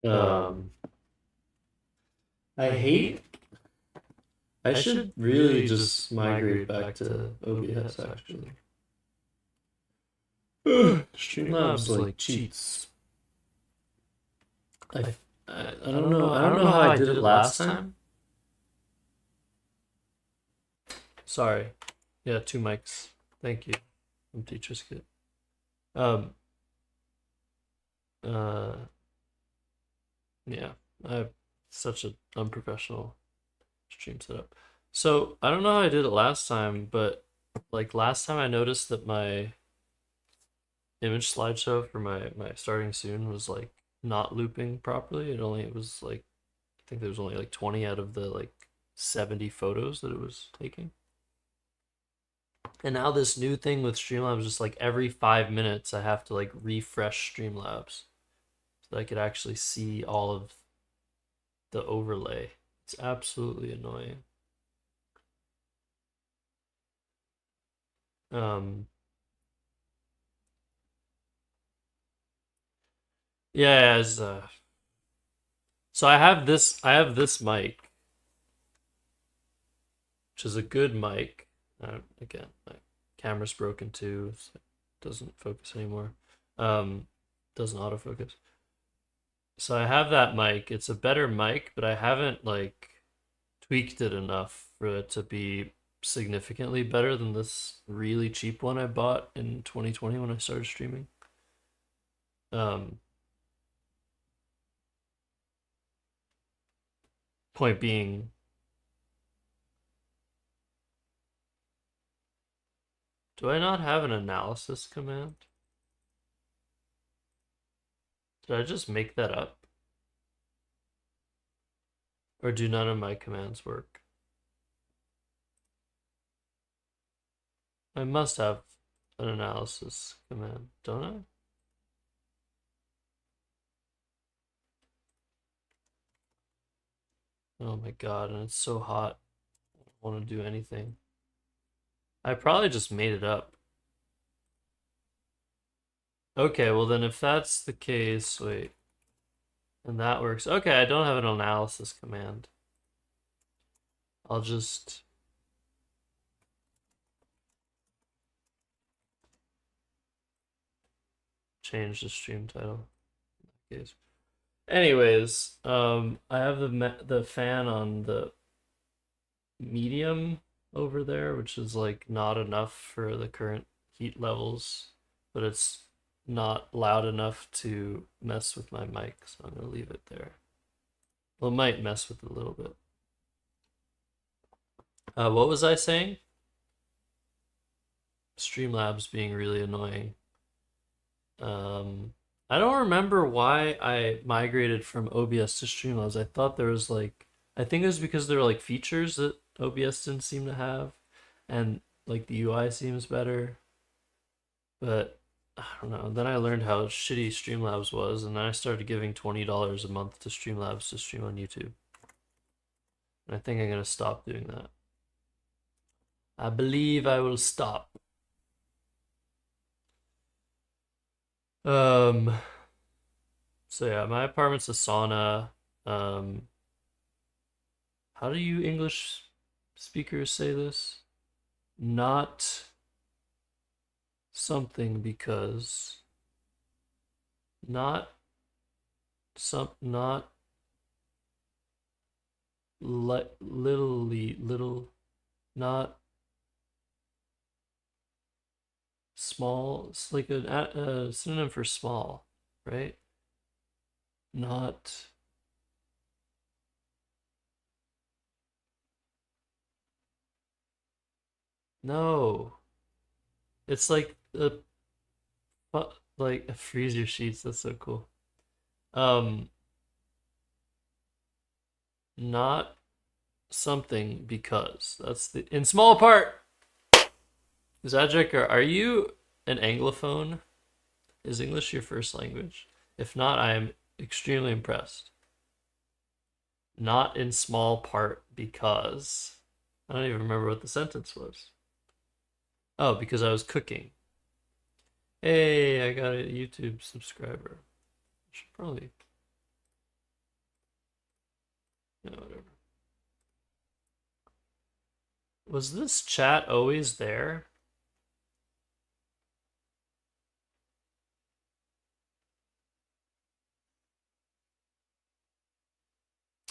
Um, I hate. I should really just migrate back to OBS actually. Streamlabs like cheats. I, I don't know. I don't know how I did it last time. Sorry. Yeah, two mics. Thank you. I'm Teacher's Kid. Um. Uh. Yeah. I have such an unprofessional stream setup. So I don't know how I did it last time, but like last time I noticed that my image slideshow for my starting soon was like not looping properly. It was like I think there was only like 20 out of the like 70 photos that it was taking. And now this new thing with Streamlabs, just like every 5 minutes, I have to like refresh Streamlabs so that I could actually see all of the overlay. It's absolutely annoying. Um, yeah, so I have this mic, which is a good mic. Again, my camera's broken too, so it doesn't focus anymore. Um, doesn't autofocus. So I have that mic. It's a better mic, but I haven't like tweaked it enough for it to be significantly better than this really cheap one I bought in 2020 when I started streaming. Um, Point being, do I not have an analysis command? Did I just make that up? Or do none of my commands work? I must have an analysis command, don't I? Oh my god, and it's so hot. I don't want to do anything. I probably just made it up. Okay, well then if that's the case, wait. And that works. Okay, I don't have an analysis command. I'll just change the stream title in that case. Anyways, I have the fan on the medium over there, which is like not enough for the current heat levels, but it's not loud enough to mess with my mic, so I'm gonna leave it there. Well, it might mess with it a little bit. What was I saying? Streamlabs being really annoying. Um, I don't remember why I migrated from OBS to Streamlabs. I thought there was like, I think it was because there were like features that OBS didn't seem to have, and like the UI seems better. But I don't know. Then I learned how shitty Streamlabs was, and then I started giving $20 a month to Streamlabs to stream on YouTube. And I think I'm gonna stop doing that. I believe I will stop. Um, so yeah, my apartment's a sauna. Um, how do you English speakers say this? Not something because not not little not small. It's like a synonym for small, right? Not no. It's like a like freeze your sheets. That's so cool. Um, Not something because that's the in small part. Zadrik, are you an Anglophone? Is English your first language? If not, I am extremely impressed. Not in small part because I don't even remember what the sentence was. Oh, because I was cooking. Hey, I got a YouTube subscriber. I should probably Yeah, whatever. Was this chat always there?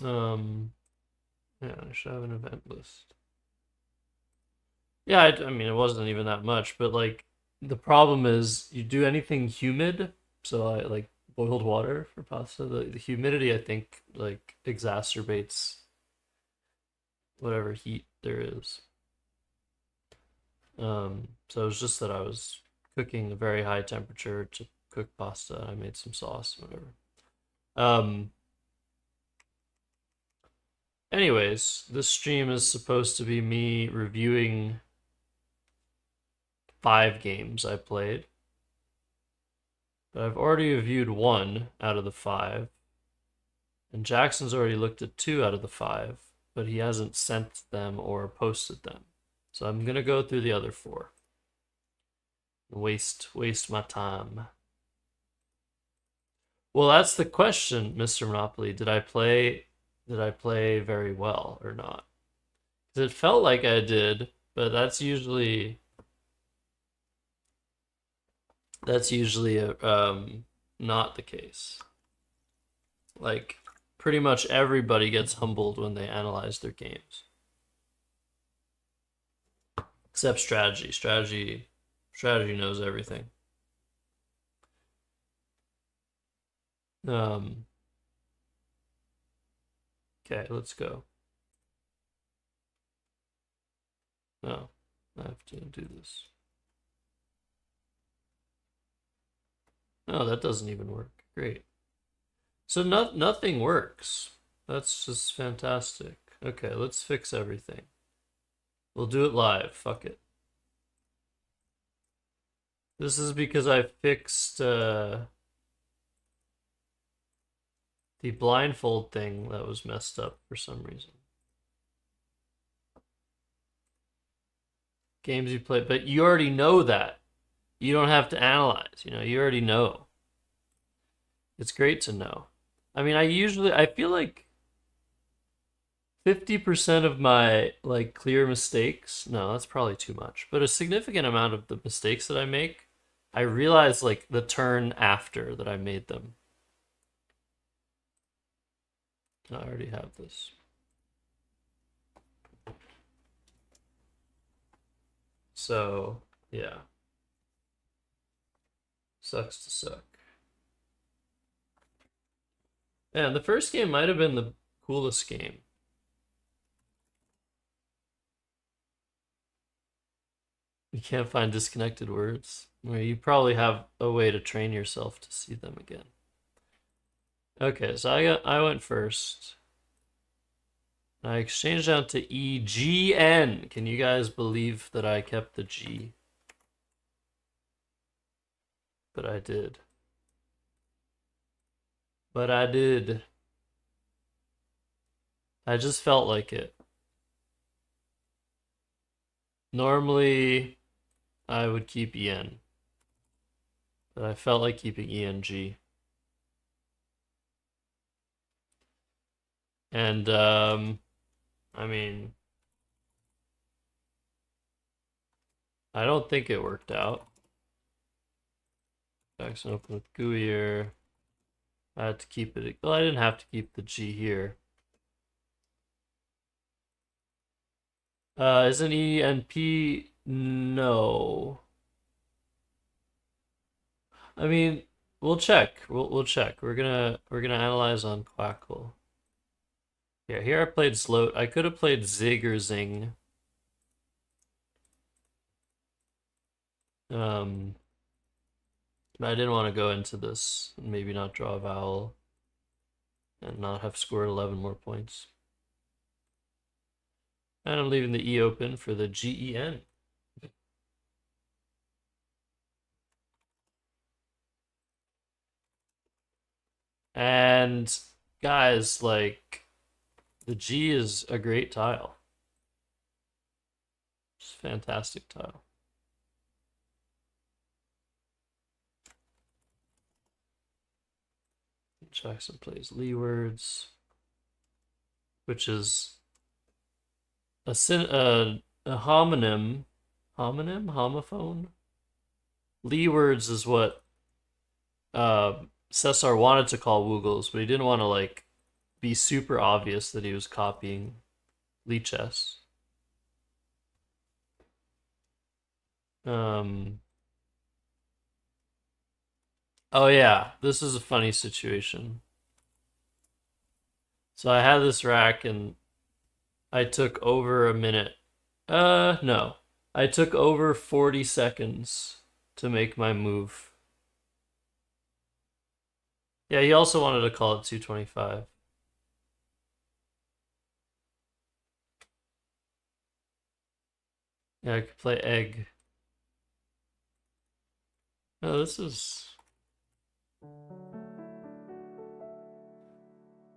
Um, yeah, I should have an event list. Yeah, I mean, it wasn't even that much, but like the problem is you do anything humid, so I like boiled water for pasta. The humidity, I think, like exacerbates whatever heat there is. So it was just that I was cooking a very high temperature to cook pasta. I made some sauce, whatever. Um, Anyways, this stream is supposed to be me reviewing 5 games I played. But I've already reviewed 1 out of the 5. And Jackson's already looked at 2 out of the 5, but he hasn't sent them or posted them. So I'm gonna go through the other 4. Waste my time. Well, that's the question, Mr. Monopoly. Did I play very well or not? Because it felt like I did, but that's usually not the case. Like pretty much everybody gets humbled when they analyze their games. Except strategy. Strategy knows everything. Um okay, let's go. No, I have to do this. No, that doesn't even work. Great. So nothing works. That's just fantastic. Okay, let's fix everything. We'll do it live. Fuck it. This is because I fixed the blindfold thing that was messed up for some reason. Games you play, but you already know that. You don't have to analyze, you already know. It's great to know. I mean, I feel like 50% of my like clear mistakes, no, that's probably too much, but a significant amount of the mistakes that I make, I realize like the turn after that I made them. I already have this. So, yeah. Sucks to suck. Man, the first game might have been the coolest game. You can't find disconnected words. Well, you probably have a way to train yourself to see them again. Okay, so I went first. I exchanged out to EGN. Can you guys believe that I kept the G? But I did. But I did. I just felt like it. Normally, I would keep EN. But I felt like keeping ENG. And, I mean, I don't think it worked out. Jackson open with gooier. I had to keep it. Well, I didn't have to keep the G here. Isn't E and P? No. I mean, we'll check. We'll check. We're gonna analyze on quackle. Yeah, here I played slow. I could have played zig or zing. But I didn't want to go into this and maybe not draw a vowel and not have scored 11 more points. And I'm leaving the E open for the GEN. And guys, like, the G is a great tile. It's a fantastic tile. Jackson plays leewards. which is a homophone. Leewords is what Cesar wanted to call woogles, but he didn't want to like be super obvious that he was copying Lichess. Um, oh yeah, this is a funny situation. So I had this rack and I took over a minute. No. I took over 40 seconds to make my move. Yeah, he also wanted to call it 225. Yeah, I could play egg. Oh, this is...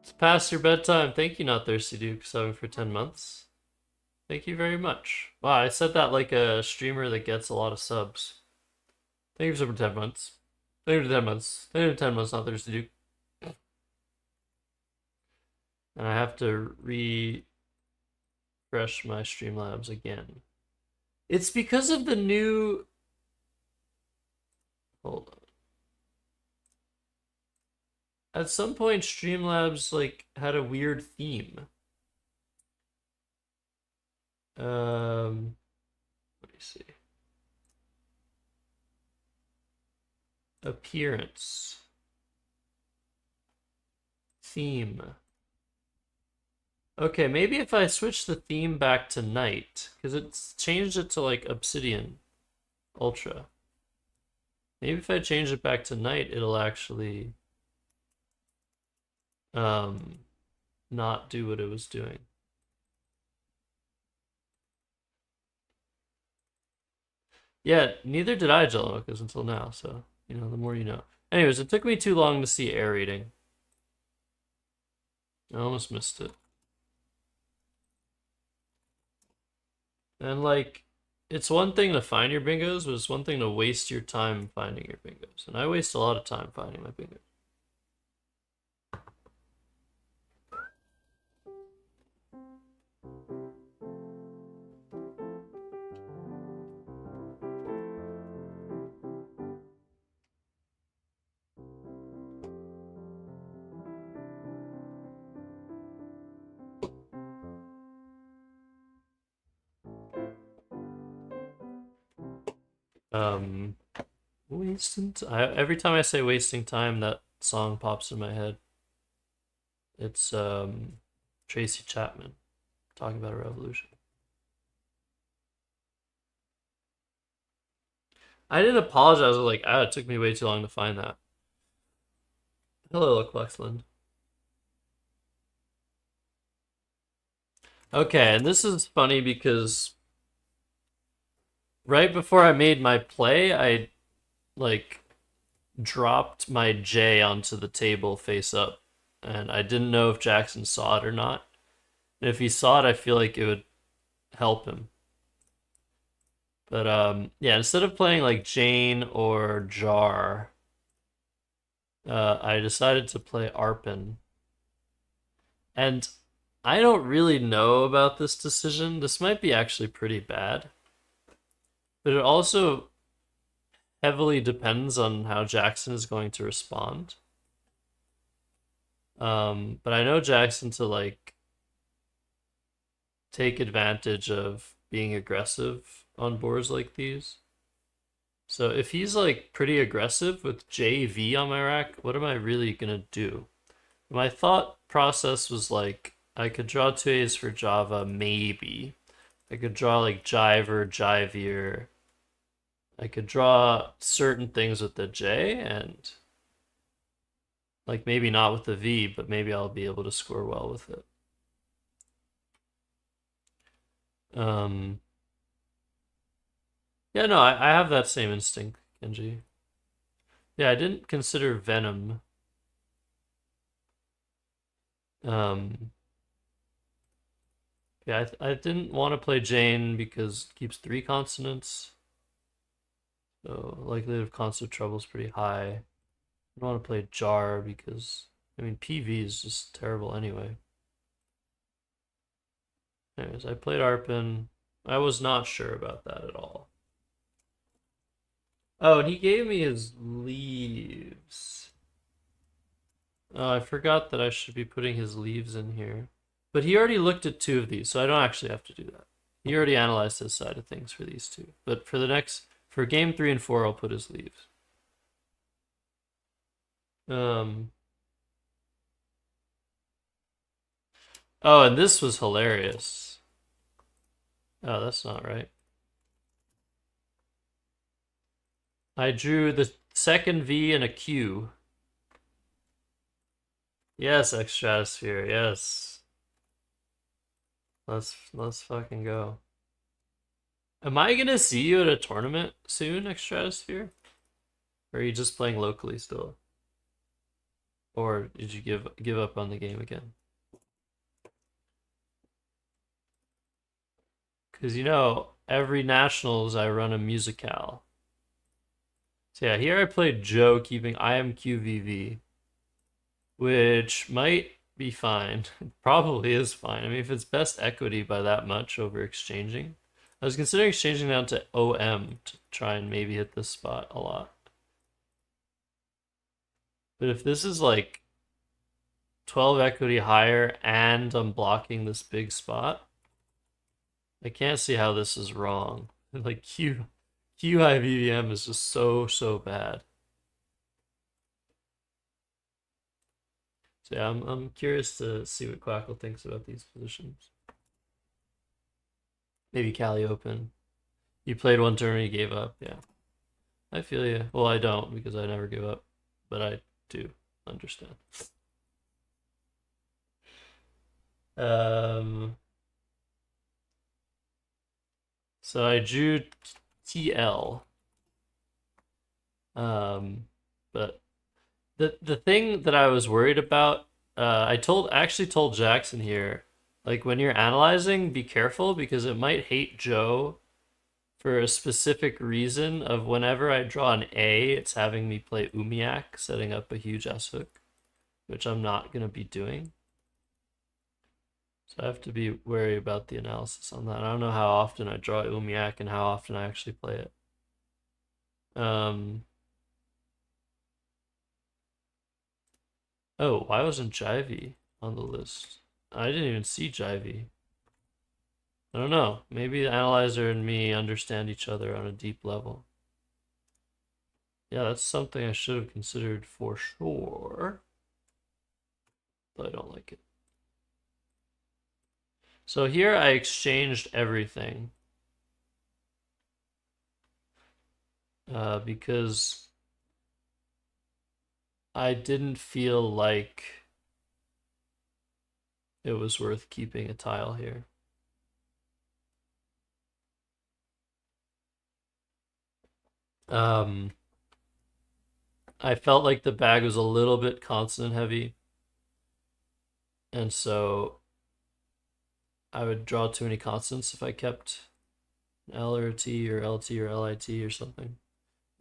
It's past your bedtime. Thank you, Not Thirsty Duke, subbing for 10 months. Thank you very much. Wow, I said that like a streamer that gets a lot of subs. Thank you for 10 months. Thank you for 10 months. Thank you for 10 months, Not Thirsty Duke. And I have to refresh my Streamlabs again. It's because of the new... Hold on. At some point, Streamlabs like had a weird theme. Let me see. Appearance. Theme. Okay, maybe if I switch the theme back to night, because it's changed it to like Obsidian Ultra. Maybe if I change it back to night, it'll actually not do what it was doing. Yeah, neither did I, Jellicas, until now, so, you know, the more you know. Anyways, it took me too long to see air reading. I almost missed it. And, like, it's one thing to find your bingos, but it's one thing to waste your time finding your bingos. And I waste a lot of time finding my bingos. Wasting time. Every time I say wasting time, that song pops in my head. It's Tracy Chapman talking about a revolution. I didn't apologize. I was like, it took me way too long to find that. Hello, Lexland. Okay, and this is funny because right before I made my play, I like dropped my J onto the table face up, and I didn't know if Jackson saw it or not. And if he saw it, I feel like it would help him. But yeah, instead of playing like Jane or Jar, I decided to play Arpin. And I don't really know about this decision. This might be actually pretty bad. But it also heavily depends on how Jackson is going to respond. But I know Jackson to like take advantage of being aggressive on boards like these. So if he's like pretty aggressive with JV on my rack, what am I really gonna do? My thought process was like, I could draw 2 A's for Java, maybe. I could draw like Jiver, Jivier. I could draw certain things with the J and like maybe not with the V, but maybe I'll be able to score well with it. Yeah, no, I have that same instinct, Kenji. Yeah, I didn't consider Venom. Yeah, I didn't want to play Jane because it keeps 3 consonants. So likelihood of constant trouble is pretty high. I don't want to play Jar because, I mean, PV is just terrible anyway. Anyways, I played Arpin. I was not sure about that at all. Oh, and he gave me his leaves. Oh, I forgot that I should be putting his leaves in here. But he already looked at two of these, so I don't actually have to do that. He already analyzed his side of things for these two. But for game 3 and 4, I'll put his leaves. Oh, and this was hilarious. Oh, that's not right. I drew the second V and a Q. Yes, X Stratosphere, yes. Let's fucking go. Am I gonna see you at a tournament soon, X Stratosphere? Or are you just playing locally still? Or did you give up on the game again? Because every nationals I run a musicale. So yeah, here I played Joe keeping IMQVV, which might be fine. Probably is fine. I mean, if it's best equity by that much over exchanging. I was considering exchanging down to OM to try and maybe hit this spot a lot. But if this is like 12 equity higher and I'm blocking this big spot, I can't see how this is wrong. Like Q high VVM is just so bad. So yeah, I'm curious to see what Quackle thinks about these positions. Maybe Cali Open. You played one turn and you gave up. Yeah, I feel you. Well, I don't because I never give up, but I do understand. So I drew TL. But the thing that I was worried about, I actually told Jackson here, like when you're analyzing, be careful because it might hate Joe for a specific reason of whenever I draw an A, it's having me play Umiak, setting up a huge S hook, which I'm not gonna be doing. So I have to be wary about the analysis on that. I don't know how often I draw Umiak and how often I actually play it. Oh, why wasn't Jivey on the list? I didn't even see Jivey. I don't know. Maybe the analyzer and me understand each other on a deep level. Yeah, that's something I should have considered for sure. But I don't like it. So here I exchanged everything. Because I didn't feel like it was worth keeping a tile here. I felt like the bag was a little bit consonant heavy. And so I would draw too many constants if I kept L or T or LT or LIT or something.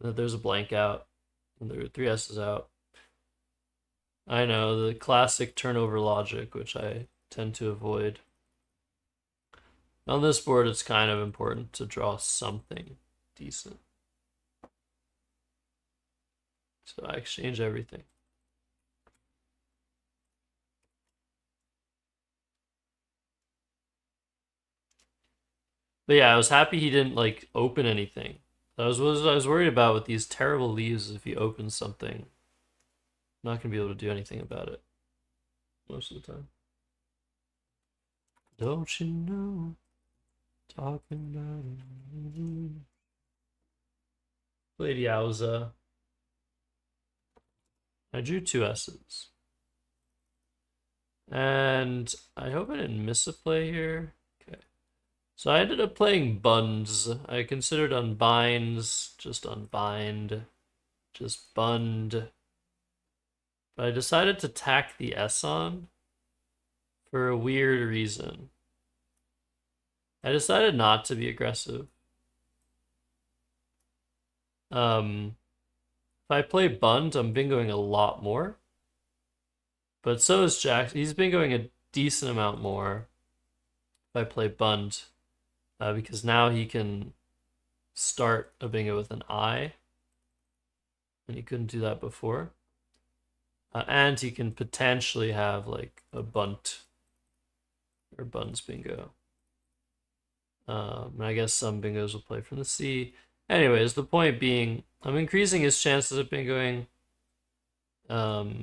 And that there's a blank out and there are 3 S's out. I know, the classic turnover logic, which I tend to avoid. On this board, it's kind of important to draw something decent. So I exchange everything. But yeah, I was happy he didn't like open anything. I was worried about with these terrible leaves if he opens something. I'm not gonna be able to do anything about it most of the time. Don't you know? Talking about it. Played Yowza. I drew 2 S's. And I hope I didn't miss a play here. Okay. So I ended up playing buns. I considered unbinds, just unbind, just bund. But I decided to tack the S on for a weird reason. I decided not to be aggressive. If I play Bund, I'm bingoing a lot more. But so is Jack. He's bingoing a decent amount more. I play Bund, because now he can start a bingo with an I, and he couldn't do that before. And he can potentially have like a bunt or Buns bingo. And I guess some bingos will play from the C. Anyways, the point being, I'm increasing his chances of bingoing. I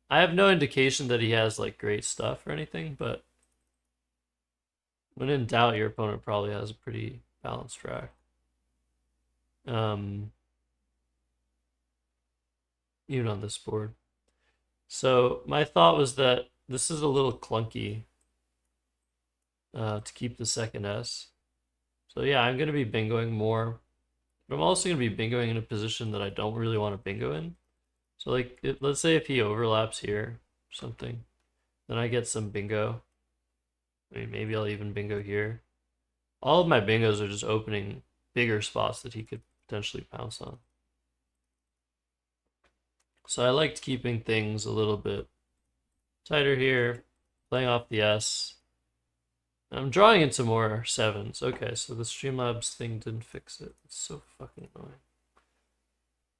have no indication that he has like great stuff or anything, but when in doubt, your opponent probably has a pretty balanced rack. Even on this board. So my thought was that this is a little clunky to keep the second S. So yeah, I'm going to be bingoing more. But I'm also going to be bingoing in a position that I don't really want to bingo in. So like, let's say if he overlaps here or something, then I get some bingo. I mean, maybe I'll even bingo here. All of my bingos are just opening bigger spots that he could potentially pounce on. So I liked keeping things a little bit tighter here, playing off the S. I'm drawing into more sevens. Okay, so the Streamlabs thing didn't fix it. It's so fucking annoying.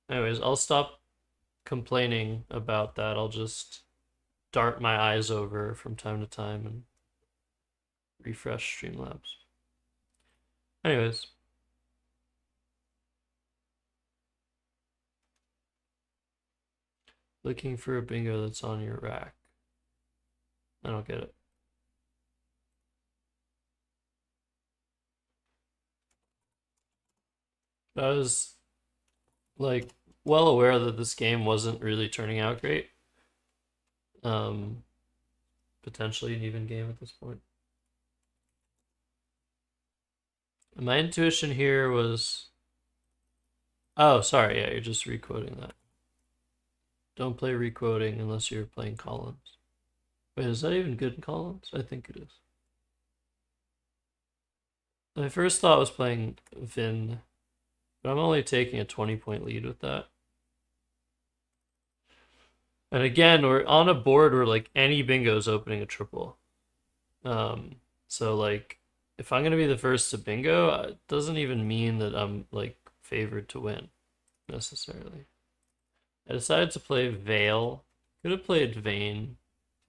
Anyways, I'll stop complaining about that. I'll just dart my eyes over from time to time and refresh Streamlabs. Anyways. Looking for a bingo that's on your rack. I don't get it. I was like well aware that this game wasn't really turning out great. Potentially an even game at this point. My intuition here was, oh, sorry, yeah, you're just requoting that. Don't play requoting unless you're playing Collins. Wait, is that even good in Collins? I think it is. My first thought was playing Vin, but I'm only taking a 20-point lead with that. And again, we're on a board where like any bingo is opening a triple. So like if I'm gonna be the first to bingo, it doesn't even mean that I'm like favored to win necessarily. I decided to play Veil. Could have played Vane.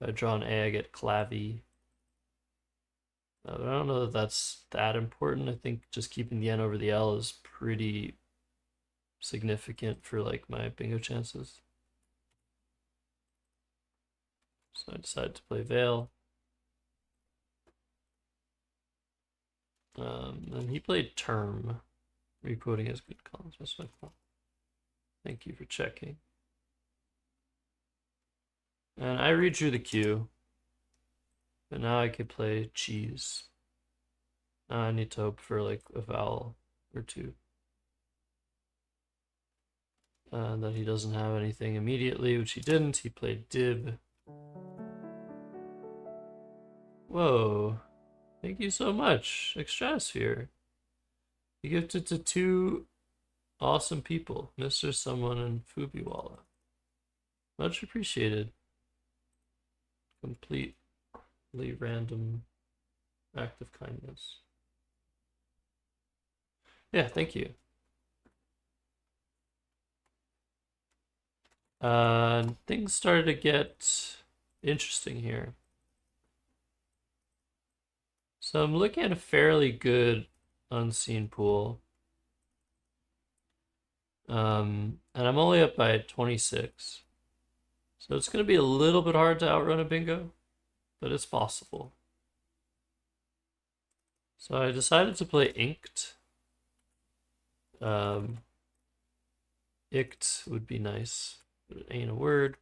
If I draw an A, I get Clavy. But I don't know that that's that important. I think just keeping the N over the L is pretty significant for like my bingo chances. So I decided to play Veil. And he played Term. Requoting as good Collins. That's my fault. Thank you for checking. And I redrew the Q. But now I could play Cheese. Now I need to hope for like a vowel or two. That he doesn't have anything immediately, which he didn't. He played Dib. Whoa. Thank you so much, Extratosphere. You gifted to two awesome people, Mr. Someone and Fubiwala. Much appreciated. Completely random act of kindness. Yeah, thank you. Things started to get interesting here. So I'm looking at a fairly good unseen pool. And I'm only up by 26. So it's going to be a little bit hard to outrun a bingo, but it's possible. So I decided to play Inked. Icked would be nice, but it ain't a word.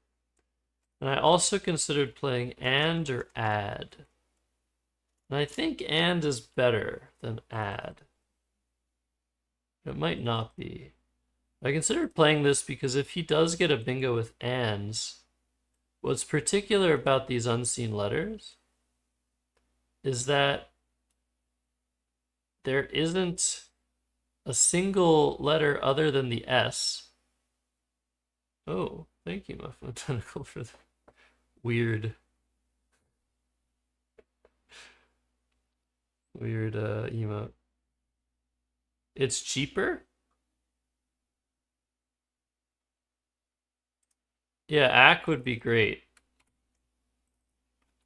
And I also considered playing and or add. And I think and is better than add. It might not be. I considered playing this because if he does get a bingo with ands, what's particular about these unseen letters is that there isn't a single letter other than the S. Oh, thank you, Muffin Tentacle, for the weird. Weird emote. It's cheaper? Yeah, Ack would be great.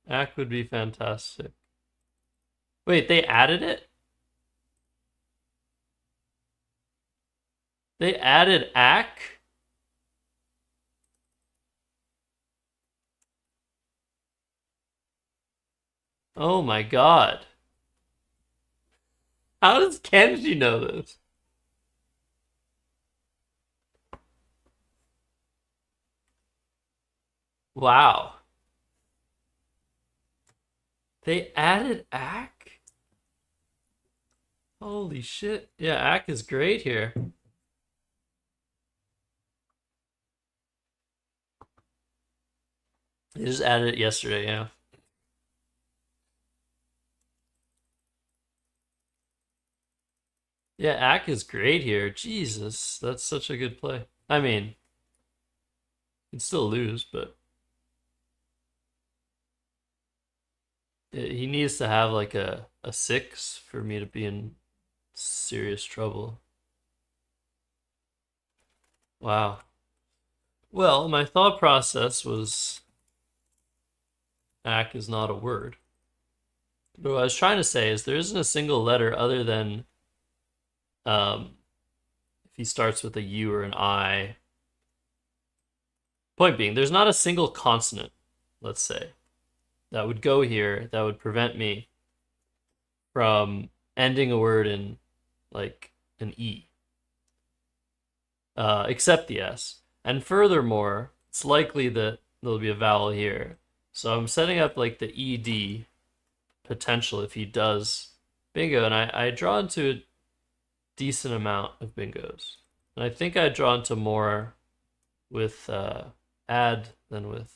Ack would be fantastic. Wait, they added it? They added Ack? Oh my god. How does Kenji know this? Wow. They added Ack? Holy shit. Yeah, Ack is great here. They just added it yesterday, yeah. Yeah, Ack is great here. Jesus, that's such a good play. I mean, you'd still lose, but he needs to have like a 6 for me to be in serious trouble. Wow. Well, my thought process was Ack is not a word. But what I was trying to say is there isn't a single letter other than if he starts with a U or an I. Point being, there's not a single consonant, let's say, that would go here that would prevent me from ending a word in like an E, except the S. And furthermore, it's likely that there'll be a vowel here. So I'm setting up like the ED potential if he does bingo, and I draw into a decent amount of bingos. And I think I draw into more with add than with,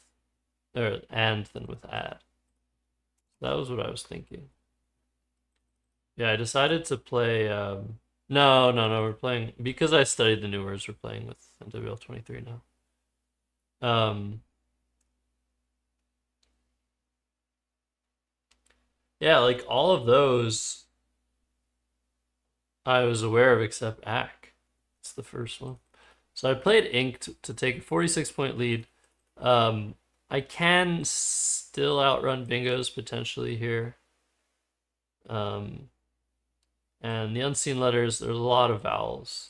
or and than with add. That was what I was thinking. Yeah, I decided to play. No. We're playing because I studied the new words. We're playing with NWL 23 now. Yeah, like all of those I was aware of except Ack. It's the first one. So I played Ink to take a 46-point lead. I can still outrun bingos potentially here. And the unseen letters, there's a lot of vowels.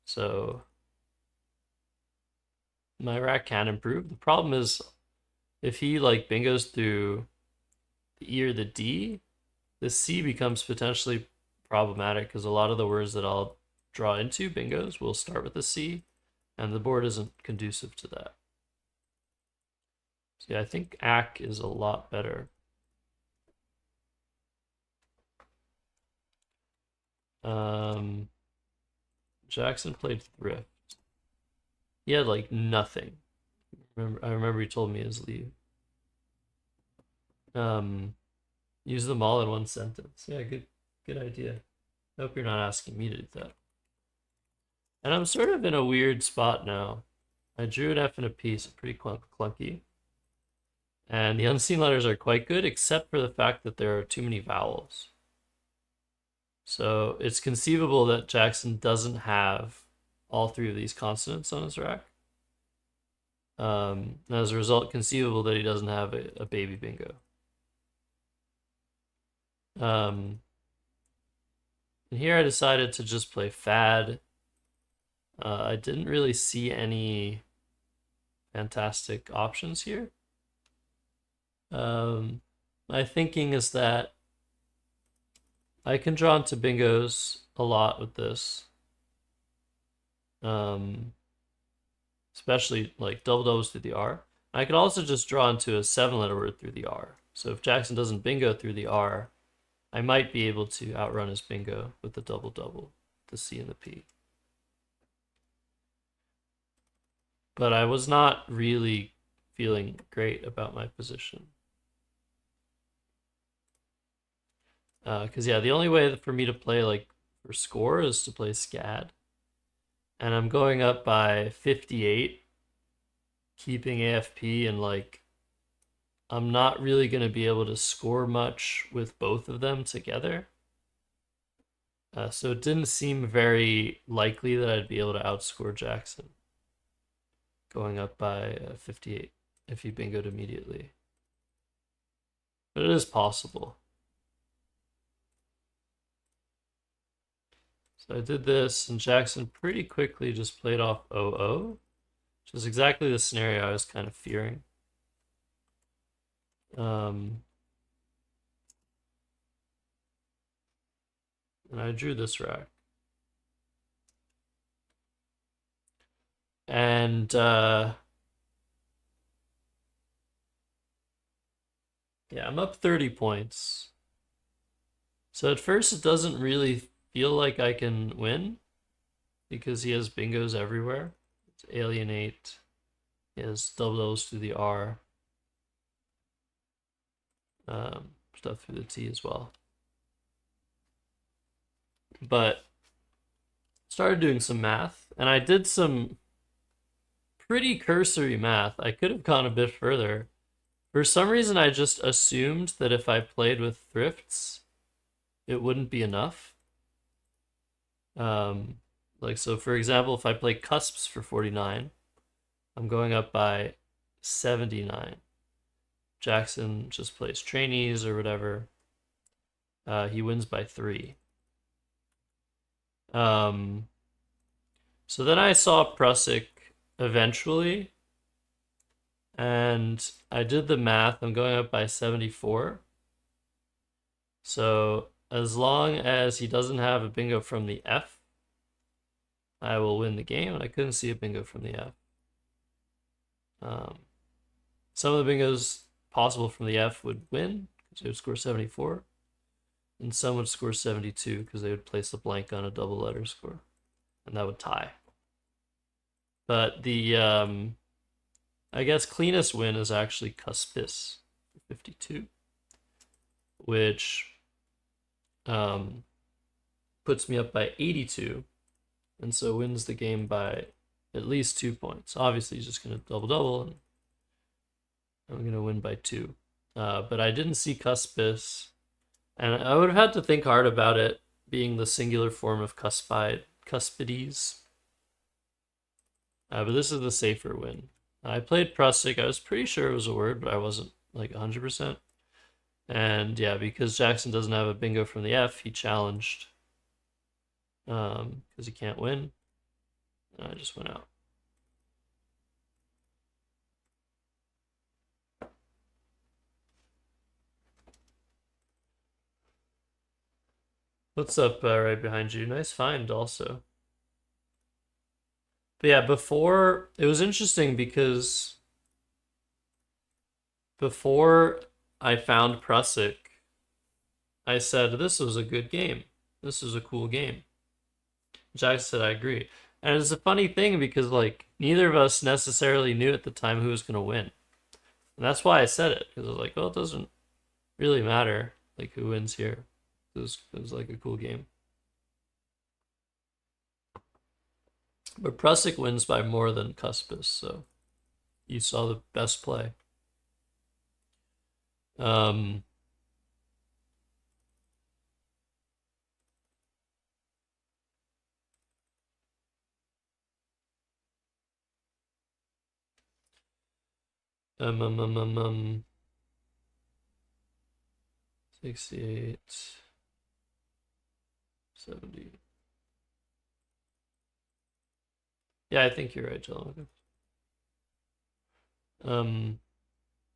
So my rack can improve. The problem is if he like bingos through the E or the D, the C becomes potentially problematic because a lot of the words that I'll draw into bingos will start with a C, and the board isn't conducive to that. So yeah, I think Ack is a lot better. Jackson played Thrift. He had like nothing. I remember he told me his leave. Use them all in one sentence. Yeah, good idea. I hope you're not asking me to do that. And I'm sort of in a weird spot now. I drew an F and a P, so pretty clunky. And the unseen letters are quite good, except for the fact that there are too many vowels. So it's conceivable that Jackson doesn't have all three of these consonants on his rack. As a result, conceivable that he doesn't have a baby bingo. And here I decided to just play fad. I didn't really see any fantastic options here. My thinking is that I can draw into bingos a lot with this. Especially like double doubles through the R. I could also just draw into a 7-letter word through the R. So if Jackson doesn't bingo through the R, I might be able to outrun his bingo with the double double, the C and the P. But I was not really feeling great about my position. Because yeah, the only way for me to play like for score is to play SCAD. And I'm going up by 58, keeping AFP and like I'm not really going to be able to score much with both of them together. So it didn't seem very likely that I'd be able to outscore Jackson going up by 58 if he bingoed immediately. But it is possible. So I did this, and Jackson pretty quickly just played off 0-0, which is exactly the scenario I was kind of fearing. And I drew this rack. And yeah, I'm up 30 points. So at first it doesn't really feel like I can win because he has bingos everywhere. It's alienate. He has double O's through the R. Stuff through the T as well. But started doing some math, and I did some pretty cursory math. I could have gone a bit further. For some reason, I just assumed that if I played with thrifts, it wouldn't be enough. Like, so for example, if I play cusps for 49, I'm going up by 79. Jackson just plays trainees or whatever. He wins by 3. So then I saw Prussic eventually, and I did the math. I'm going up by 74. So as long as he doesn't have a bingo from the F, I will win the game. And I couldn't see a bingo from the F. Some of the bingos possible from the F would win because they would score 74, and some would score 72 because they would place a blank on a double letter score, and that would tie. But the I guess cleanest win is actually Cuspis for 52, which puts me up by 82, and so wins the game by at least 2 points. Obviously, he's just going to double, and I'm going to win by 2. But I didn't see Cuspis, and I would have had to think hard about it being the singular form of cuspides. But this is the safer win. I played Prussic. I was pretty sure it was a word, but I wasn't like 100%. And yeah, because Jackson doesn't have a bingo from the F, he challenged because he can't win. And I just went out. What's up right behind you? Nice find also. But yeah, before, it was interesting because before I found Prussic, I said, this was a good game. This is a cool game. Jackson said, I agree. And it's a funny thing because, like, neither of us necessarily knew at the time who was going to win. And that's why I said it, because I was like, well, it doesn't really matter, like, who wins here. It was like a cool game. But Prussic wins by more than Cuspis, so you saw the best play. Um, um, um, um, um. 68, 70. Yeah, I think you're right, John.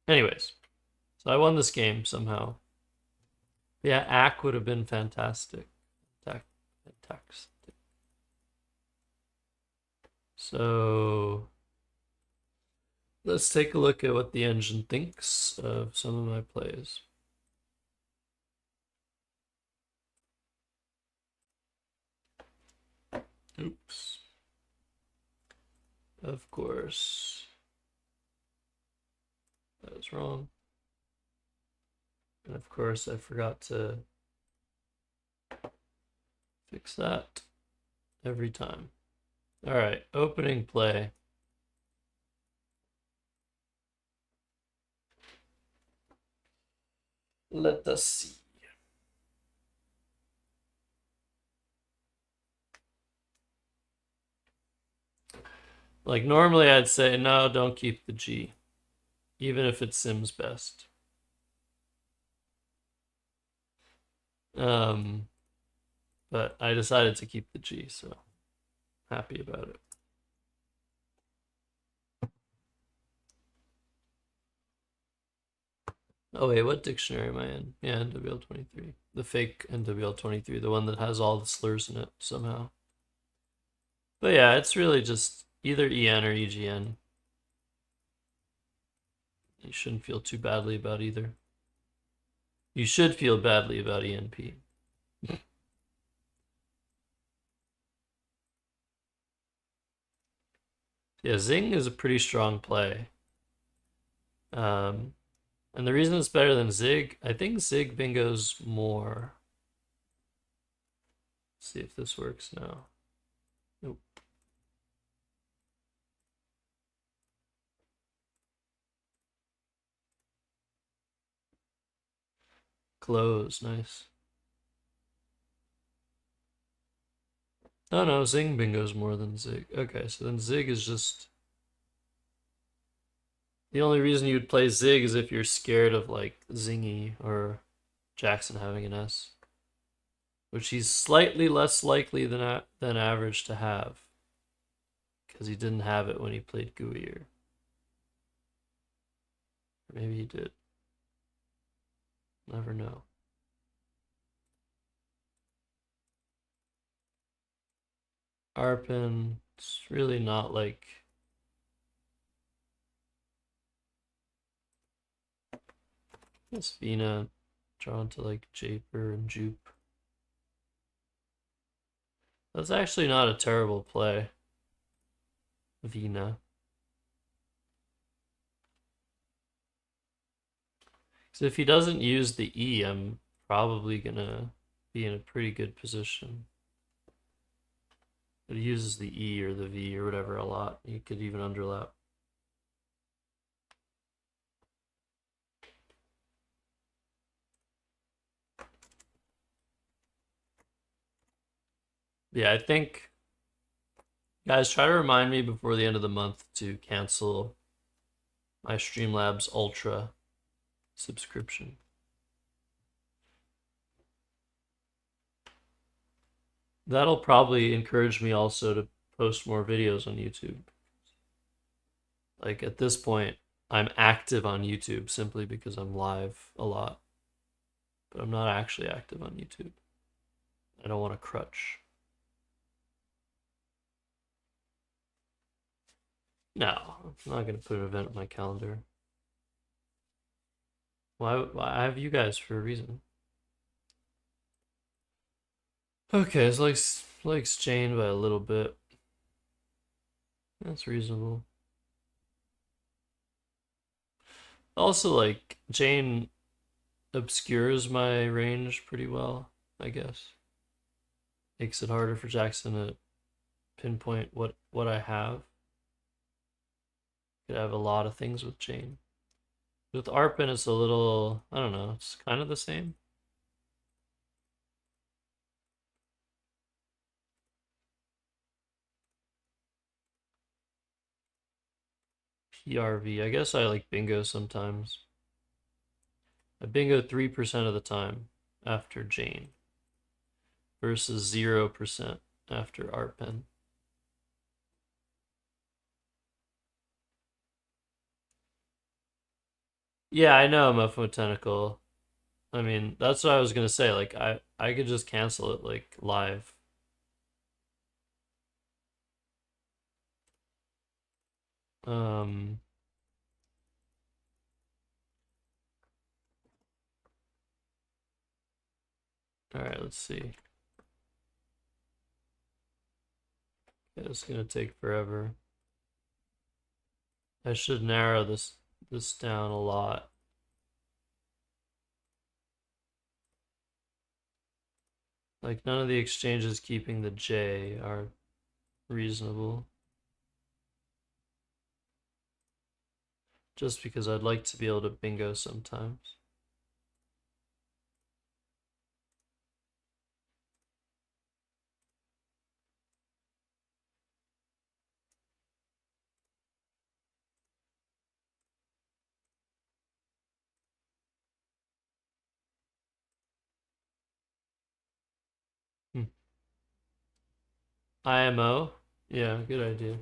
Anyways, so I won this game somehow. Yeah, Ack would have been fantastic. Fantastic. So let's take a look at what the engine thinks of some of my plays. Oops. Of course. That was wrong. And of course, I forgot to fix that every time. All right, opening play. Let us see. Like normally I'd say no, don't keep the G, even if it sims best. Um, but I decided to keep the G, so happy about it. Oh wait, what dictionary am I in? Yeah, NWL23. The fake NWL23, the one that has all the slurs in it somehow. But yeah, it's really just either EN or EGN. You shouldn't feel too badly about either. You should feel badly about ENP. Yeah, Zing is a pretty strong play. And the reason it's better than Zig, I think Zig bingos more. Let's see if this works now. Nope. Close, nice. Oh no, Zing bingos more than Zig. Okay, so then Zig is just... The only reason you'd play Zig is if you're scared of like Zingy or Jackson having an S, which he's slightly less likely than average to have, because he didn't have it when he played Gooier. Maybe he did. Never know. Arpin, it's really not like... This Vina drawn to like Japer and Jupe. That's actually not a terrible play. Vina. So if he doesn't use the E, I'm probably gonna be in a pretty good position. But he uses the E or the V or whatever a lot. He could even underlap. Yeah, I think... Guys, try to remind me before the end of the month to cancel my Streamlabs Ultra subscription. That'll probably encourage me also to post more videos on YouTube. Like at this point, I'm active on YouTube simply because I'm live a lot. But I'm not actually active on YouTube. I don't want to crutch. No, I'm not going to put an event on my calendar. Why I have you guys for a reason. Okay, it's likes Jane by a little bit. That's reasonable. Also, like, Jane obscures my range pretty well, I guess. Makes it harder for Jackson to pinpoint what I have. Could have a lot of things with Jane. With Arpin, it's a little, I don't know, it's kind of the same. PRV, I guess I like bingo sometimes. I bingo 3% of the time after Jane versus 0% after Arpin. Yeah, I know Muffo Tentacle. I mean, that's what I was gonna say. Like, I could just cancel it like live. Um, all right, let's see. Yeah, it's gonna take forever. I should narrow this down a lot. Like, none of the exchanges keeping the J are reasonable. Just because I'd like to be able to bingo sometimes. IMO? Yeah, good idea.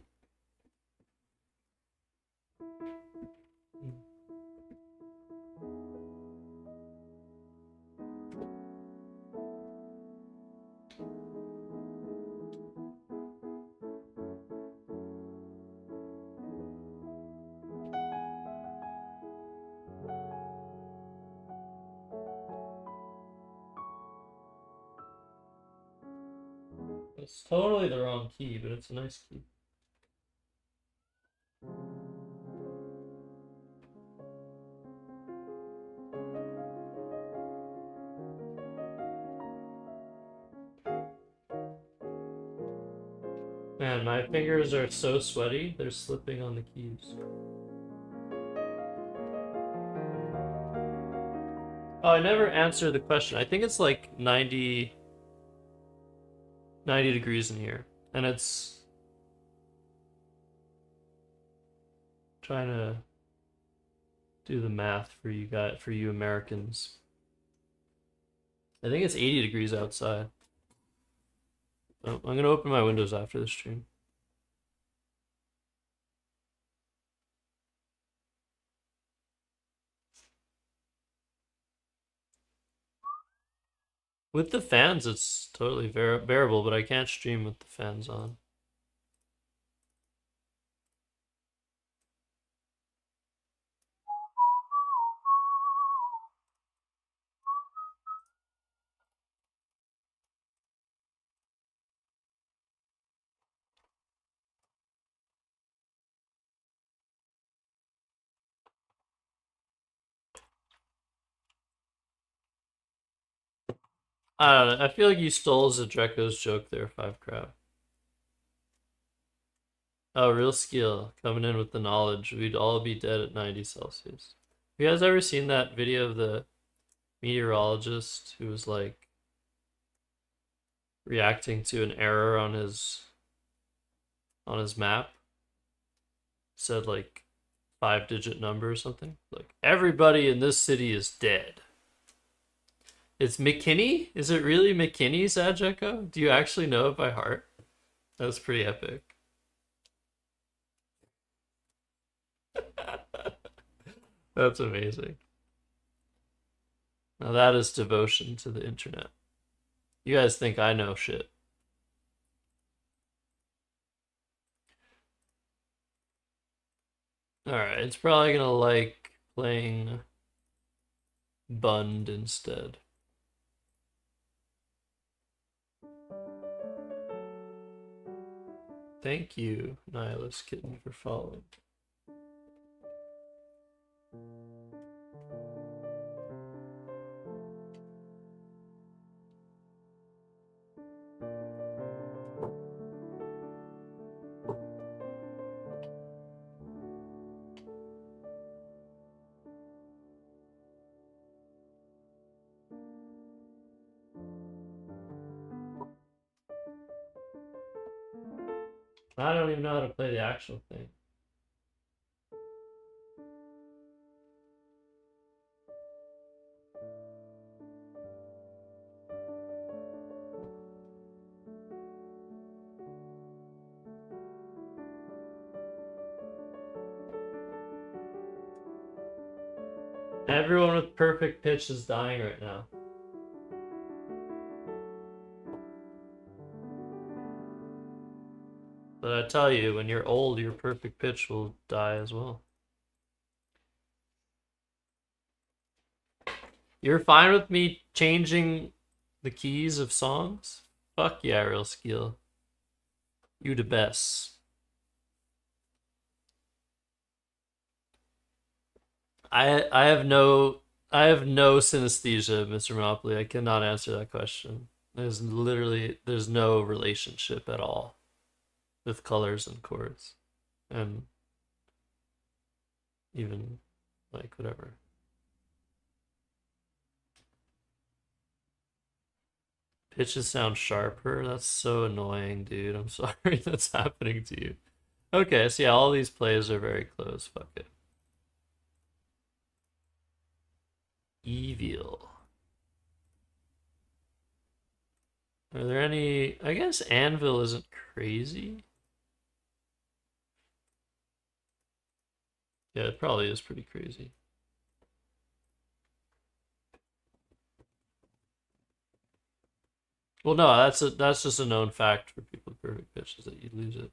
It's totally the wrong key, but it's a nice key. Man, my fingers are so sweaty, they're slipping on the keys. Oh, I never answered the question. I think it's like 90 degrees in here. And it's trying to do the math for you guys, for you Americans. I think it's 80 degrees outside. Oh, I'm gonna open my windows after the stream. With the fans, it's totally bearable, but I can't stream with the fans on. I don't know. I feel like you stole Zadreko's joke there, Five Crab. Oh, real skill. Coming in with the knowledge. We'd all be dead at 90 Celsius. Have you guys ever seen that video of the meteorologist who was like reacting to an error on his map? Said like 5-digit number or something. Like, everybody in this city is dead. It's McKinney? Is it really McKinney, Sajeko? Do you actually know it by heart? That's pretty epic. That's amazing. Now that is devotion to the internet. You guys think I know shit. Alright, it's probably gonna like playing Bund instead. Thank you, Nihilist Kitten, for following. I don't even know how to play the actual thing. Everyone with perfect pitch is dying right now. But I tell you, when you're old, your perfect pitch will die as well. You're fine with me changing the keys of songs? Fuck yeah, real skill. You the best. I have no synesthesia, Mr. Monopoly. I cannot answer that question. There's no relationship at all with colors and chords. And even like whatever. Pitches sound sharper. That's so annoying, dude. I'm sorry that's happening to you. Okay, so yeah, all these plays are very close. Fuck it. Evil. Are there any? I guess anvil isn't crazy. Yeah, it probably is pretty crazy. Well, no, that's just a known fact for people with perfect pitch is that you lose it.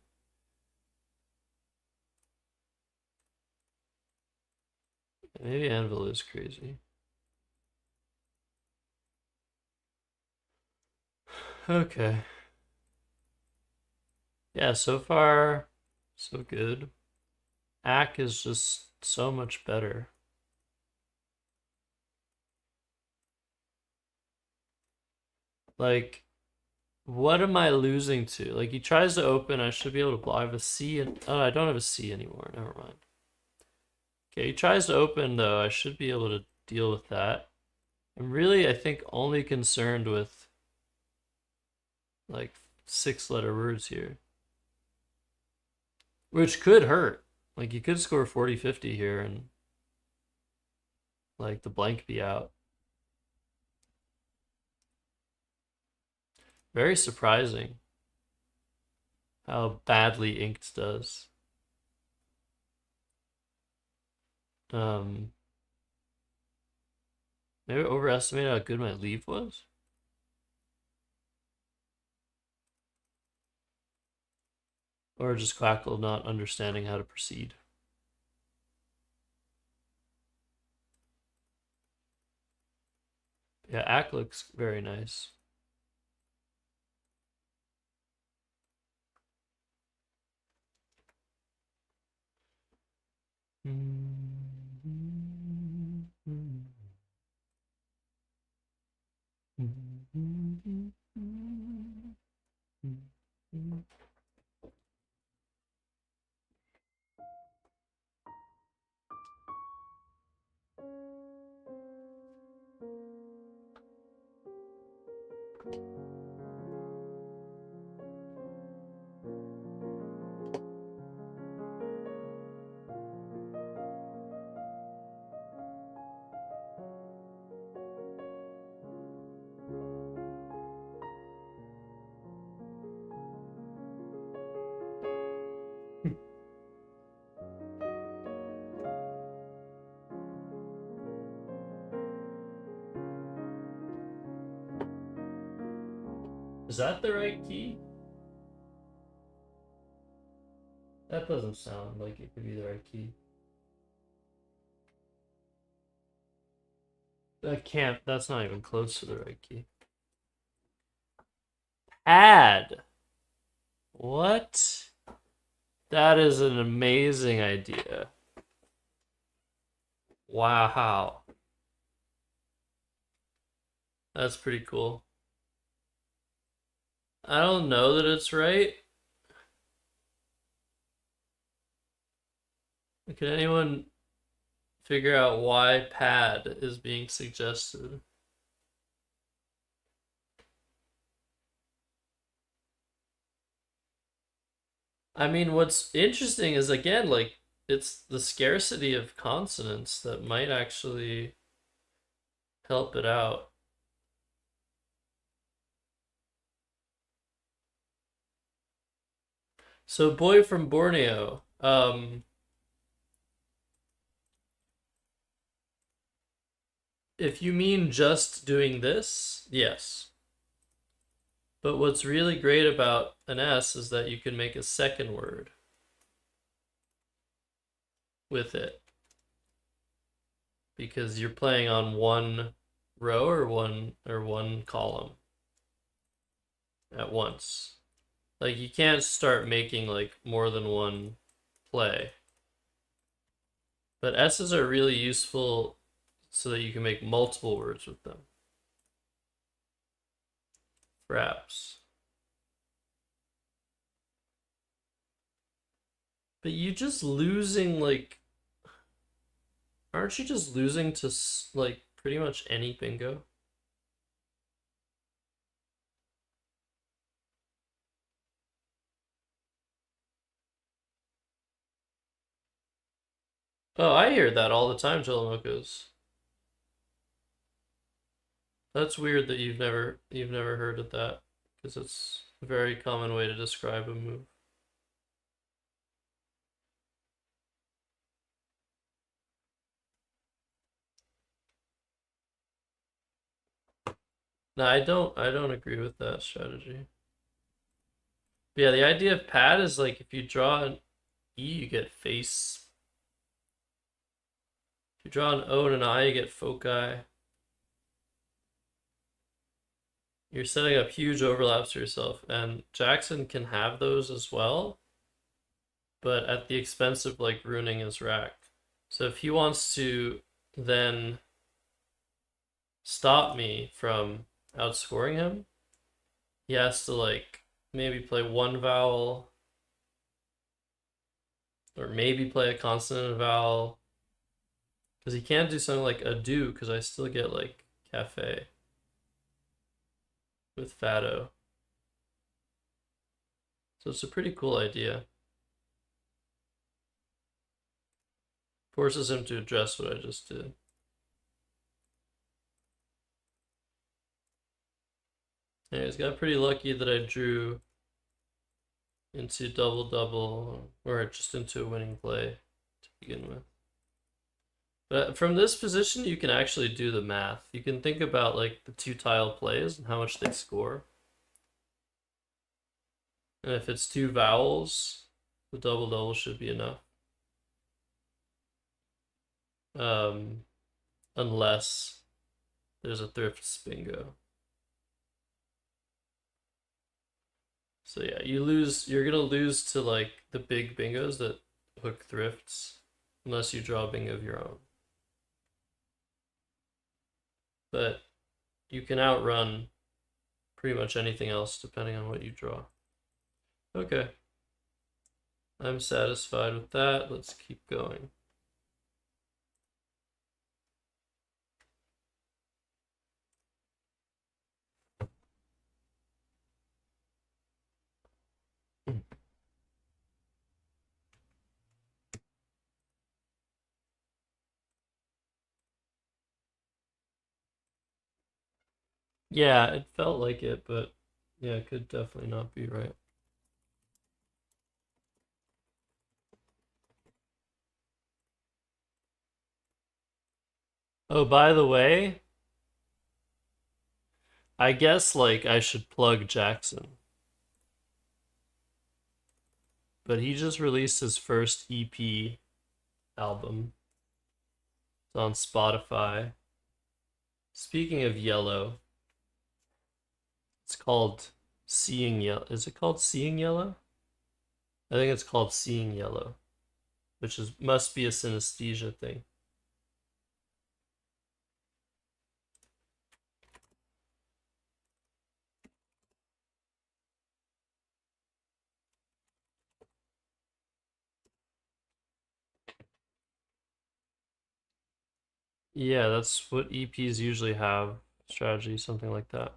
Maybe anvil is crazy. Okay. Yeah, so far, so good. Ack is just so much better. Like, what am I losing to? Like, he tries to open, I should be able to block. I have a C and oh, I don't have a C anymore. Never mind. Okay, he tries to open though. I should be able to deal with that. I'm really, I think, only concerned with like 6-letter words here, which could hurt. Like, you could score 40, 50 here and like the blank be out. Very surprising how badly inked does. Um, Maybe I overestimated how good my leave was. Or just Quackle not understanding how to proceed. Yeah, Ack looks very nice. Is that the right key? That doesn't sound like it could be the right key. That can't, that's not even close to the right key. Add. What? That is an amazing idea. Wow. That's pretty cool. I don't know that it's right. Can anyone figure out why pad is being suggested? I mean, what's interesting is again, like, it's the scarcity of consonants that might actually help it out. So, boy from Borneo. If you mean just doing this, yes. But what's really great about an S is that you can make a second word with it because you're playing on one row or one column at once. Like, you can't start making like more than one play. But S's are really useful so that you can make multiple words with them. Fraps. But you just losing like, aren't you just losing to like pretty much any bingo? Oh, I hear that all the time, Telemocos. That's weird that you've never heard of that. because it's a very common way to describe a move. No, I don't agree with that strategy. But yeah, the idea of pad is like if you draw an E, you get face. If you draw an O and an I, you get foci. You're setting up huge overlaps for yourself, and Jackson can have those as well, but at the expense of like ruining his rack. So if he wants to then stop me from outscoring him, he has to like maybe play one vowel or maybe play a consonant vowel, because he can't do something like a do because I still get like cafe with fado. So it's a pretty cool idea. Forces him to address what I just did. Anyways, got pretty lucky that I drew into double-double, or just into a winning play to begin with. But from this position, you can actually do the math. You can think about like the two tile plays and how much they score. And if it's two vowels, the double-double should be enough. Unless there's a thrifts bingo. So yeah, you're gonna lose to like the big bingos that hook thrifts, unless you draw a bingo of your own. But you can outrun pretty much anything else depending on what you draw. Okay. I'm satisfied with that. Let's keep going. Yeah, it felt like it, but yeah, it could definitely not be right. Oh, by the way, I guess like I should plug Jackson. But he just released his first EP album. It's on Spotify. Speaking of yellow, it's called Seeing Yellow. Is it called Seeing Yellow? I think it's called Seeing Yellow, which is must be a synesthesia thing. Yeah, that's what EPs usually have. Strategy, something like that.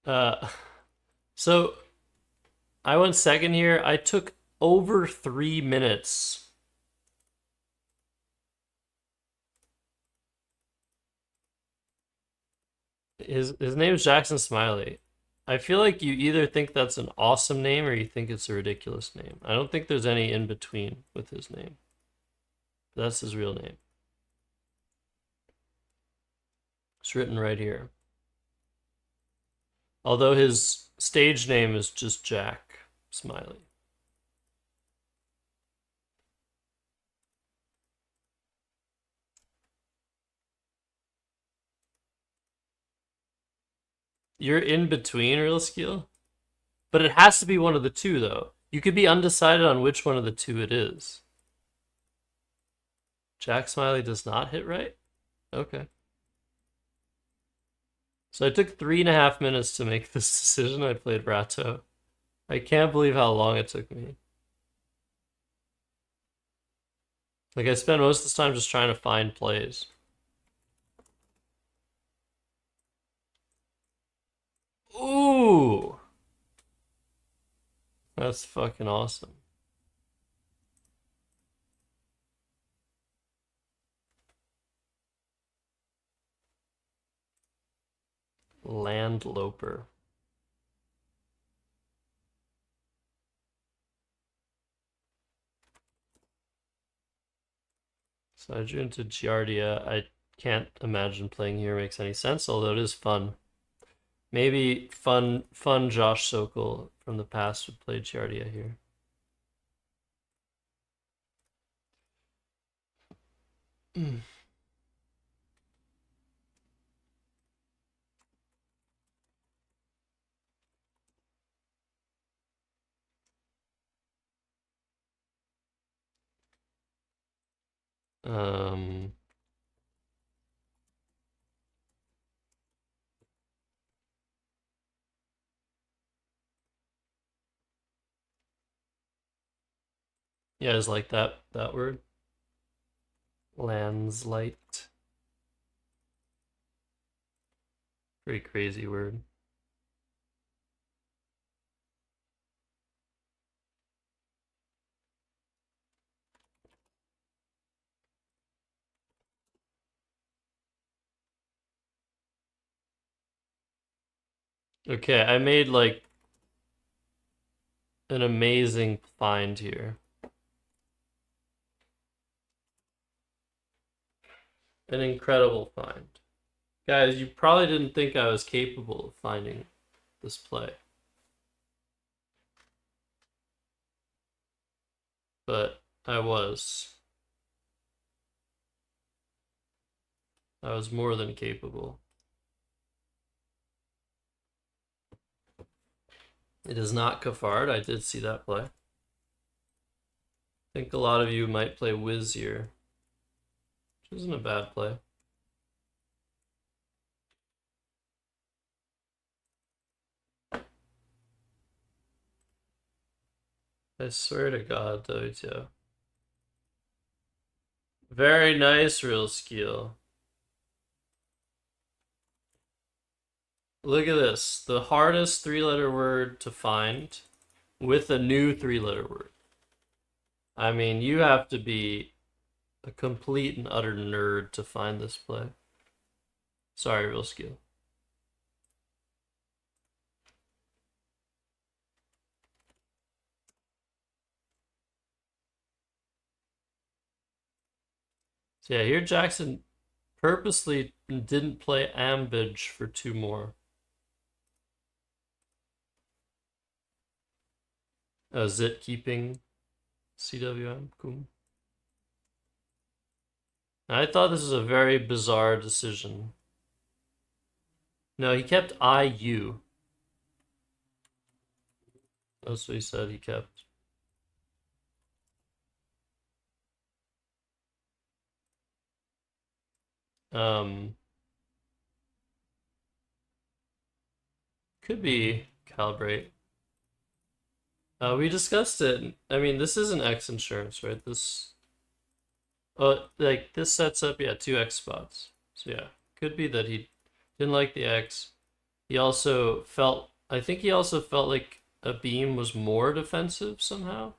Uh, so I went second here. I took over 3 minutes. His name is Jackson Smiley. I feel like you either think that's an awesome name or you think it's a ridiculous name. I don't think there's any in between with his name. That's his real name. It's written right here. Although his stage name is just Jack Smiley. You're in between, real skill? But it has to be one of the two, though. You could be undecided on which one of the two it is. Jack Smiley does not hit right? Okay. So I took 3.5 minutes to make this decision. I played Ratto. I can't believe how long it took me. Like, I spent most of this time just trying to find plays. Ooh! That's fucking awesome. Landloper. So I drew into Giardia. I can't imagine playing here makes any sense, although it is fun. Maybe fun Josh Sokol from the past would play Giardia here. Um, yeah, it's like that word. Landslight. Pretty crazy word. Okay, I made like an amazing find here. An incredible find. Guys, you probably didn't think I was capable of finding this play. But I was. I was more than capable. It is not Cafard. I did see that play. I think a lot of you might play Wiz here, which isn't a bad play. I swear to God, Dojo. Very nice, real skill. Look at this. The hardest three-letter word to find with a new three-letter word. I mean, you have to be a complete and utter nerd to find this play. Sorry, real skill. So yeah, here Jackson purposely didn't play Ambidge for two more. Zit keeping CWM. Cool. I thought this was a very bizarre decision. No, he kept IU. That's what he said he kept. Could be calibrate. We discussed it. I mean, this isn't X insurance, right? This, like this sets up, yeah, two X spots. So yeah, could be that he didn't like the X. He also felt, I think he also felt like a beam was more defensive somehow,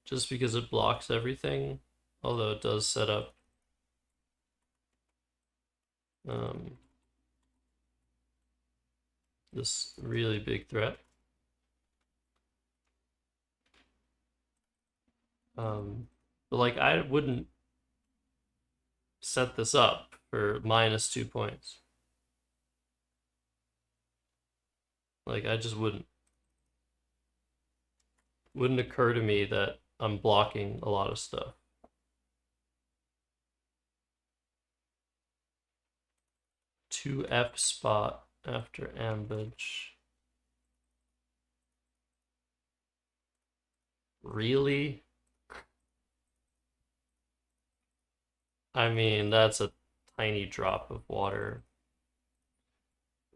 just because it blocks everything. Although it does set up this really big threat. But like I wouldn't set this up for -2 points. Like I just wouldn't. Wouldn't occur to me that I'm blocking a lot of stuff. Two F spot after Ambidge. Really? I mean, that's a tiny drop of water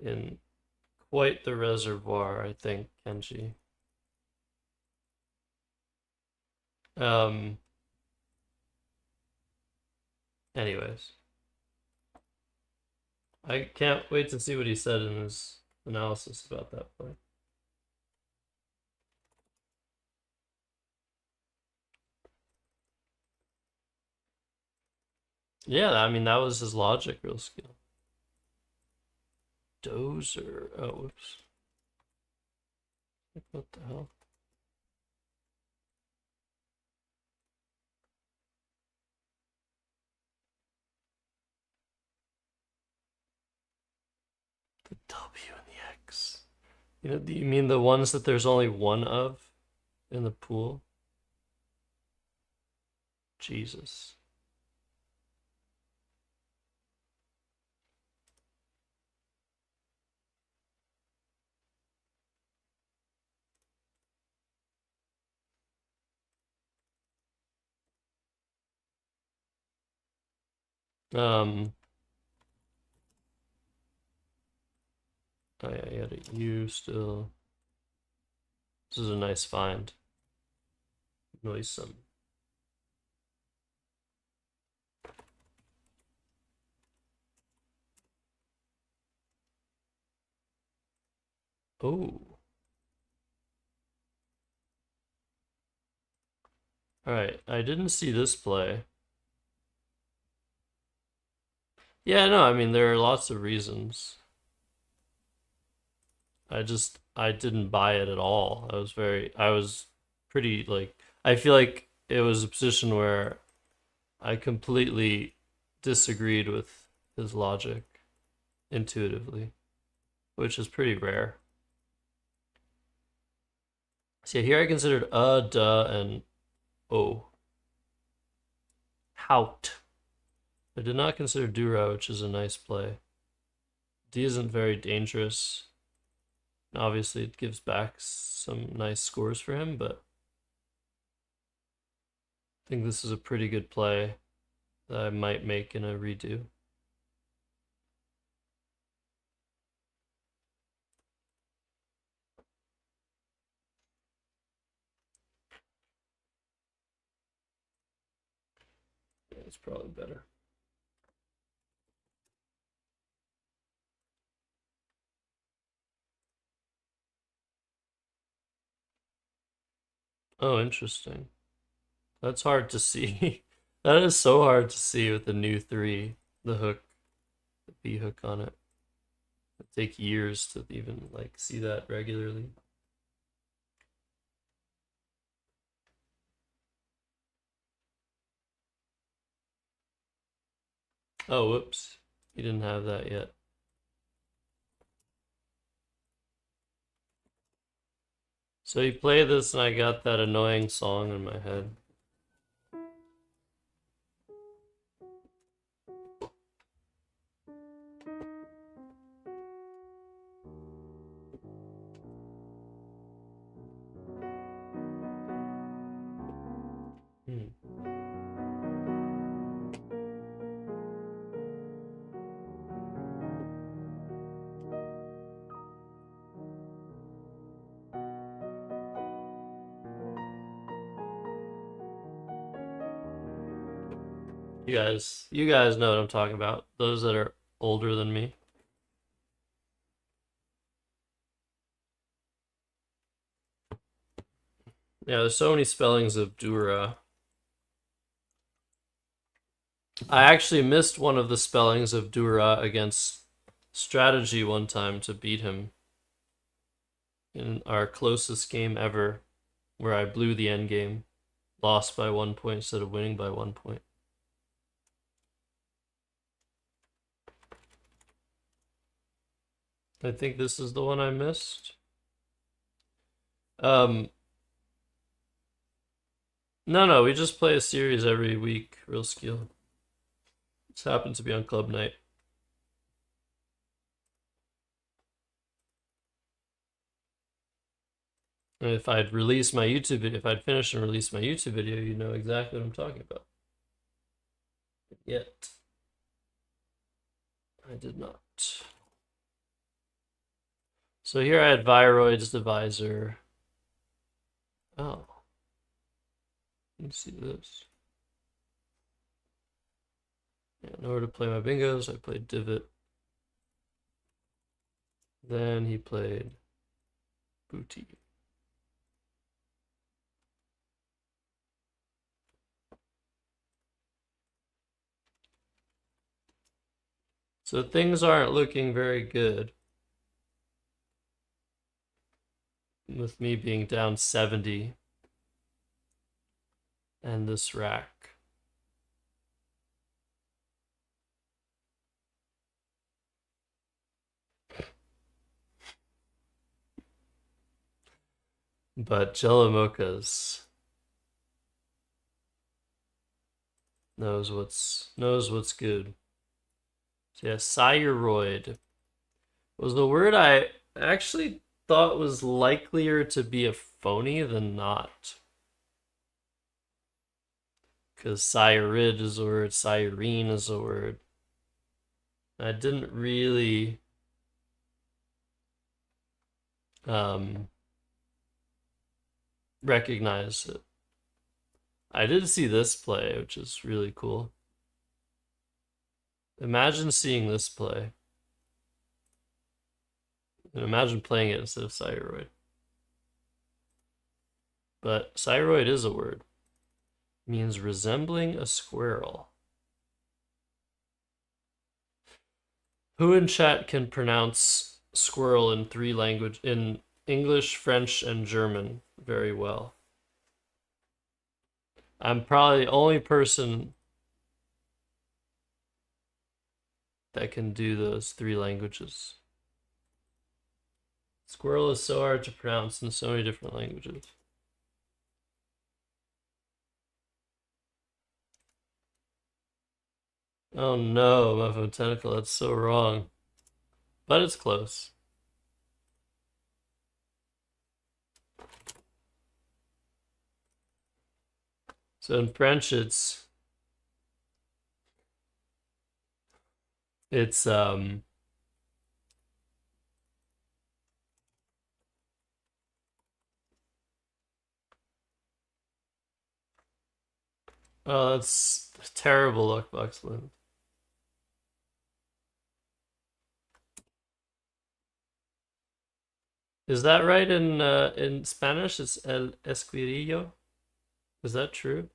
in quite the reservoir, I think, Kenji. Anyways, I can't wait to see what he said in his analysis about that play. Yeah, I mean, that was his logic, real skill. Dozer. Oh, whoops. What the hell? The W and the X. You know, you mean the ones that there's only one of in the pool? Jesus. Um. Oh yeah, you had a U still. This is a nice find. Noisome. Oh. Alright, I didn't see this play. Yeah, no, I mean, there are lots of reasons. I didn't buy it at all. I was pretty, like, I feel like it was a position where I completely disagreed with his logic intuitively, which is pretty rare. So yeah, here I considered duh, and oh. Hout. I did not consider Dura, which is a nice play. D isn't very dangerous. Obviously, it gives back some nice scores for him, but I think this is a pretty good play that I might make in a redo. Yeah, it's probably better. Oh, interesting. That's hard to see. That is so hard to see with the new 3, the hook, the B hook on it. It'd take years to even like see that regularly. Oh, whoops. You didn't have that yet. So you play this and I got that annoying song in my head. Hmm. You guys know what I'm talking about. Those that are older than me. Yeah, there's so many spellings of Dura. I actually missed one of the spellings of Dura against Strategy one time to beat him in our closest game ever, where I blew the end game, lost by 1 point instead of winning by 1 point. I think this is the one I missed. Um, no, we just play a series every week, real skill. This happens to be on club night. And if I'd release my YouTube video, if I'd finish and release my YouTube video, you know exactly what I'm talking about. But yet, I did not. So here I had Viroid's Divisor. Oh. Let me see this. Yeah, in order to play my bingos, I played Divot. Then he played Booty. So things aren't looking very good. with me being down 70 and this rack. But Jello Mochas knows what's good. So yeah, thyroid was the word I actually thought was likelier to be a phony than not. Because thyroid is a word, styrene is a word. I didn't really recognize it. I did see this play, which is really cool. Imagine seeing this play. And imagine playing it instead of thyroid. But thyroid is a word. It means resembling a squirrel. Who in chat can pronounce squirrel in 3 languages, in English, French, and German very well? I'm probably the only person that can do those 3 languages. Squirrel is so hard to pronounce in so many different languages. Oh no, Muffin Tentacle, that's so wrong. But it's close. So in French it's oh, that's terrible luck, Buxland. Is that right in Spanish? It's el esquirillo. Is that true?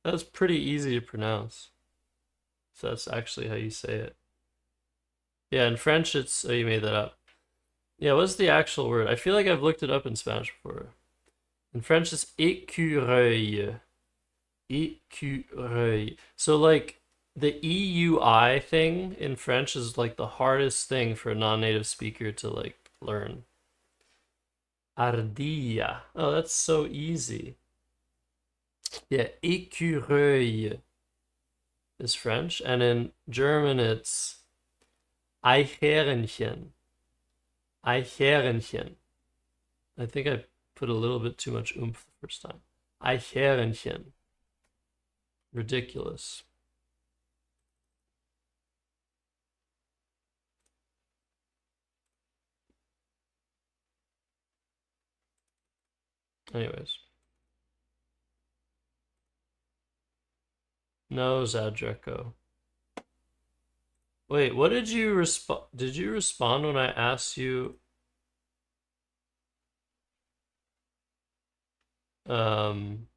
That's pretty easy to pronounce. So that's actually how you say it. Yeah, in French it's oh, you made that up. Yeah, what's the actual word? I feel like I've looked it up in Spanish before. In French it's écureuil. Écureuil. So like the EUI thing in French is like the hardest thing for a non-native speaker to like learn. Ardilla. Oh, that's so easy. Yeah, écureuil is French, and in German it's Eichhörnchen. Eichhörnchen. I think I put a little bit too much oomph the first time. Eichhörnchen. Ridiculous. Anyways. No, Zadreko. Wait, what did you respond? Did you respond when I asked you um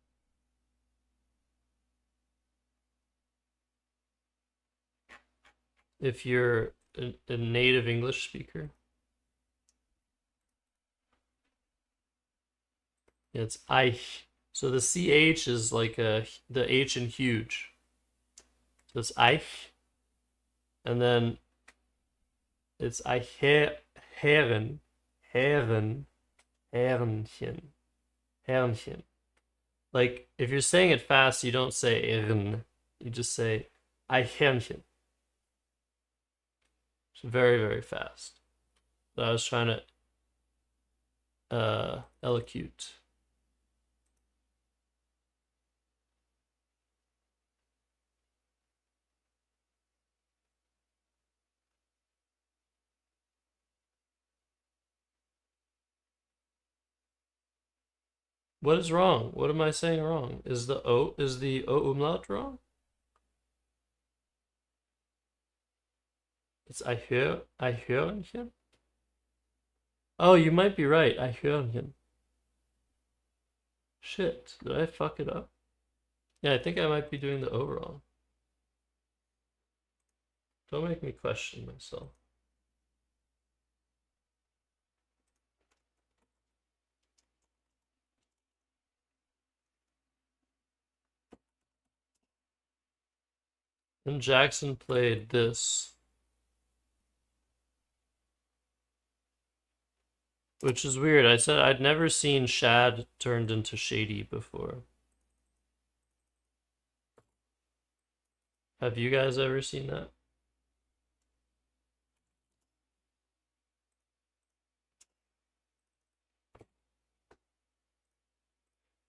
if you're a native English speaker? It's Eich. So the CH is like the H in huge. So it's Eich. And then it's Herren. Herren. Herrnchen. Herrnchen. Like if you're saying it fast, you don't say Irn. You just say Eichhörnchen. It's very, very fast. So I was trying to elocute. What is wrong? What am I saying wrong? Is the O umlaut wrong? It's Eichhörnchen? Oh, you might be right. Eichhörnchen. Shit, did I fuck it up? Yeah, I think I might be doing the O wrong. Don't make me question myself. And Jackson played this, which is weird. I said I'd never seen Shad turned into Shady before. Have you guys ever seen that?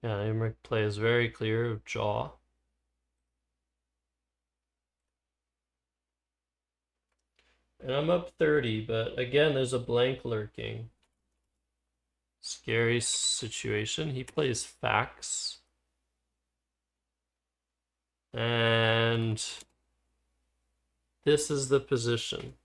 Yeah, Imric plays very clear jaw. And I'm up 30, but again, there's a blank lurking. Scary situation. He plays Fax. And this is the position.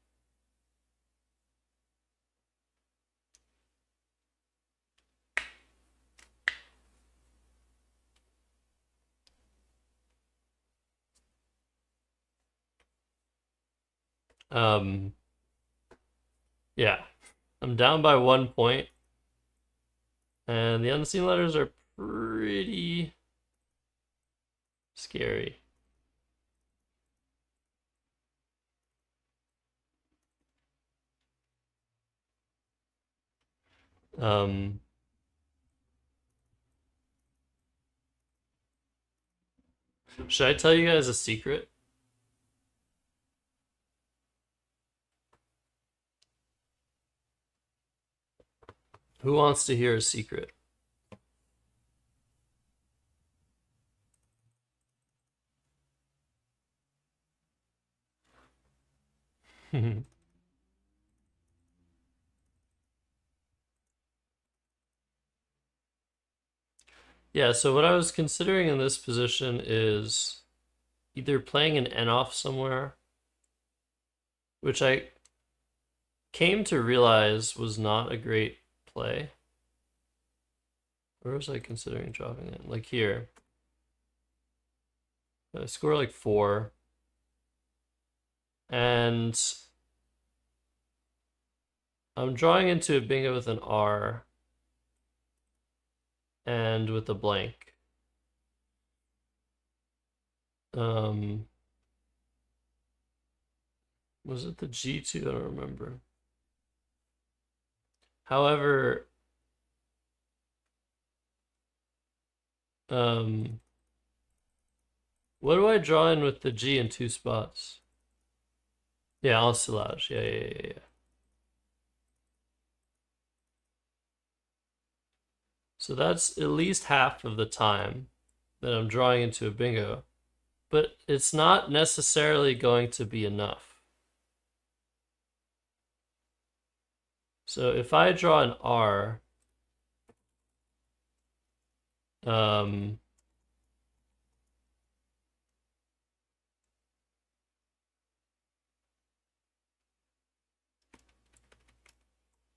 Yeah, I'm down by 1 point, and the unseen letters are pretty scary. Um, should I tell you guys a secret? Who wants to hear a secret? Yeah, so what I was considering in this position is either playing an N off somewhere, which I came to realize was not a great play. Where was I considering dropping it? Like here. I score like 4. And I'm drawing into a bingo with an R and with a blank. Was it the G2? I don't remember. However, what do I draw in with the G in 2 spots? Yeah, ensilage. Yeah. So that's at least half of the time that I'm drawing into a bingo, but it's not necessarily going to be enough. So if I draw an R, what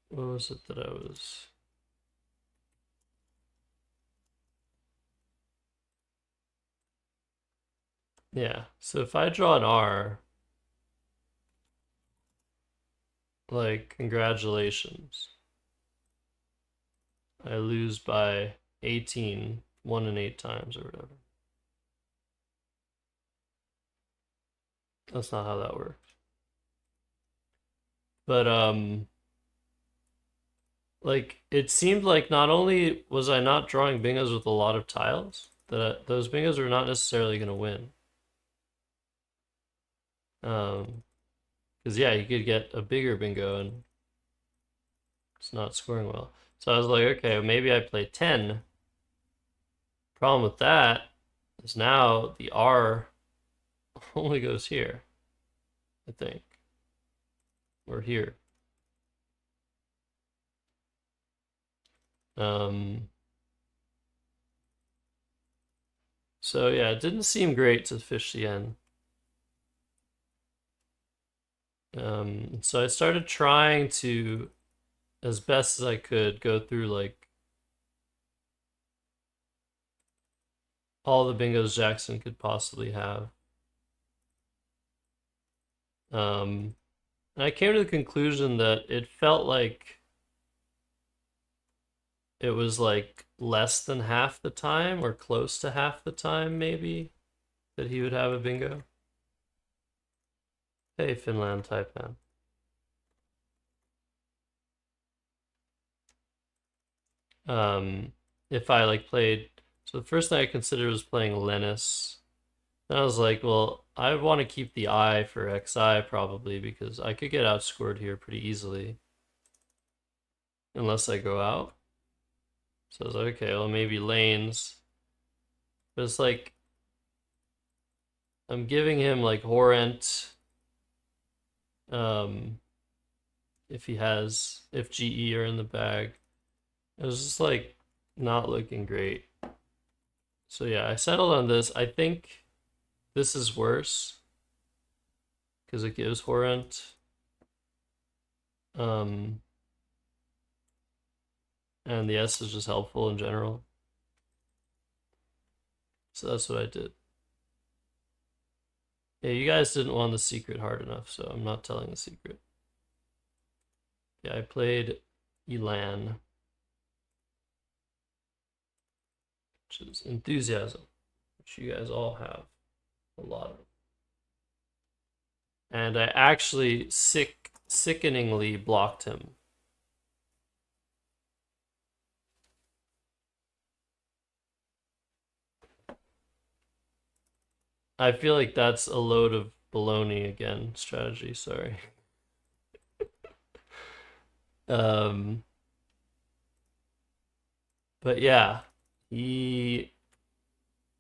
was it that I was... Yeah, so if I draw an R, like, congratulations. I lose by 18, 1 in 8 times or whatever. That's not how that works. But, like, it seemed like not only was I not drawing bingos with a lot of tiles, that those bingos were not necessarily going to win. Because, yeah, you could get a bigger bingo and it's not scoring well. So I was like, okay, maybe I play 10. Problem with that is now the R only goes here, I think. Or here. So yeah, it didn't seem great to fish the N. So I started trying to, as best as I could, go through like all the bingos Jackson could possibly have. And I came to the conclusion that it felt like it was like less than half the time or close to half the time maybe that he would have a bingo. Hey, Finland Taipan. If I like played, so the first thing I considered was playing Lennis. And I was like, well, I want to keep the I for XI probably because I could get outscored here pretty easily. Unless I go out. So I was like, okay, well, maybe lanes. But it's like, I'm giving him like Horent. If he has, if GE are in the bag. It was just like not looking great. So yeah, I settled on this. I think this is worse because it gives Horent. And the S is just helpful in general. So that's what I did. Yeah, you guys didn't want the secret hard enough, so I'm not telling the secret. Yeah, I played Elan, which is enthusiasm, which you guys all have a lot of. And I actually sickeningly blocked him. I feel like that's a load of baloney again strategy, sorry. um but yeah, he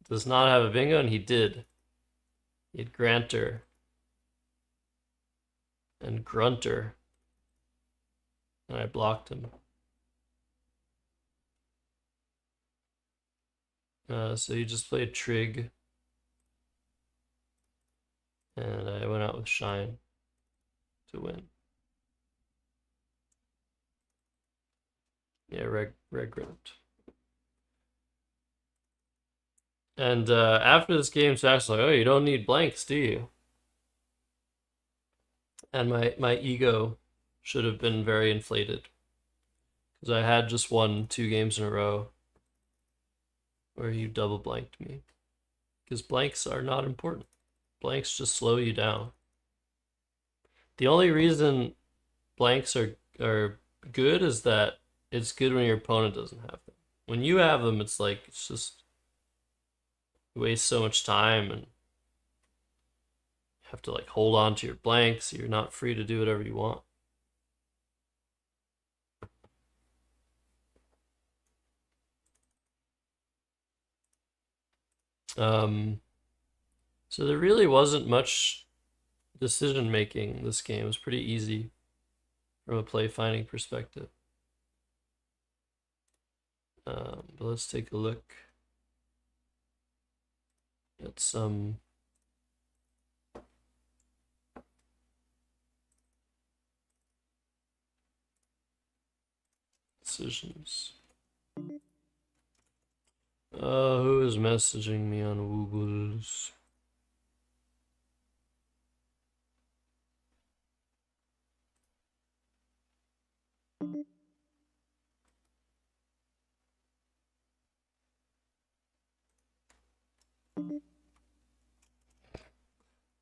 does not have a bingo, and he did. He had Granter and Grunter, and I blocked him. So he just played Trig, and I went out with Shine to win. Yeah, Reg Grunt. And after this game, Zach's like, "Oh, you don't need blanks, do you?" And my ego should have been very inflated because I had just won 2 games in a row where you double blanked me. Because blanks are not important. Blanks just slow you down. The only reason blanks are good is that it's good when your opponent doesn't have them. When you have them, it's like it's just you waste so much time and you have to like hold on to your blanks. So you're not free to do whatever you want. So there really wasn't much decision making this game. It was pretty easy from a play finding perspective. But let's take a look at some decisions. Who is messaging me on woogles?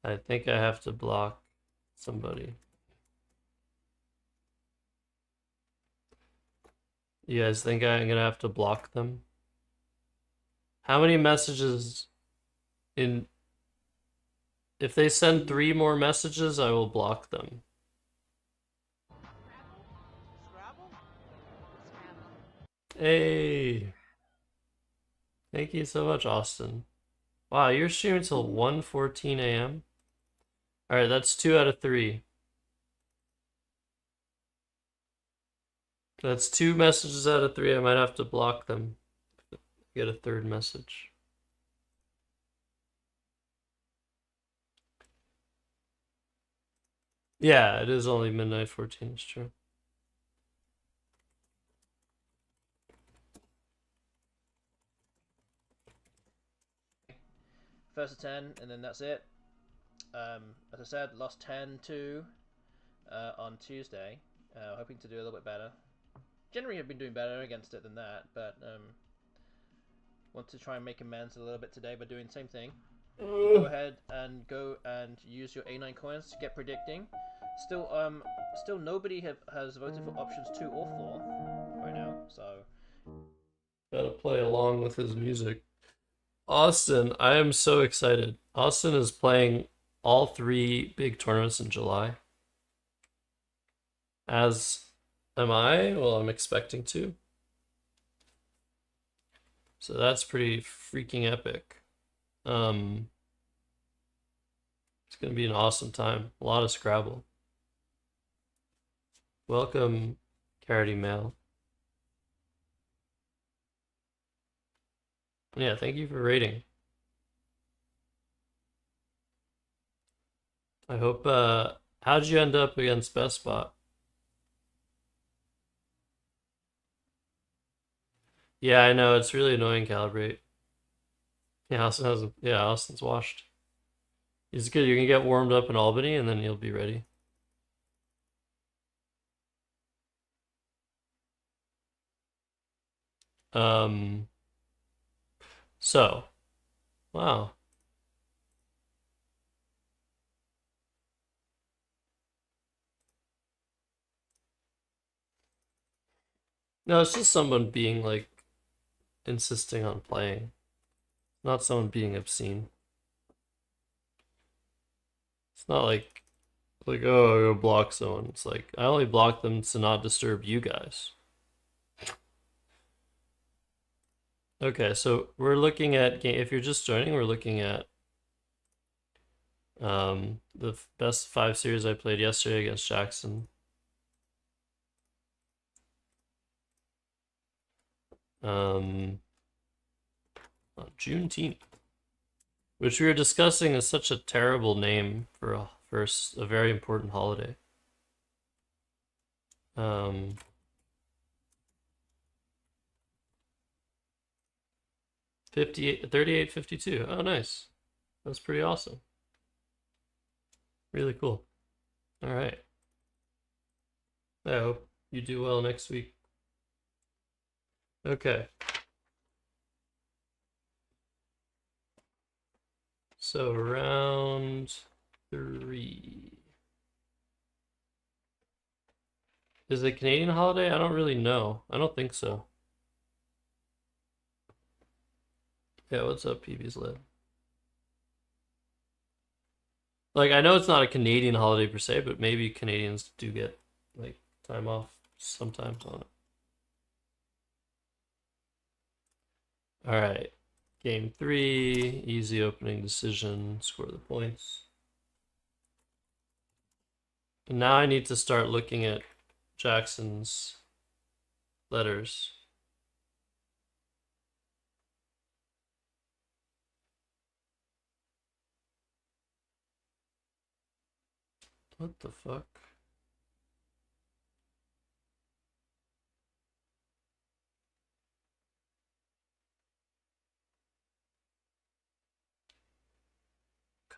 I think I have to block somebody. You guys think I'm gonna have to block them? How many messages in... If they send 3 more messages, I will block them. Hey! Thank you so much, Austin. Wow, you're streaming till 1:14 a.m.? Alright, that's 2 out of 3. That's 2 messages out of 3. I might have to block them. Get a 3rd message. Yeah, it is only midnight 14, it's true. First of 10, and then that's it. As I said, lost 10-2 on Tuesday. Hoping to do a little bit better. Generally, I've been doing better against it than that, but want to try and make amends a little bit today by doing the same thing. you can go ahead and go and use your A9 coins to get predicting. Still, still nobody has voted for options 2 or 4 right now. So Gotta play along with his music. Austin, I am so excited. Austin is playing all three big tournaments in July. As am I. Well, I'm expecting to. So that's pretty freaking epic. It's gonna be an awesome time. A lot of Scrabble. Welcome, Carity Mail. Yeah, thank you for rating. I hope how'd you end up against Best Spot? Yeah, I know, it's really annoying, Calibrate. Yeah, Austin hasn't yeah, Austin's washed. He's good. You can get warmed up in Albany and then you'll be ready. Um so wow. No, it's just someone being like insisting on playing, not someone being obscene. It's not like oh, I go block someone. It's like I only block them to not disturb you guys. Okay, so we're looking at game. If you're just joining, we're looking at the best 5 series I played yesterday against Jackson. On Juneteenth, which we were discussing is such a terrible name for a very important holiday. 58, 38, 52. Oh, nice. That's pretty awesome. Really cool. All right. I hope you do well next week. Okay. So round 3. Is it a Canadian holiday? I don't really know. I don't think so. Yeah, what's up, PB's Lid? Like, I know it's not a Canadian holiday per se, but maybe Canadians do get like time off sometimes on it. All right. Game 3, easy opening decision, score the points. And now I need to start looking at Jackson's letters. What the fuck?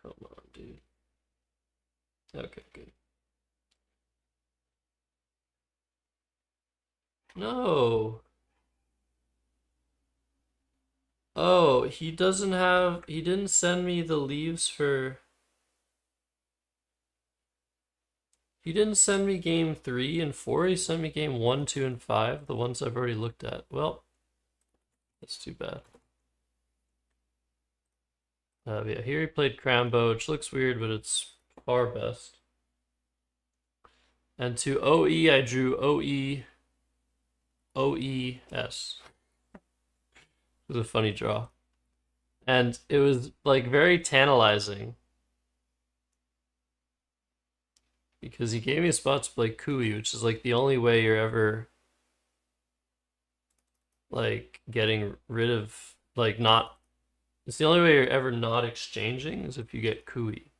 Come on, dude. Okay, good. No. Oh, he didn't send me the leaves for. He didn't send me game 3 and 4. He sent me game 1, 2, and 5, the ones I've already looked at. Well, that's too bad. Yeah, here he played Crambo, which looks weird, but it's far best. And to OE, I drew OES. It was a funny draw. And it was like very tantalizing because he gave me a spot to play Kui, which is like the only way you're ever like getting rid of like not it's the only way you're ever not exchanging is if you get Kui.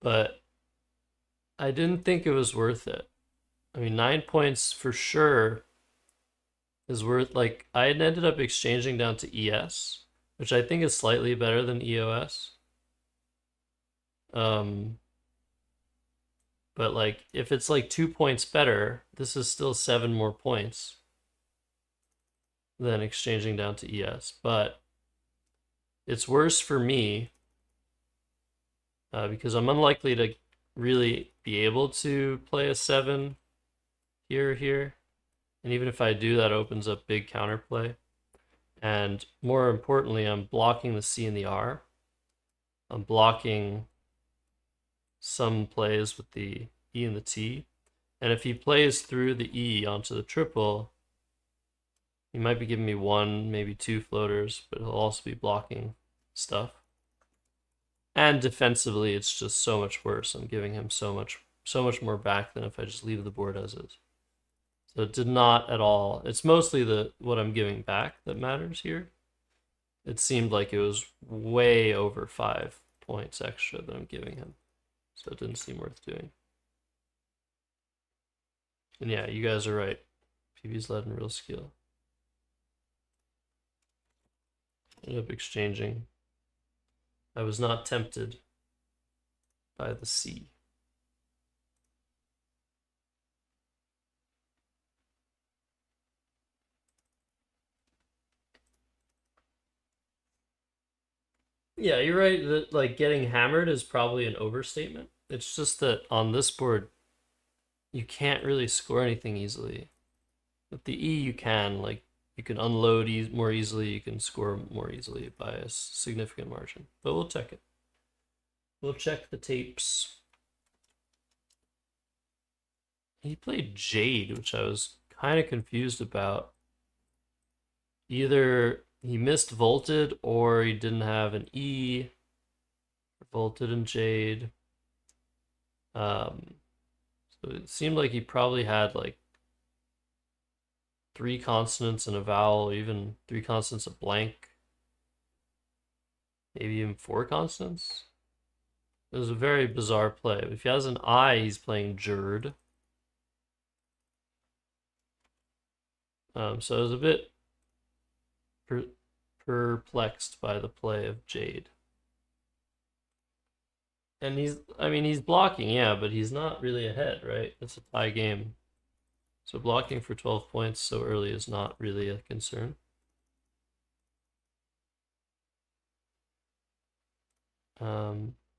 But I didn't think it was worth it. I mean, 9 points for sure is worth like I had ended up exchanging down to ES, which I think is slightly better than EOS. Um, but like if it's like 2 points better, this is still 7 more points than exchanging down to ES. But It's worse for me because I'm unlikely to really be able to play a 7 here or here. And even if I do, that opens up big counterplay. And more importantly, I'm blocking the C and the R. I'm blocking some plays with the E and the T. And if he plays through the E onto the triple, he might be giving me 1, maybe 2 floaters, but he'll also be blocking stuff. And defensively, it's just so much worse. I'm giving him so much more back than if I just leave the board as is. So it did not at all. It's mostly what I'm giving back that matters here. It seemed like it was way over 5 points extra that I'm giving him. So it didn't seem worth doing. And yeah, you guys are right. PB's led in real skill. Ended up exchanging. I was not tempted by the C. Yeah, you're right that like getting hammered is probably an overstatement. It's just that on this board, you can't really score anything easily. With the E, you can like you can unload more easily. You can score more easily by a significant margin. But we'll check it. We'll check the tapes. He played Jade, which I was kind of confused about. Either he missed Volted or he didn't have an E. Volted and Jade. So it seemed like he probably had like 3 consonants and a vowel, even 3 consonants, a blank, maybe even 4 consonants. It was a very bizarre play. If he has an I, he's playing Jerd. So I was a bit perplexed by the play of Jade. And he's blocking, yeah, but he's not really ahead, right? It's a tie game. So blocking for 12 points so early is not really a concern.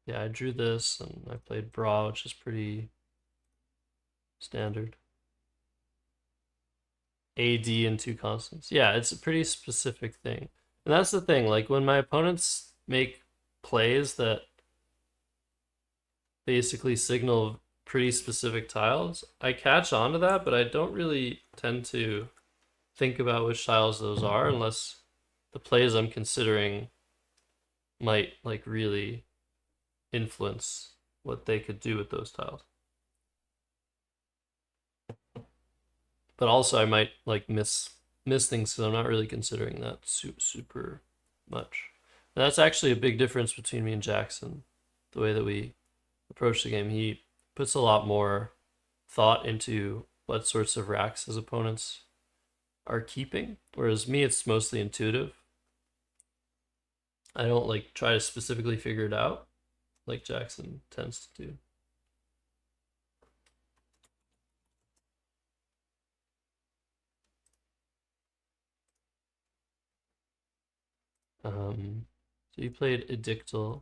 Yeah, I drew this and I played Bra, which is pretty standard. AD and 2 constants. Yeah, it's a pretty specific thing. And that's the thing, like when my opponents make plays that basically signal pretty specific tiles, I catch on to that, but I don't really tend to think about which tiles those are unless the plays I'm considering might like really influence what they could do with those tiles. But also I might like miss things because I'm not really considering that super much. And that's actually a big difference between me and Jackson. The way that we approach the game, he puts a lot more thought into what sorts of racks his opponents are keeping, whereas me, it's mostly intuitive. I don't like try to specifically figure it out like Jackson tends to do. So you played Edictal,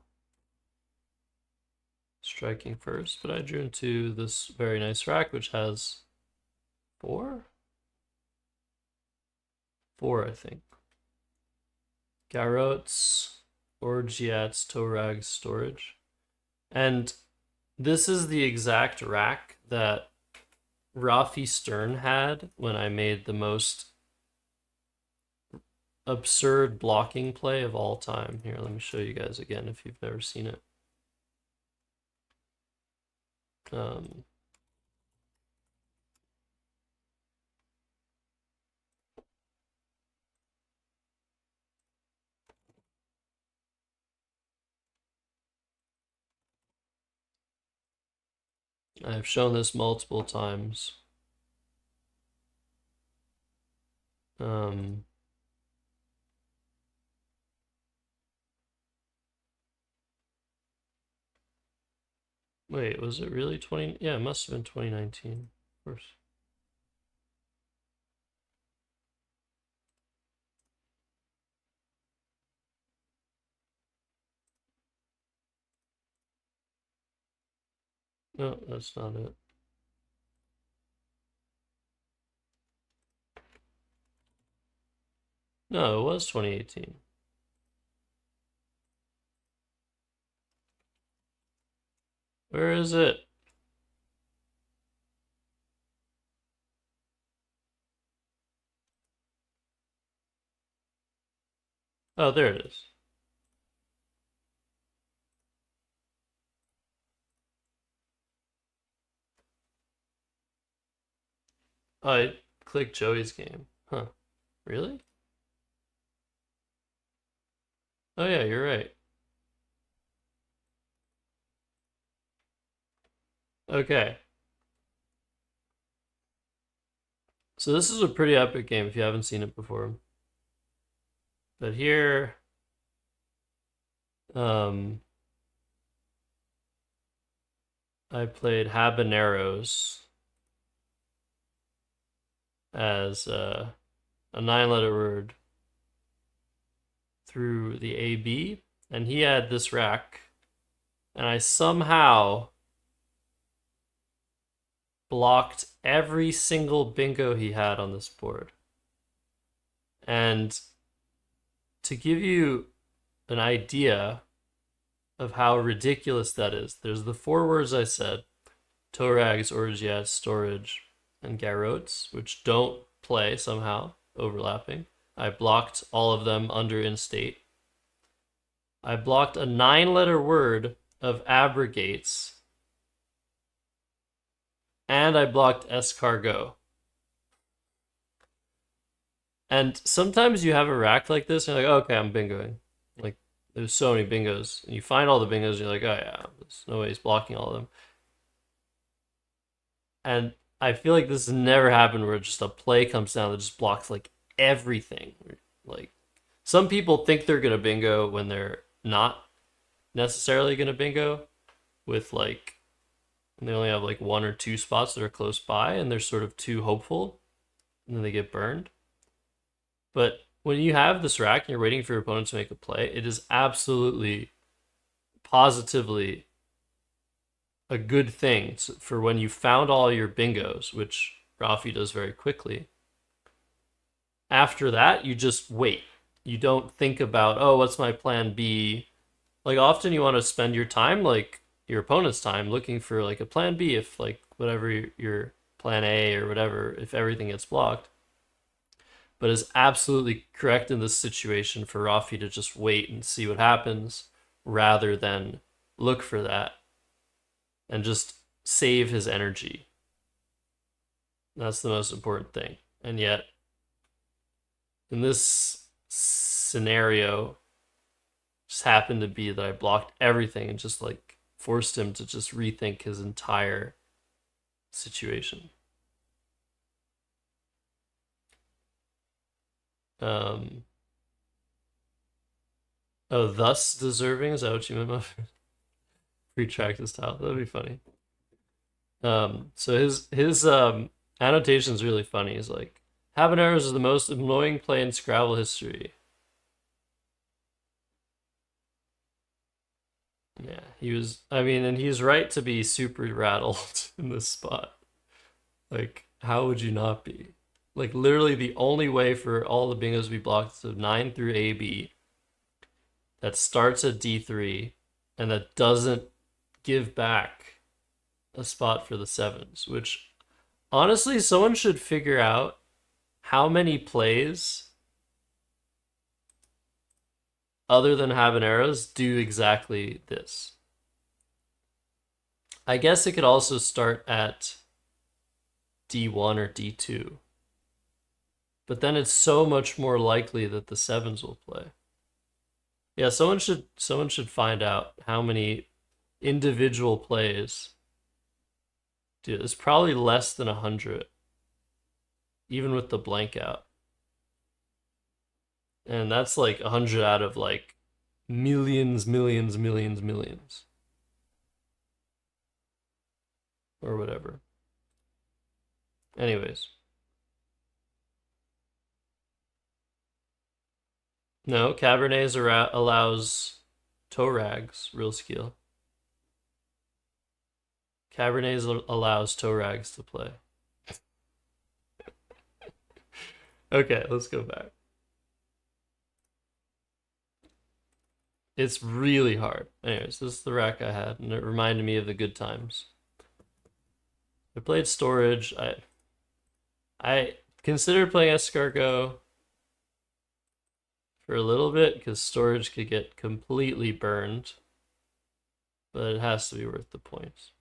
striking first, but I drew into this very nice rack which has 4? 4, I think. Garots, Orgiats, Torag, Storage. And this is the exact rack that Rafi Stern had when I made the most absurd blocking play of all time. Here, let me show you guys again if you've never seen it. I've shown this multiple times. Wait, was it really 20? Yeah, it must have been 2019, of course. No, that's not it. No, it was 2018. Where is it? Oh, there it is. Oh, I clicked Joey's game. Huh. Really? Oh yeah, you're right. Okay. So this is a pretty epic game if you haven't seen it before. But here, um, I played habaneros as a 9-letter word through the AB, and he had this rack, and I somehow blocked every single bingo he had on this board. And to give you an idea of how ridiculous that is, there's the four words I said: Torags, Orgiat, Storage, and Garrotes, which don't play somehow, overlapping. I blocked all of them under in state. I blocked a 9-letter word of abrogates, and I blocked escargot. And sometimes you have a rack like this, and you're like, oh, okay, I'm bingoing. Like, there's so many bingos. And you find all the bingos, and you're like, oh, yeah, there's no way he's blocking all of them. And I feel like this has never happened where just a play comes down that just blocks, like, everything. Like, some people think they're going to bingo when they're not necessarily going to bingo with, like, they only have, like, one or two spots that are close by, and they're sort of too hopeful, and then they get burned. But when you have this rack and you're waiting for your opponent to make a play, it is absolutely, positively a good thing for when you found all your bingos, which Rafi does very quickly. After that, you just wait. You don't think about, oh, what's my plan B? Like, often you want to spend your time, like your opponent's time, looking for like a plan B if, like, whatever your plan A or whatever, if everything gets blocked. But it's absolutely correct in this situation for Rafi to just wait and see what happens rather than look for that and just save his energy. That's the most important thing. And yet, in this scenario, just happened to be that I blocked everything and just like forced him to just rethink his entire situation. Um, oh, thus deserving? Is that what you meant by retract his tile? That'd be funny. So his annotation is really funny. He's like, habaneros is the most annoying play in Scrabble history. Yeah, he was. I mean, and he's right to be super rattled in this spot. Like, how would you not be? Like, literally, the only way for all the bingos to be blocked is 9 through AB that starts at D3 and that doesn't give back a spot for the sevens, which honestly, someone should figure out how many plays other than habaneros do exactly this. I guess it could also start at D1 or D2. But then it's so much more likely that the sevens will play. Yeah, someone should find out how many individual plays. Dude, it's probably less than 100, even with the blank out. And that's like 100 out of like millions, millions, millions, millions, or whatever. Anyways, no, Cabernet's allows toe rags, real skill. Cabernet allows toe rags to play. Okay, let's go back. It's really hard. Anyways, this is the rack I had, and it reminded me of the good times. I played storage. I considered playing escargot for a little bit because storage could get completely burned, but it has to be worth the points.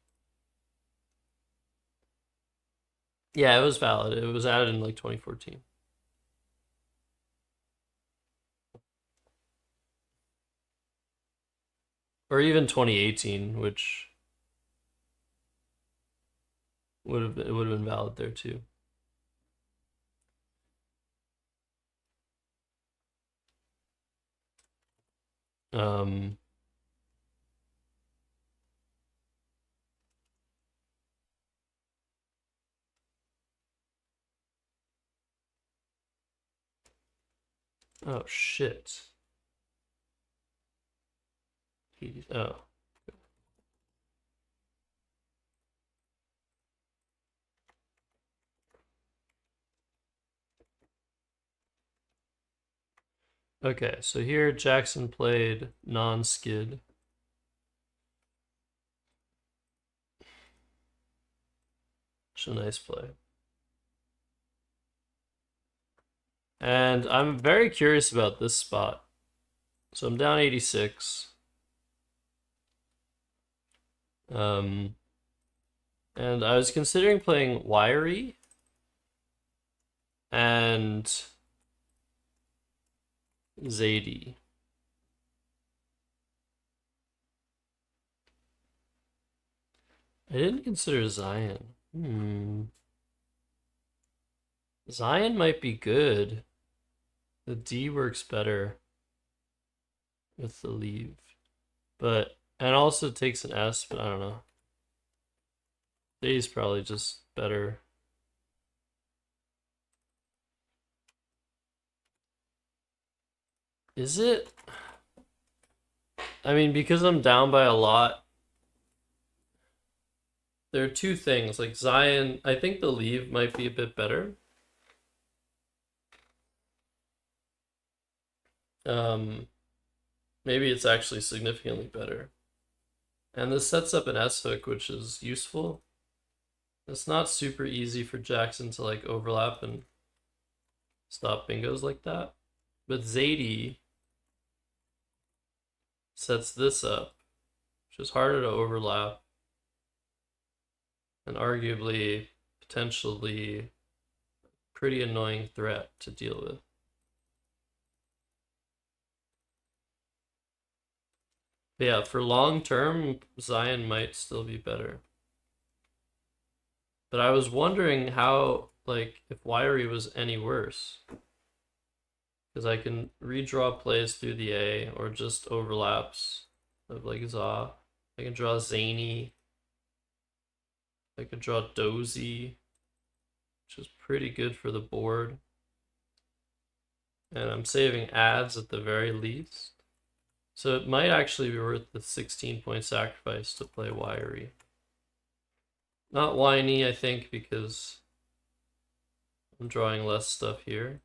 Yeah, it was valid. It was added in like 2014. Or even 2018, which it would have been valid there too. Um, oh shit. Oh. Okay, so here Jackson played non-skid. It's a nice play. And I'm very curious about this spot. So I'm down 86. And I was considering playing Wiry and Zadie. I didn't consider Zion. Zion might be good. The D works better with the leave. But, and also takes an S, but I don't know. D's probably just better. Is it? I mean, because I'm down by a lot, there are two things. Like Zion, I think the leave might be a bit better. Maybe it's actually significantly better. And this sets up an S hook, which is useful. It's not super easy for Jackson to like overlap and stop bingos like that. But Zadie sets this up, which is harder to overlap and arguably potentially pretty annoying threat to deal with. But yeah, for long term, Zion might still be better. But I was wondering how, like, if Wiry was any worse. Because I can redraw plays through the A or just overlaps of like Za. I can draw Zany. I could draw Dozy, which is pretty good for the board. And I'm saving ads at the very least. So it might actually be worth the 16-point sacrifice to play Wiry. Not whiny, I think, because I'm drawing less stuff here.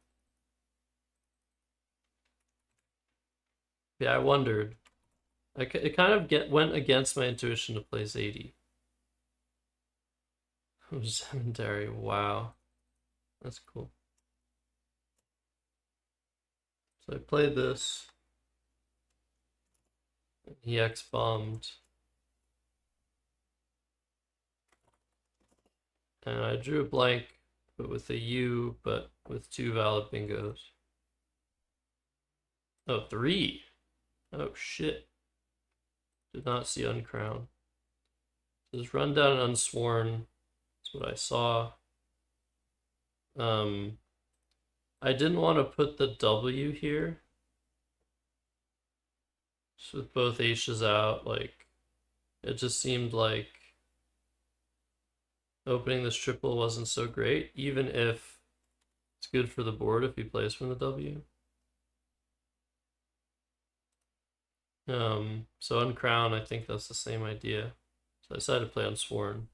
Yeah, I wondered. It kind of went against my intuition to play Zadie. Zemetery, wow. That's cool. So I played this. He X-bombed. And I drew a blank, but with a U, but with two valid bingos. Oh, 3. Oh, shit. Did not see Uncrown. This Rundown and Unsworn is what I saw. I didn't want to put the W here. Just with both H's out, like, it just seemed like opening this triple wasn't so great, even if it's good for the board if he plays from the W. So Uncrown, I think that's the same idea. So I decided to play Unsworn.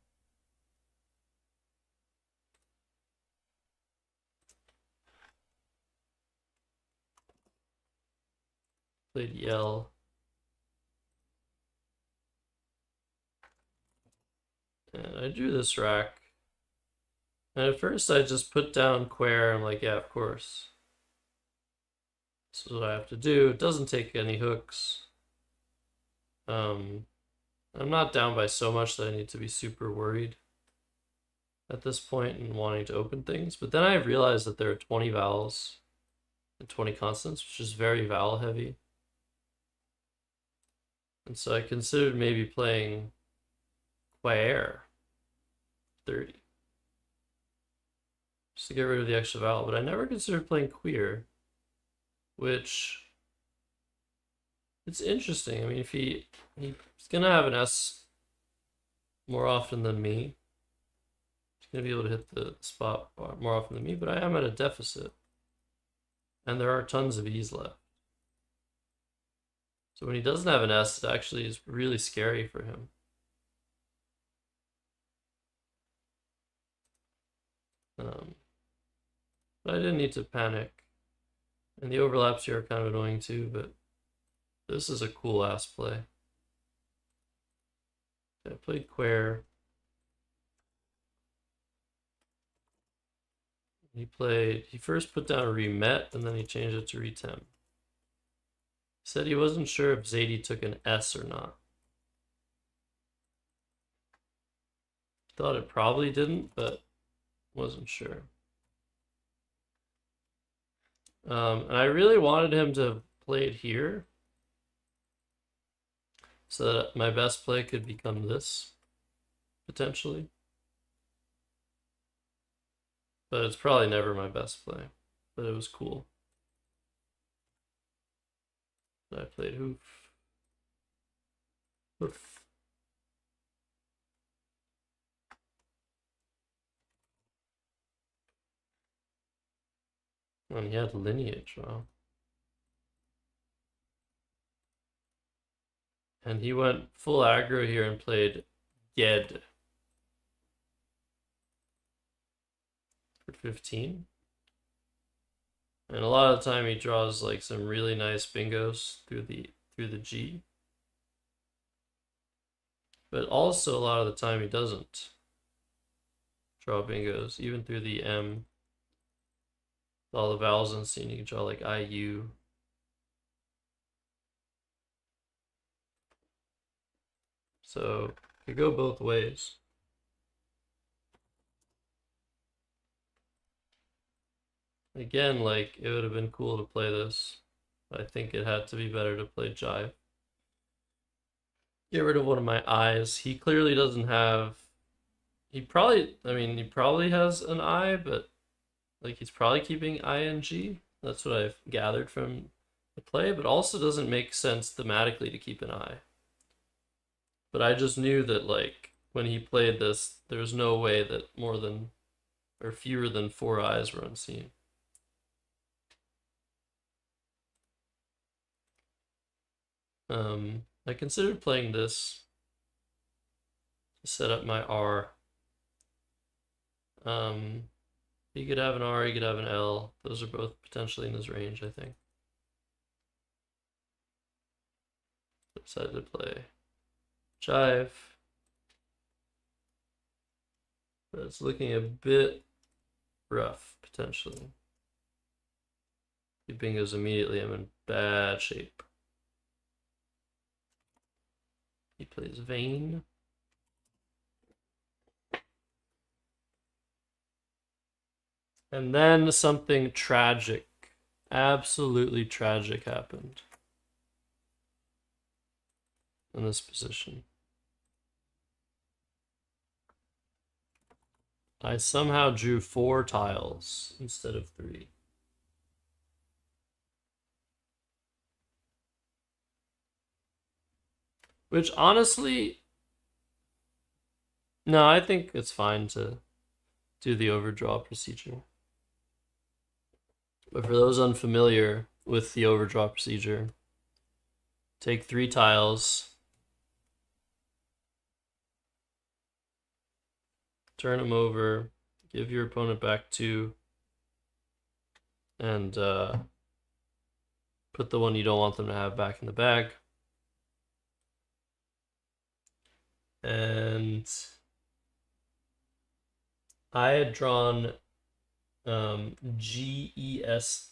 Played Yell. And I drew this rack. And at first I just put down Quare. I'm like, yeah, of course. This is what I have to do. It doesn't take any hooks. I'm not down by so much that I need to be super worried at this point and wanting to open things. But then I realized that there are 20 vowels and 20 consonants, which is very vowel heavy. And so I considered maybe playing Quare 30. Just to get rid of the extra vowel. But I never considered playing Queer, which it's interesting. I mean, if he's gonna have an S more often than me. He's gonna be able to hit the spot more often than me, but I am at a deficit. And there are tons of E's left. So when he doesn't have an S, it actually is really scary for him. But I didn't need to panic. And the overlaps here are kind of annoying too, but this is a cool ass play. I played Quare. He first put down remet and then he changed it to retem. He said he wasn't sure if Zadie took an S or not. Thought it probably didn't, but wasn't sure. And I really wanted him to play it here so that my best play could become this, potentially. But it's probably never my best play, but it was cool. I played hoof. Hoof. And he had lineage, wow. And he went full aggro here and played Ged for 15. And a lot of the time he draws like some really nice bingos through the G. But also a lot of the time he doesn't draw bingos, even through the M. With all the vowels unseen, you can draw like IU. So it could go both ways. Again, like it would have been cool to play this. I think it had to be better to play Jive. Get rid of one of my eyes. He clearly doesn't have. He probably has an I, but like he's probably keeping ing. That's what I've gathered from the play, but also doesn't make sense thematically to keep an I. But I just knew that like when he played this, there was no way that more than or fewer than 4 eyes were unseen. I considered playing this to set up my R. He could have an R, he could have an L. Those are both potentially in his range, I think. Decided to play Jive. But it's looking a bit rough, potentially. He bingos immediately. I'm in bad shape. He plays Vayne. And then something tragic, absolutely tragic happened in this position. I somehow drew 4 tiles instead of 3. Which honestly, no, I think it's fine to do the overdraw procedure. But for those unfamiliar with the overdraw procedure, take 3 tiles, turn them over, give your opponent back 2, and put the one you don't want them to have back in the bag. And I had drawn GESF,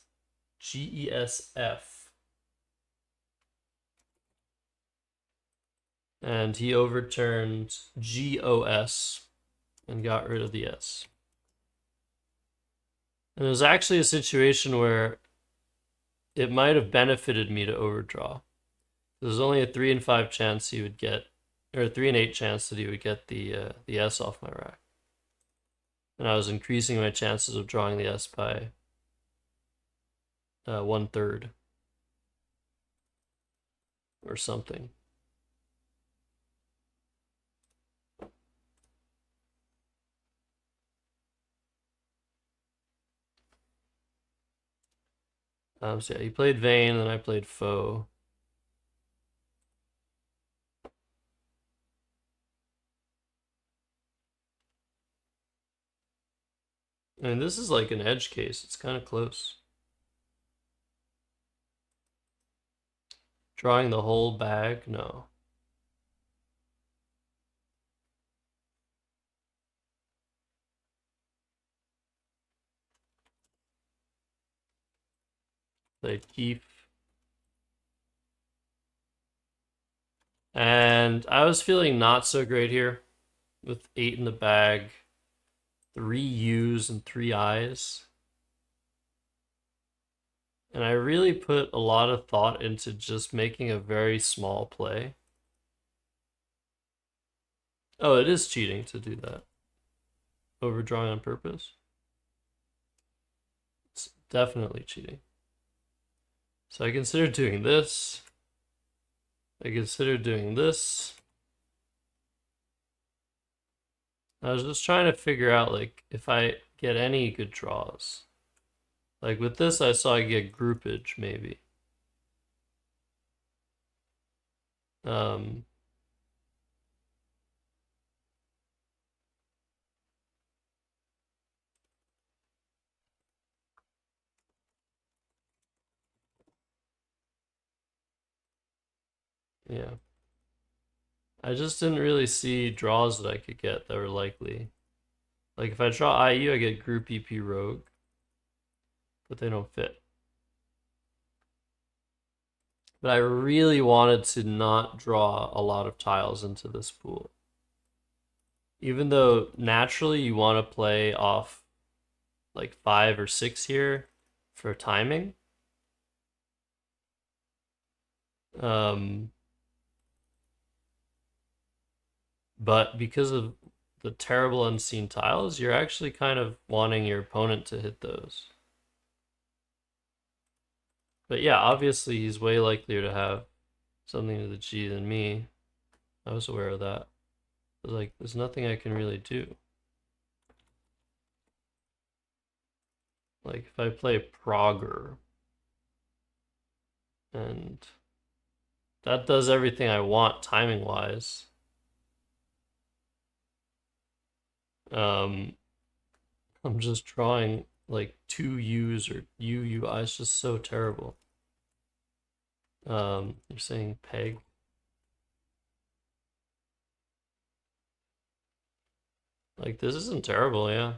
and he overturned GOS and got rid of the S. And it was actually a situation where it might have benefited me to overdraw. There's only a 3 in 5 chance he would get, or a 3 in 8 chance that he would get the S off my rack. And I was increasing my chances of drawing the S by 1/3 or something. So yeah, he played Vayne, and then I played Foe. And this is like an edge case. It's kind of close. Drawing the whole bag? No. Played Keef. And I was feeling not so great here with 8 in the bag, 3 U's and 3 I's. And I really put a lot of thought into just making a very small play. Oh, it is cheating to do that. Overdrawing on purpose. It's definitely cheating. So I considered doing this. I considered doing this. I was just trying to figure out, like, if I get any good draws. Like with this, I saw I get groupage, maybe. Yeah. I just didn't really see draws that I could get that were likely. Like if I draw IU, I get group EP Rogue, but they don't fit. But I really wanted to not draw a lot of tiles into this pool. Even though naturally you want to play off like 5 or 6 here for timing. But because of the terrible unseen tiles, you're actually kind of wanting your opponent to hit those. But yeah, obviously he's way likelier to have something to the G than me. I was aware of that. But like, there's nothing I can really do. Like, if I play Progger, and that does everything I want timing-wise. I'm just drawing like 2 U's or UUI. It's just so terrible. You're saying peg. Like, this isn't terrible, yeah.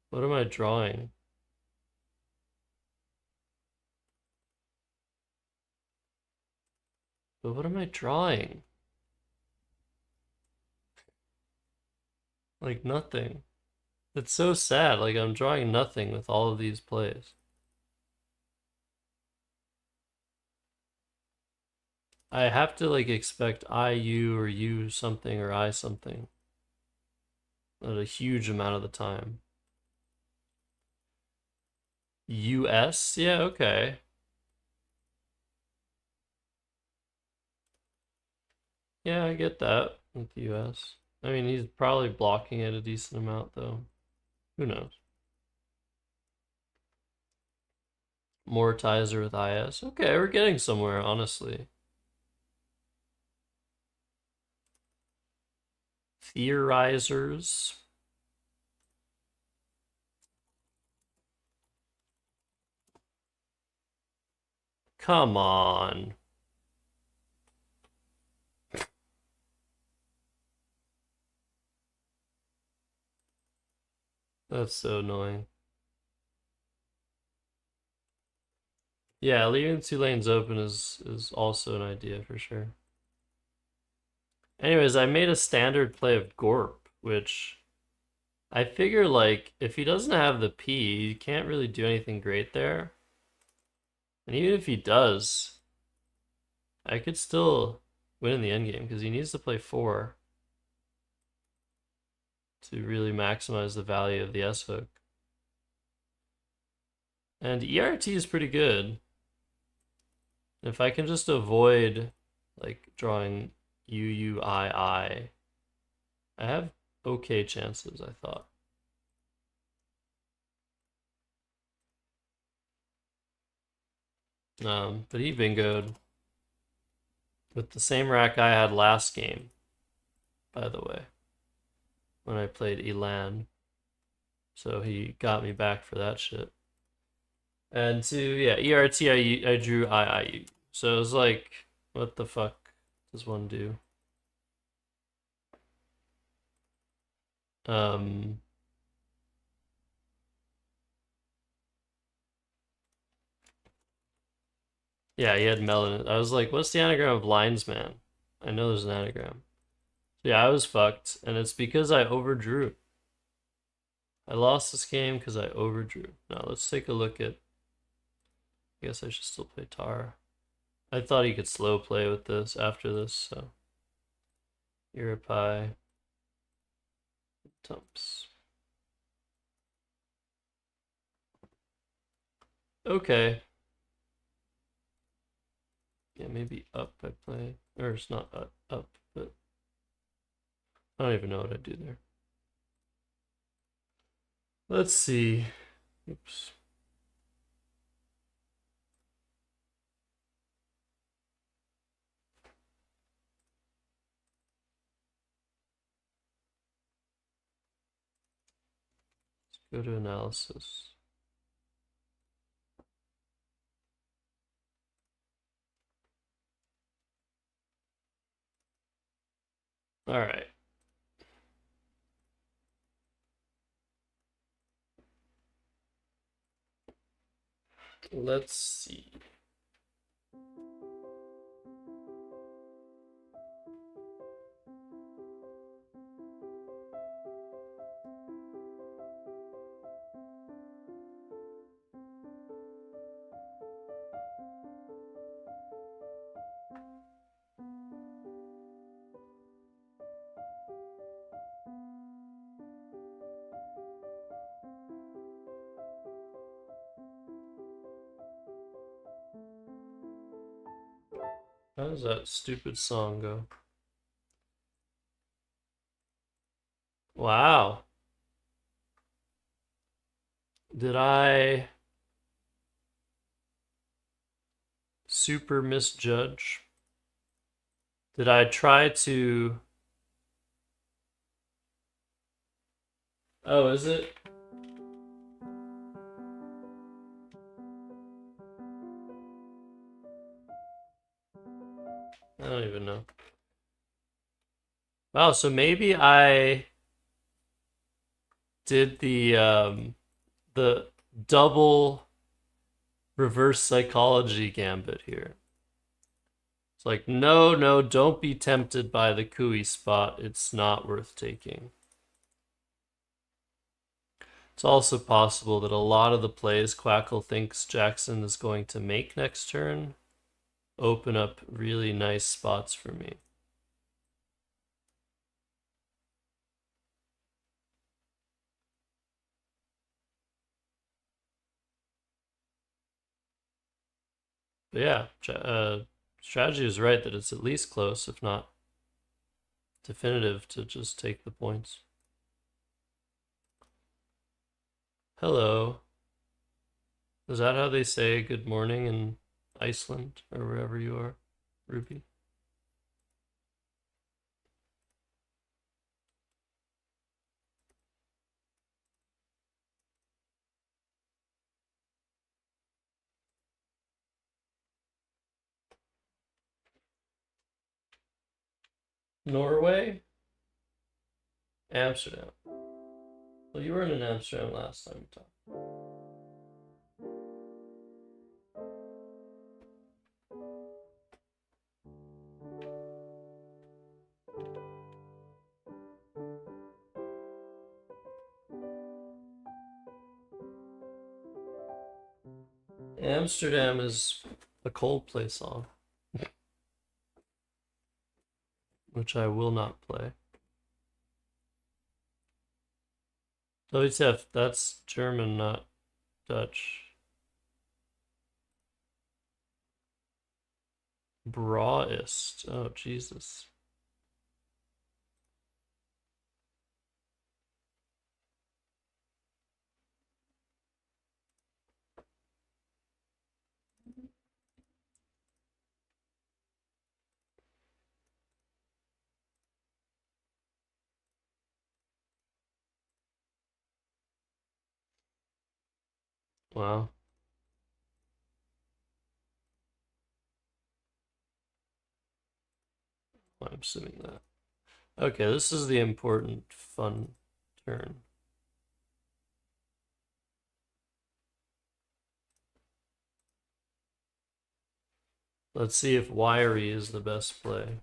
What am I drawing? But what am I drawing? Like, nothing. It's so sad. Like, I'm drawing nothing with all of these plays. I have to, like, expect IU or U something or I something at a huge amount of the time. US? Yeah, okay. Yeah, I get that with the US. I mean, he's probably blocking it a decent amount, though. Who knows? Mortizer with IS. Okay, we're getting somewhere, honestly. theorizers. Come on. That's so annoying. Yeah, leaving 2 lanes open is also an idea for sure. Anyways, I made a standard play of Gorp, which I figure like if he doesn't have the P, he can't really do anything great there. And even if he does, I could still win in the endgame because he needs to play 4 to really maximize the value of the S hook. And ERT is pretty good. If I can just avoid like drawing UUII, I have okay chances, I thought. But he bingoed with the same rack I had last game, by the way, when I played Elan. So he got me back for that shit. And yeah, ERT, I drew IIU. So it was like, what the fuck does one do? Um, yeah, he had melon. I was like, what's the anagram of linesman? I know there's an anagram. So yeah, I was fucked, and it's because I overdrew. I lost this game because I overdrew. Now let's take a look at. I guess I should still play Tar. I thought he could slow play with this after this, so. Europi. Tumps. Okay. Yeah, maybe up I play. Or it's not up, but I don't even know what I do there. Let's see. Oops. Let's go to analysis. All right. Let's see. How does that stupid song go? Wow. Did I super misjudge? Did I try to... Oh, is it? I don't even know. Wow, so maybe I did the double reverse psychology gambit here. It's like, no, no, don't be tempted by the Kui spot. It's not worth taking. It's also possible that a lot of the plays Quackle thinks Jackson is going to make next turn open up really nice spots for me. But yeah, strategy is right that it's at least close, if not definitive, to just take the points. Hello. Is that how they say good morning in Iceland or wherever you are, Ruby? Norway? Amsterdam. Well, you weren't in Amsterdam last time we talked. Amsterdam is a Coldplay song, which I will not play. WTF, that's German, not Dutch. Brawest. Oh, Jesus. Wow. I'm assuming that. Okay, this is the important, fun turn. Let's see if wiry is the best play.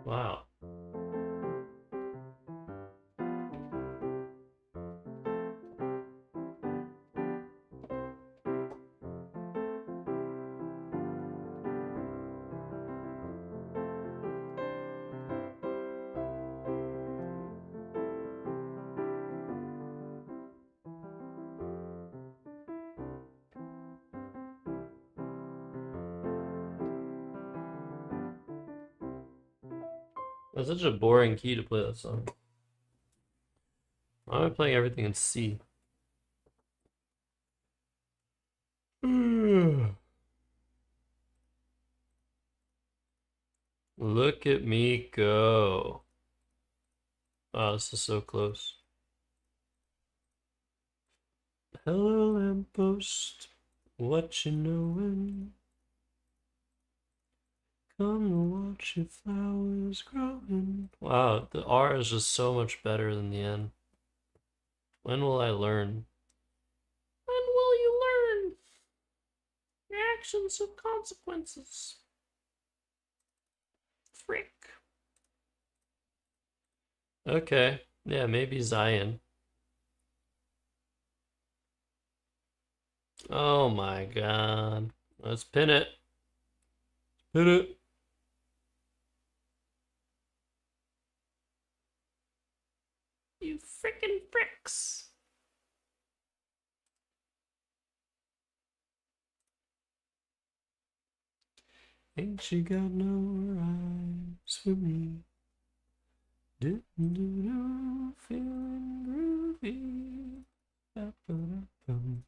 Wow. That's such a boring key to play that song. Why am I playing everything in C? Look at me go. Wow, this is so close. Hello, lamppost. What you knowin'? Come to watch your flowers growing. Wow, the R is just so much better than the N. When will I learn? When will you learn? Your actions have consequences. Frick. Okay, yeah, maybe Zion. Oh my god. Let's pin it. Pin it. You frickin' fricks. Ain't she got no eyes for me? Do do do, feeling groovy. Ba-ba-da-bum.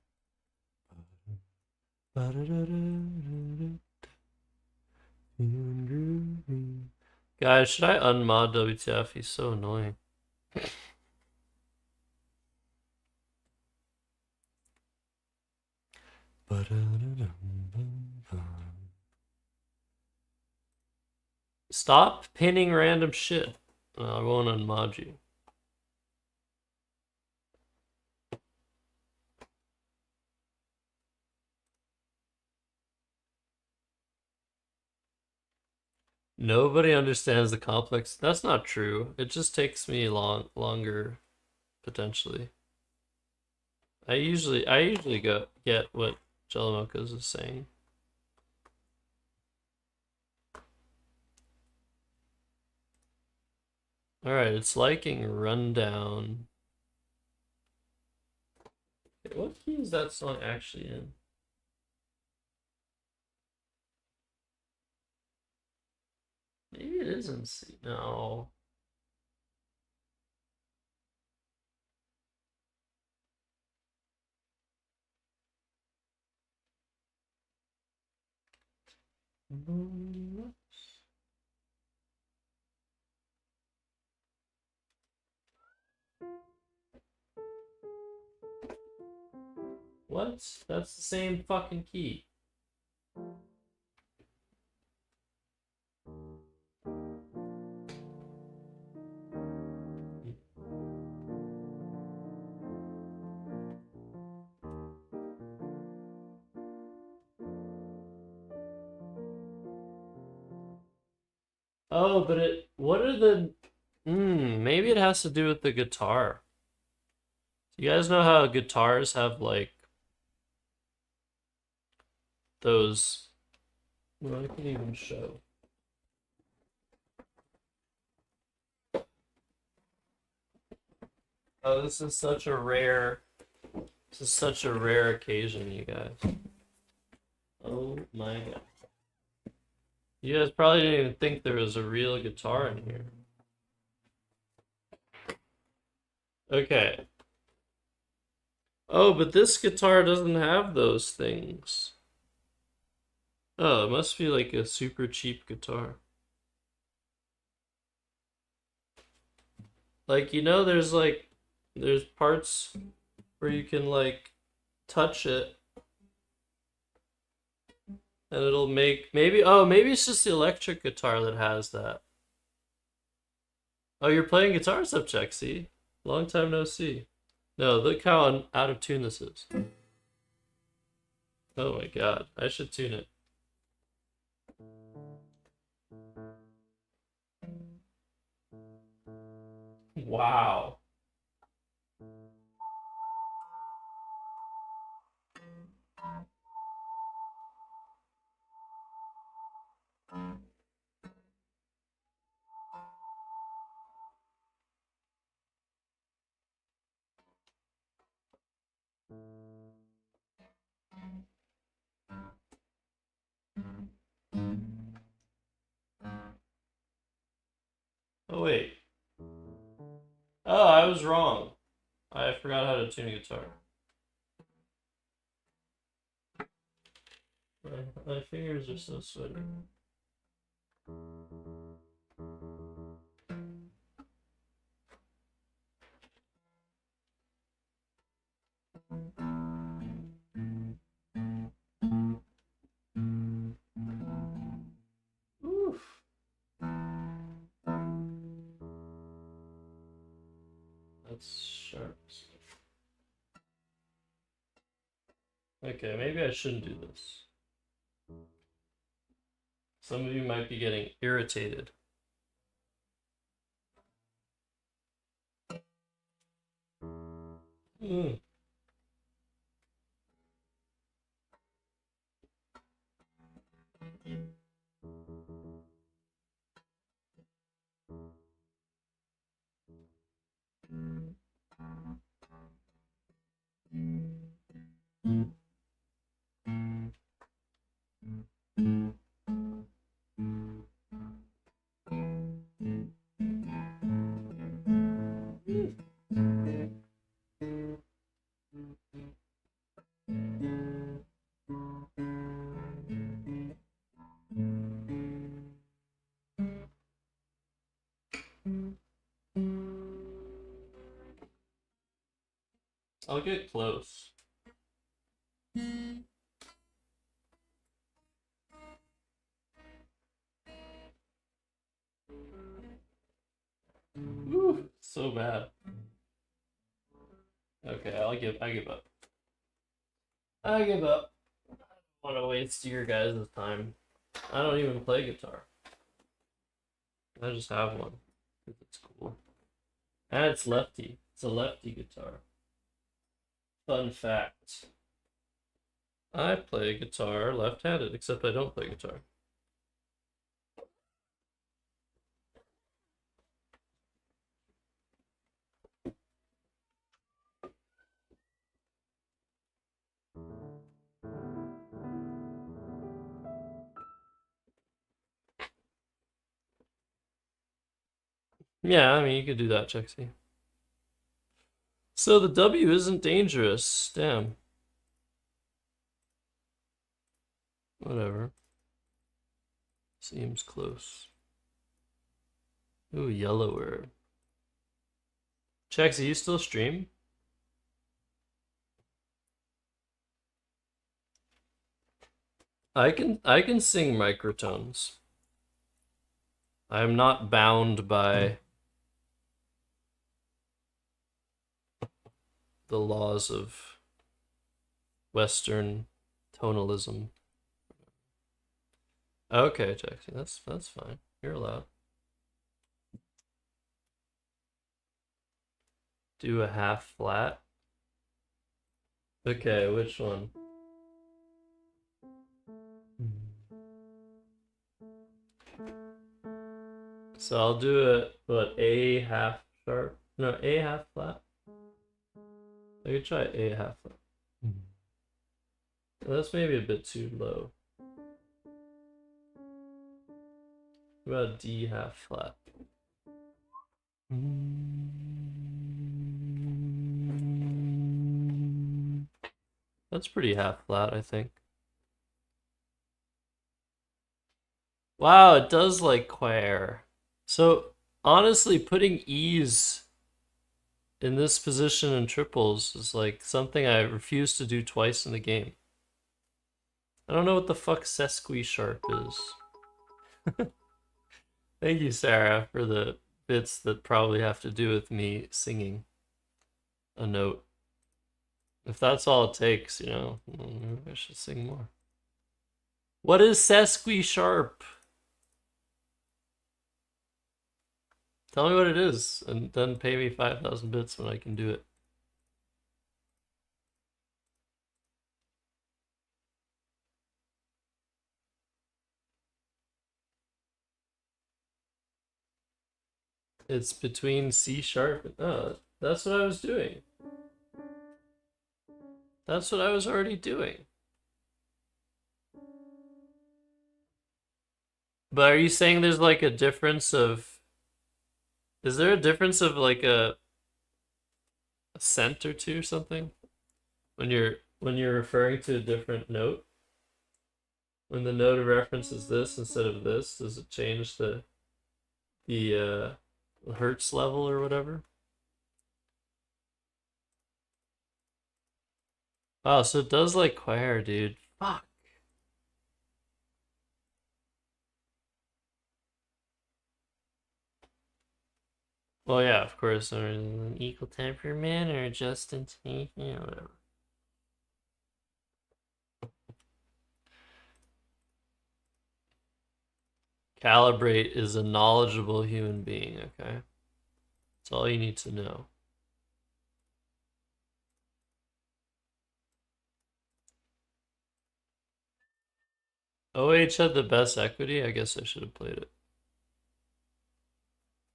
Ba-da-da-da-da-da. Feeling groovy. Guys, should I unmod WTF? He's so annoying. Stop pinning random shit. I won't unmod you. Nobody understands the complex. That's not true. It just takes me longer, potentially. I usually go get what Jellimokas is saying. All right, it's liking rundown. Okay, what key is that song actually in? Maybe it is in C. No. What? That's the same fucking key. Oh, but what are the, maybe it has to do with the guitar. You guys know how guitars have like those, well, I can even show. Oh, this is such a rare occasion, you guys. Oh my god. You guys probably didn't even think there was a real guitar in here. Okay. Oh, but this guitar doesn't have those things. Oh, it must be like a super cheap guitar. Like, there's parts where you can like touch it and it'll make maybe it's just the electric guitar that has that. Oh, you're playing guitar subject, see? Long time no see. No, look how out of tune this is. Oh my god, I should tune it. Wow. Oh wait. Oh, I was wrong. I forgot how to tune a guitar. My fingers are so sweaty. Oof. That's sharp. Okay, maybe I shouldn't do this. Some of you might be getting irritated. Mm. I'll get close. Ooh, so bad. Okay, I give up. I give up. I don't want to waste your guys' time. I don't even play guitar. I just have one because it's cool. And it's lefty. It's a lefty guitar. Fun fact. I play guitar left-handed, except I don't play guitar. Yeah, I mean, you could do that, Chexy. So the W isn't dangerous. Damn. Whatever. Seems close. Ooh, yellower. Chexy, you still stream? I can sing microtones. I am not bound by the laws of Western tonalism. Okay, Jackson, that's fine. You're allowed. Do a half flat. Okay, which one? So I'll do it, what, A half sharp? No, A half flat. I could try A half flat. That's maybe a bit too low. What about D half flat? That's pretty half flat, I think. Wow, it does like quare. So honestly, putting E's in this position in triples is like something I refuse to do twice in the game. I don't know what the fuck sesqui sharp is. Thank you, Sarah, for the bits that probably have to do with me singing a note. If that's all it takes, you know, maybe I should sing more. What is sesqui sharp? Tell me what it is, and then pay me 5,000 bits when I can do it. It's between C sharp and... Oh, that's what I was doing. That's what I was already doing. But are you saying there's like a difference of... Is there a difference of like a cent or two or something? When you're referring to a different note? When the note of reference is this instead of this, does it change the hertz level or whatever? Wow, so it does like quire, dude. Fuck. Well, yeah, of course. Or an equal temperament or just intonation, yeah, whatever. Calibrate is a knowledgeable human being, okay? That's all you need to know. OH had the best equity. I guess I should have played it.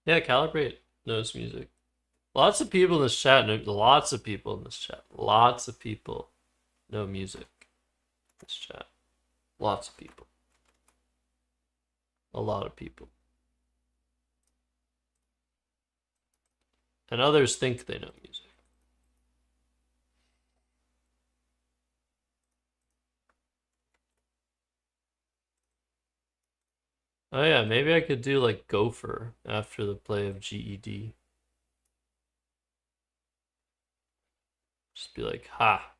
Yeah, Calibrate knows music. Lots of people in this chat know, lots of people in this chat. Lots of people know music in this chat. Lots of people. A lot of people. And others think they know music. Oh yeah, maybe I could do like Gopher after the play of GED. Just be like, ha.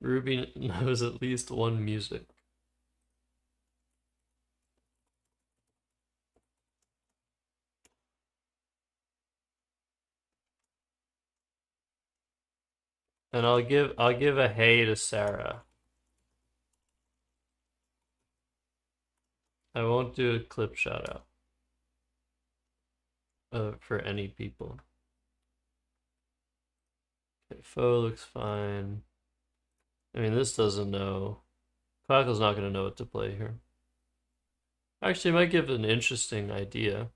Ruby knows at least one music. And I'll give a hey to Sarah. I won't do a clip shout out. for any people. Okay, Foe looks fine. I mean, this doesn't know. Quackle's not going to know what to play here. Actually, it might give an interesting idea.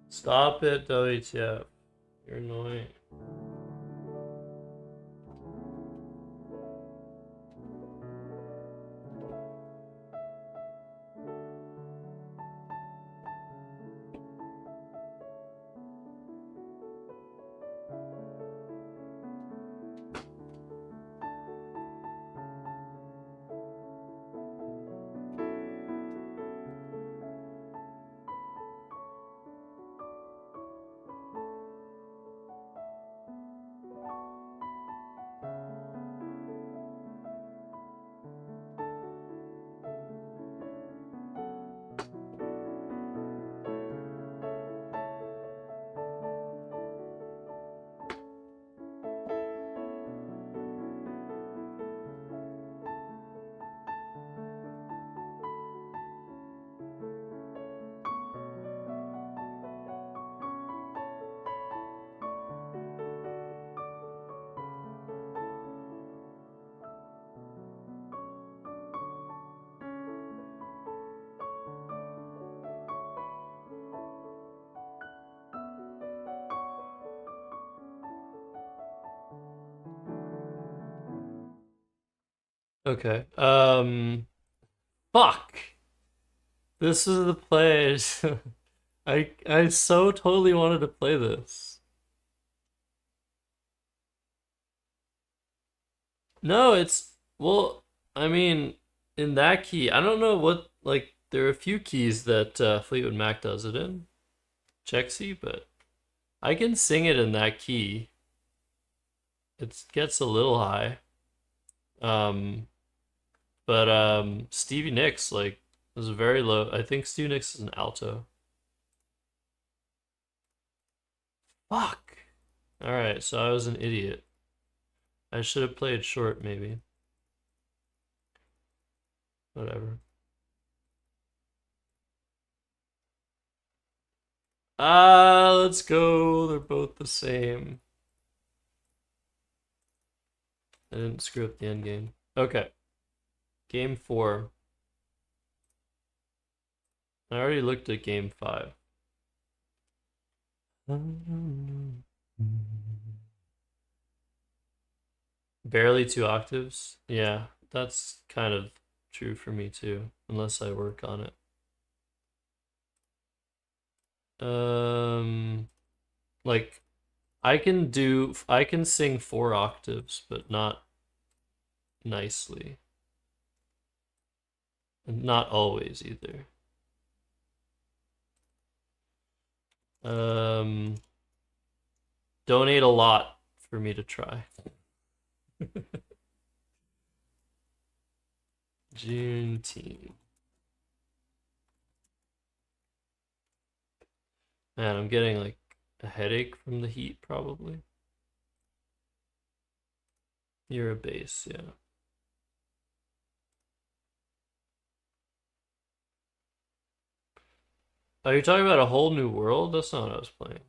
Stop it, WTF. You're annoying. Okay. Fuck. This is the play. I so totally wanted to play this. No, it's well, I mean, in that key, I don't know what like there are a few keys that Fleetwood Mac does it in. Check C, but I can sing it in that key. It gets a little high. Um, but Stevie Nicks like is very low. I think Stevie Nicks is an alto. Fuck. All right, so I was an idiot. I should have played short maybe. Whatever. Ah, let's go. They're both the same. I didn't screw up the end game. Okay. Game 4. I already looked at game 5. Barely 2 octaves? Yeah, that's kind of true for me too, unless I work on it. Um, like I can sing 4 octaves, but not nicely. And not always either. Um, donate a lot for me to try. Juneteenth. Man, I'm getting like a headache from the heat probably. You're a bass, yeah. Oh, you're talking about a whole new world? That's not what I was playing.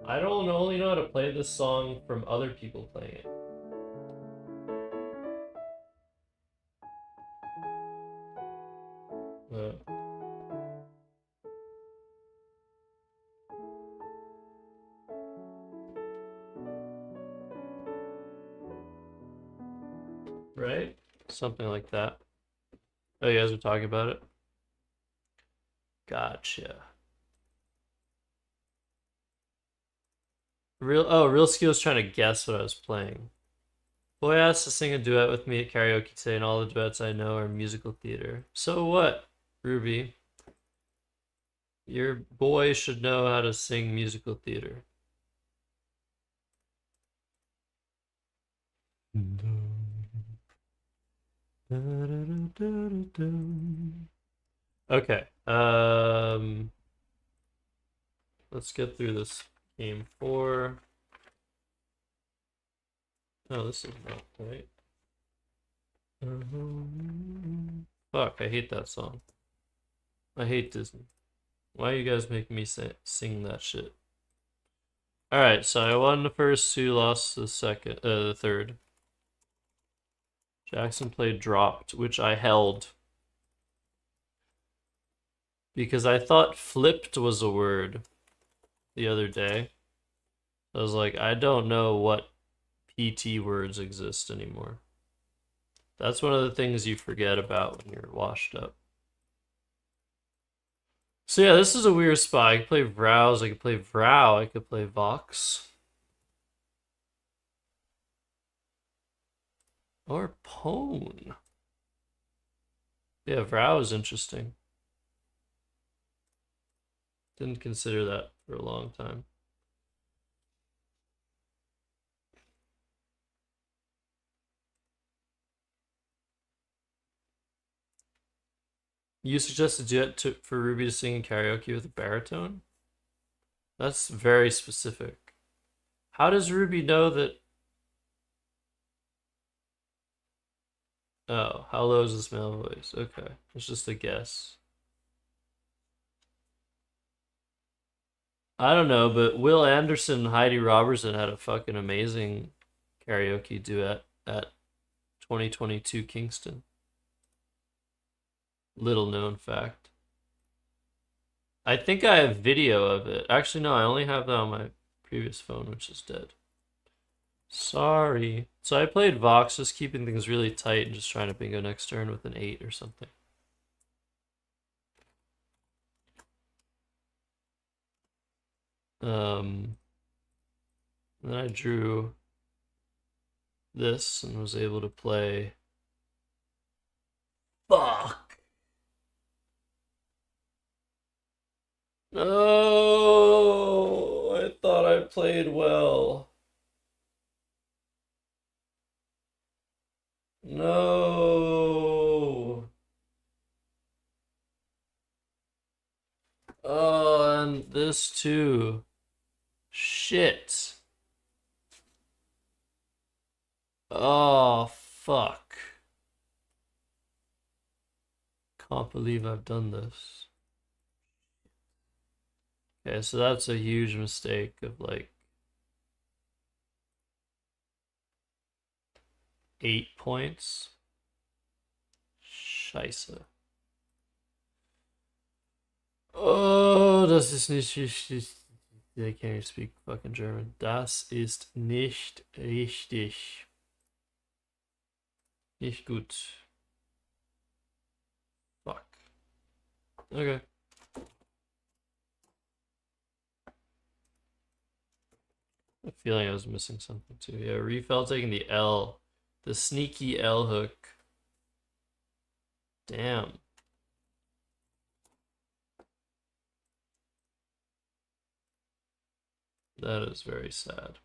I don't only know how to play this song from other people playing it. Uh, right? Something like that. Oh, you guys are talking about it? Gotcha. Real Skill's trying to guess what I was playing. Boy asked to sing a duet with me at karaoke today, and all the duets I know are musical theater. So what, Ruby? Your boy should know how to sing musical theater. Okay. Let's get through this game 4. No, this is not right. Fuck, I hate that song. I hate Disney. Why are you guys making me sing that shit? Alright, so I won the first two, lost the third. Jackson played dropped, which I held. Because I thought flipped was a word the other day. I was like, I don't know what PT words exist anymore. That's one of the things you forget about when you're washed up. So yeah, this is a weird spot. I could play Vrows, I could play Vrow, I could play Vox. Or Pone. Yeah, Vrow is interesting. Didn't consider that for a long time. You suggested duet for Ruby to sing in karaoke with a baritone? That's very specific. How does Ruby know that? Oh, how low is this male voice? Okay, it's just a guess. I don't know, but Will Anderson and Heidi Robertson had a fucking amazing karaoke duet at 2022 Kingston. Little known fact. I think I have video of it. Actually, no, I only have that on my previous phone, which is dead. Sorry. So I played Vox, just keeping things really tight and just trying to bingo next turn with an 8 or something. Then I drew this and was able to play. Fuck. No, I thought I played well. No. Oh, and this too. Shit. Oh, fuck. Can't believe I've done this. Okay, so that's a huge mistake of like 8 points. Scheiße. Oh, das ist nicht richtig. I can't even speak fucking German. Das ist nicht richtig. Nicht gut. Fuck. Okay. I feel like I was missing something too. Yeah, Refell taking the L. The sneaky L hook. Damn. That is very sad.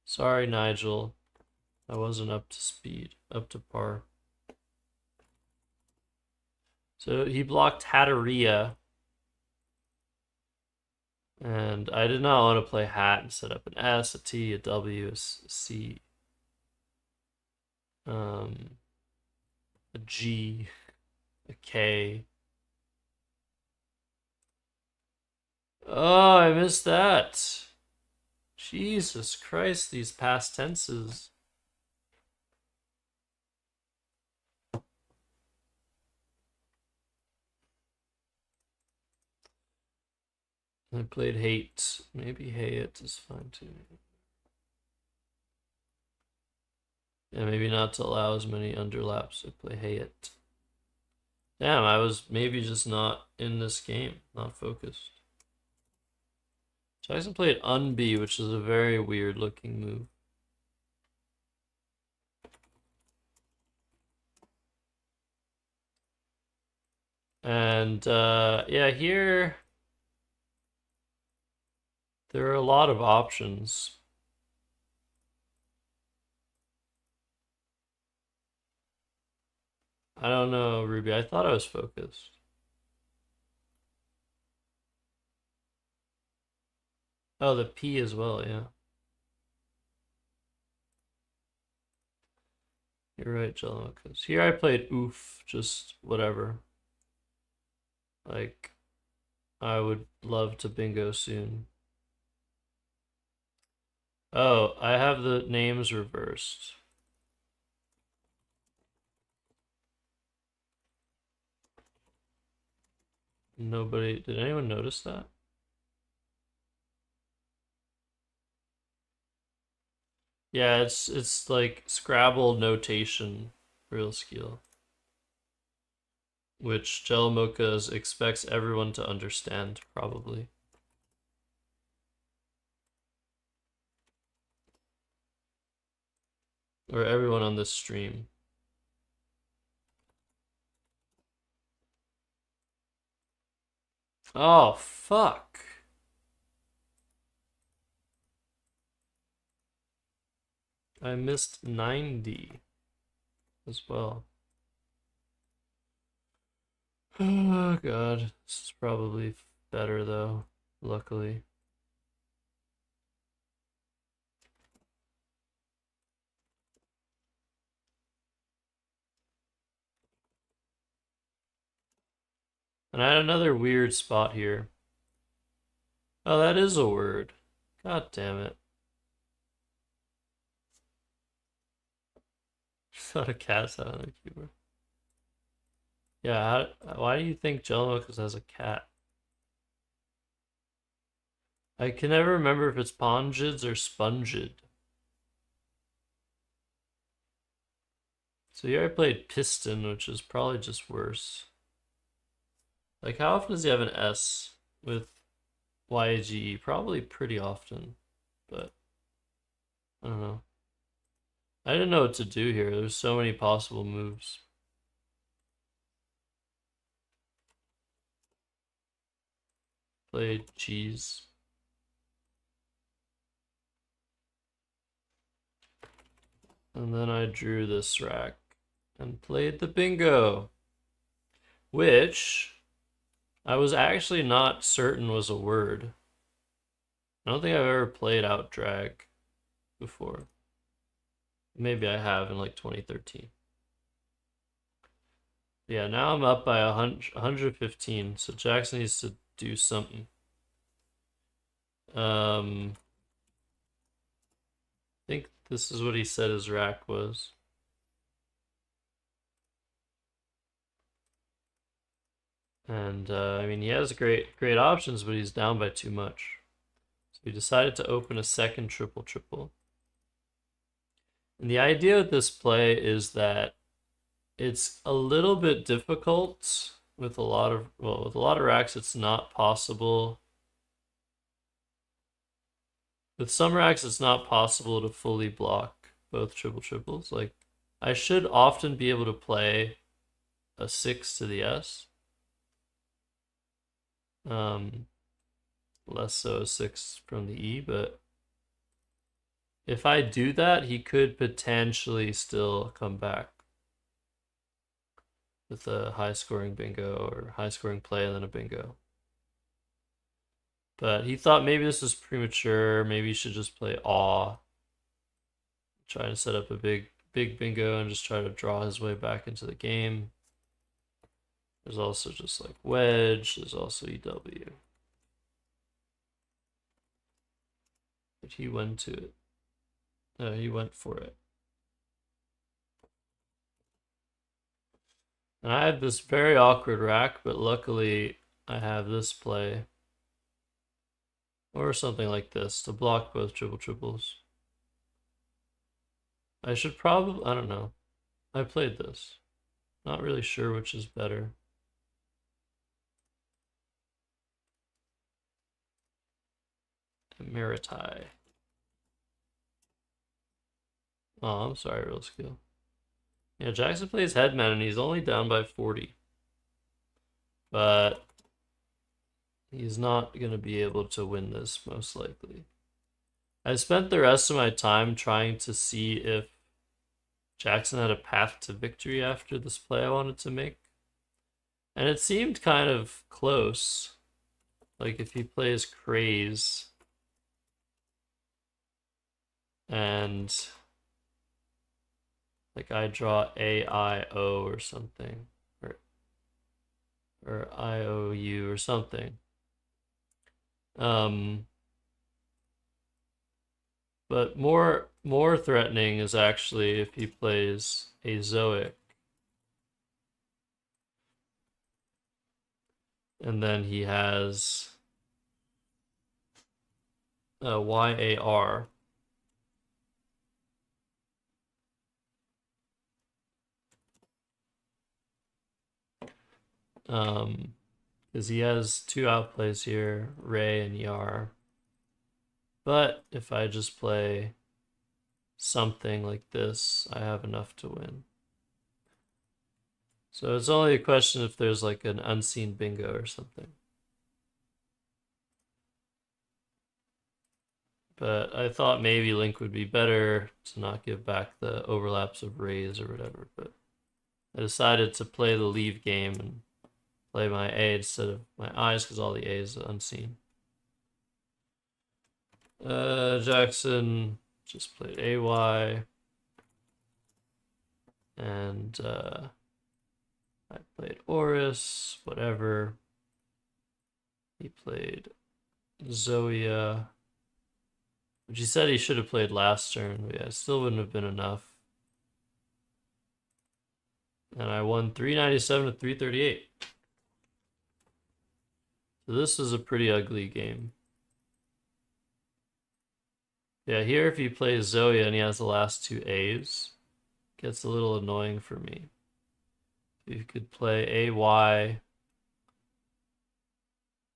Sorry, Nigel. I wasn't up to speed, up to par. So he blocked Hatteria. And I did not want to play hat and set up an S, a T, a W, a C, a G, a K. Oh, I missed that. Jesus Christ, these past tenses. I played hate. Maybe hate is fine too. Yeah, maybe not to allow as many underlaps. I play hate. Damn, I was maybe just not in this game, not focused. Jackson played unbe, which is a very weird looking move. And yeah, here there are a lot of options. I don't know, Ruby. I thought I was focused. Oh, the P as well, yeah. You're right, Jello, because here I played oof, just whatever. Like, I would love to bingo soon. Oh, I have the names reversed. Nobody, did anyone notice that? Yeah, it's like Scrabble notation, real skill, which Jelmokas expects everyone to understand, probably. Or everyone on this stream. Oh, fuck. I missed 90 as well. Oh, God. This is probably better, though, luckily. And I had another weird spot here. Oh, that is a word. God damn it. Not a cat's out on the keyboard. Yeah, why do you think Jellicus has a cat? I can never remember if it's Pongids or Spongid. So here I played Piston, which is probably just worse. Like, how often does he have an S with YGE? Probably pretty often, but I don't know. I didn't know what to do here. There's so many possible moves. Played cheese. And then I drew this rack and played the bingo, which I was actually not certain was a word. I don't think I've ever played out drag before. Maybe I have in like 2013. Yeah, now I'm up by 115, so Jackson needs to do something. I think this is what he said his rack was. And I mean, he has great options, but he's down by too much. So he decided to open a second triple triple. And the idea of this play is that it's a little bit difficult with a lot of with a lot of racks. It's not possible. With some racks, it's not possible to fully block both triple triples. Like, I should often be able to play a 6 to the S. Less so a 6 from the E, but if I do that, he could potentially still come back with a high scoring bingo or high scoring play and then a bingo. But he thought maybe this was premature. Maybe he should just play awe. Try to set up a big bingo and just try to draw his way back into the game. There's also just like wedge. There's also EW. But he went to it. No, he went for it. And I had this very awkward rack, but luckily I have this play. Or something like this to block both triple triples. I should probably, I don't know. I played this. Not really sure which is better. Emeritai. Oh, I'm sorry, real skill. Yeah, Jackson plays Headman and he's only down by 40. but he's not going to be able to win this, most likely. I spent the rest of my time trying to see if Jackson had a path to victory after this play I wanted to make. And it seemed kind of close. Like if he plays Craze and like I draw AIO or something, or IOU or something. Um, but more threatening is actually if he plays Azoic, and then he has YAR. Because he has two outplays here, Ray and Yar. But if I just play something like this, I have enough to win. So it's only a question if there's like an unseen bingo or something. But I thought maybe Link would be better to not give back the overlaps of Rays or whatever. But I decided to play the leave game and play my A instead of my I's because all the A's are unseen. Jackson just played AY. And I played Oris, whatever. He played Zoya, which he said he should have played last turn, but yeah, it still wouldn't have been enough. And I won 397 to 338. So this is a pretty ugly game. Yeah, here if he plays Zoya and he has the last two A's, it gets a little annoying for me. You could play AY,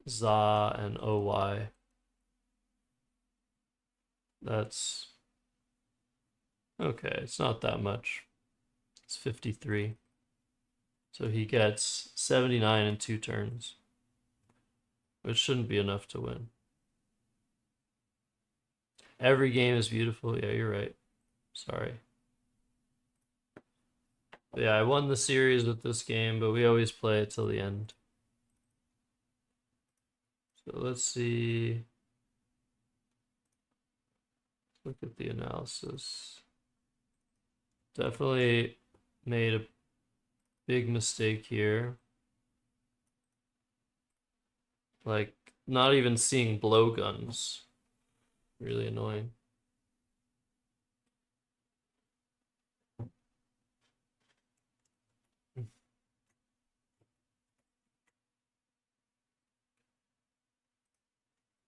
Za, and OY. That's okay, it's not that much. It's 53. So he gets 79 in 2 turns, which shouldn't be enough to win. Every game is beautiful. Yeah, you're right. Sorry. But yeah, I won the series with this game, but we always play it till the end. So let's see. Look at the analysis. Definitely made a big mistake here. Like, not even seeing blowguns. Really annoying.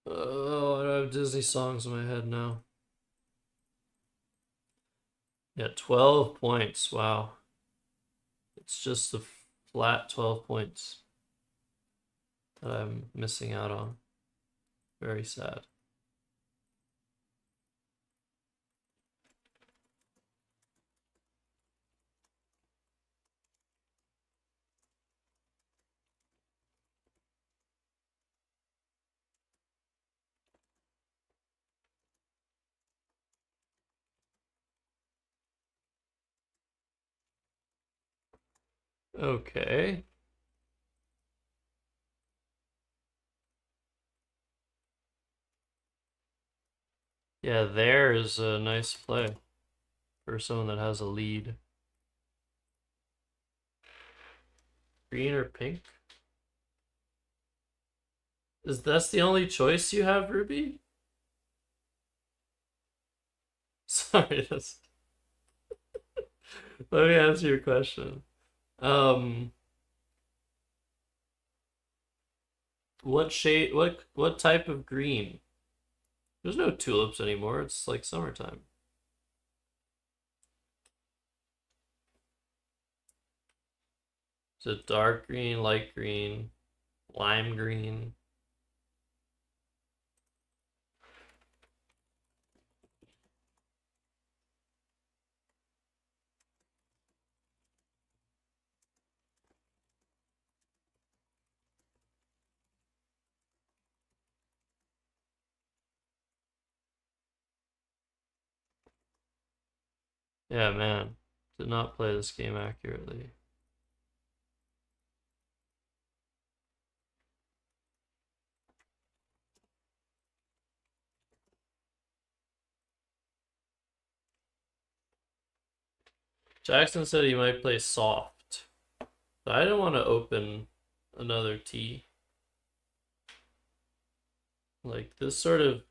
Oh, I have Disney songs in my head now. Yeah, 12 points. Wow. It's just a flat 12 points that I'm missing out on. Very sad. Okay. Yeah, there is a nice play for someone that has a lead. Green or pink? Is that's the only choice you have, Ruby? Sorry, that's let me answer your question. Um, what shade what type of green? There's no tulips anymore. It's like summertime. Is it dark green, light green, lime green? Yeah, man. Did not play this game accurately. Jackson said he might play soft. But I didn't want to open another T. Like, this sort of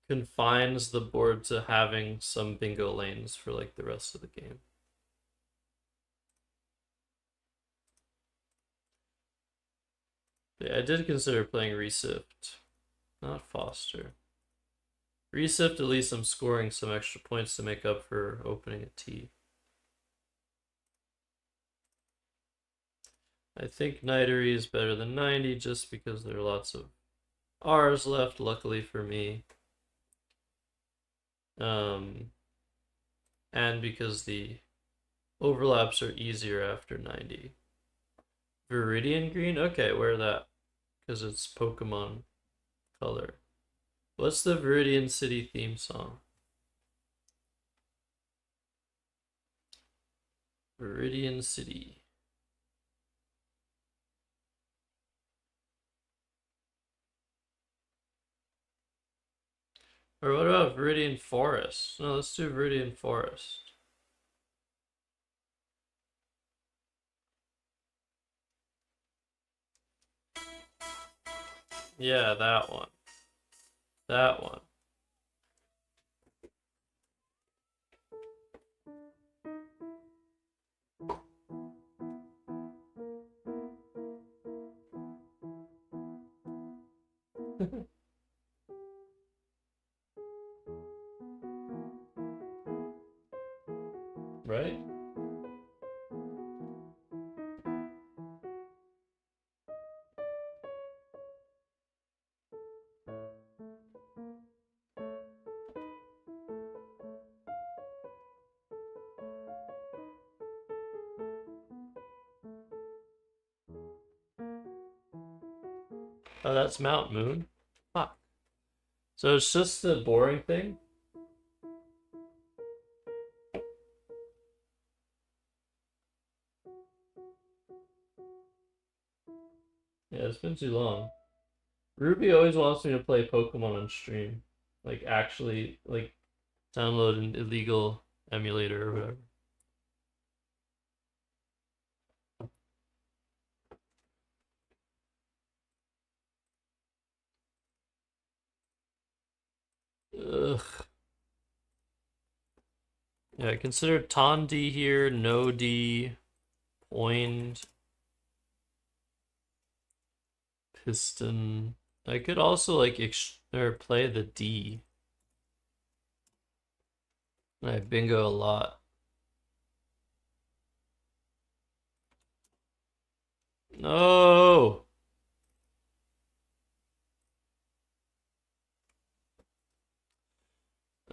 confines the board to having some bingo lanes for like the rest of the game. Yeah, I did consider playing Resift, not Foster. Resift, at least I'm scoring some extra points to make up for opening a T. I think Nightery is better than 90 just because there are lots of R's left, luckily for me. Um, and because the overlaps are easier after 90. Viridian Green? Okay, wear that because it's Pokemon color. What's the Viridian City theme song? Viridian City. Or what about Viridian Forest? No, let's do Viridian Forest. Yeah, that one. That one. Right? Oh, that's Mount Moon? Fuck. So it's just the boring thing? Yeah, it's been too long. Ruby always wants me to play Pokemon on stream. Like, actually, like, download an illegal emulator or whatever. Ugh. Yeah, I consider Tondi here, no D, Point, Piston. I could also like or play the D. I bingo a lot. No.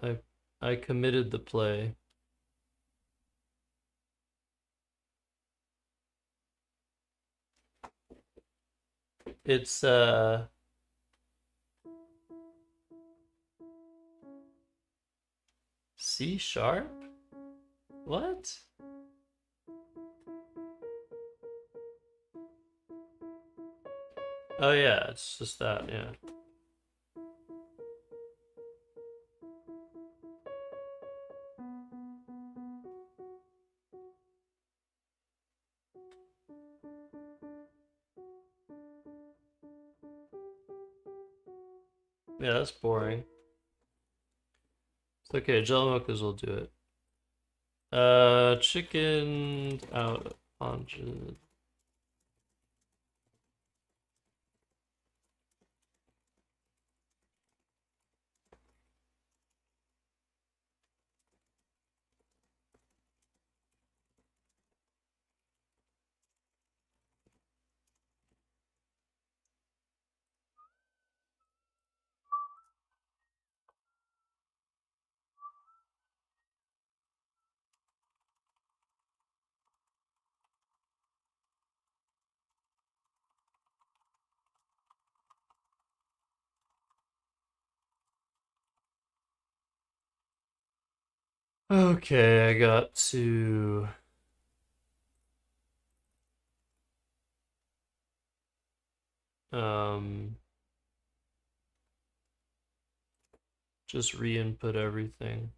I I committed the play. It's C sharp? What? Oh yeah, it's just that, yeah. Yeah, that's boring. It's okay, Jellicers will do it. Chicken out of hundred. Okay, I got to um just re-input everything.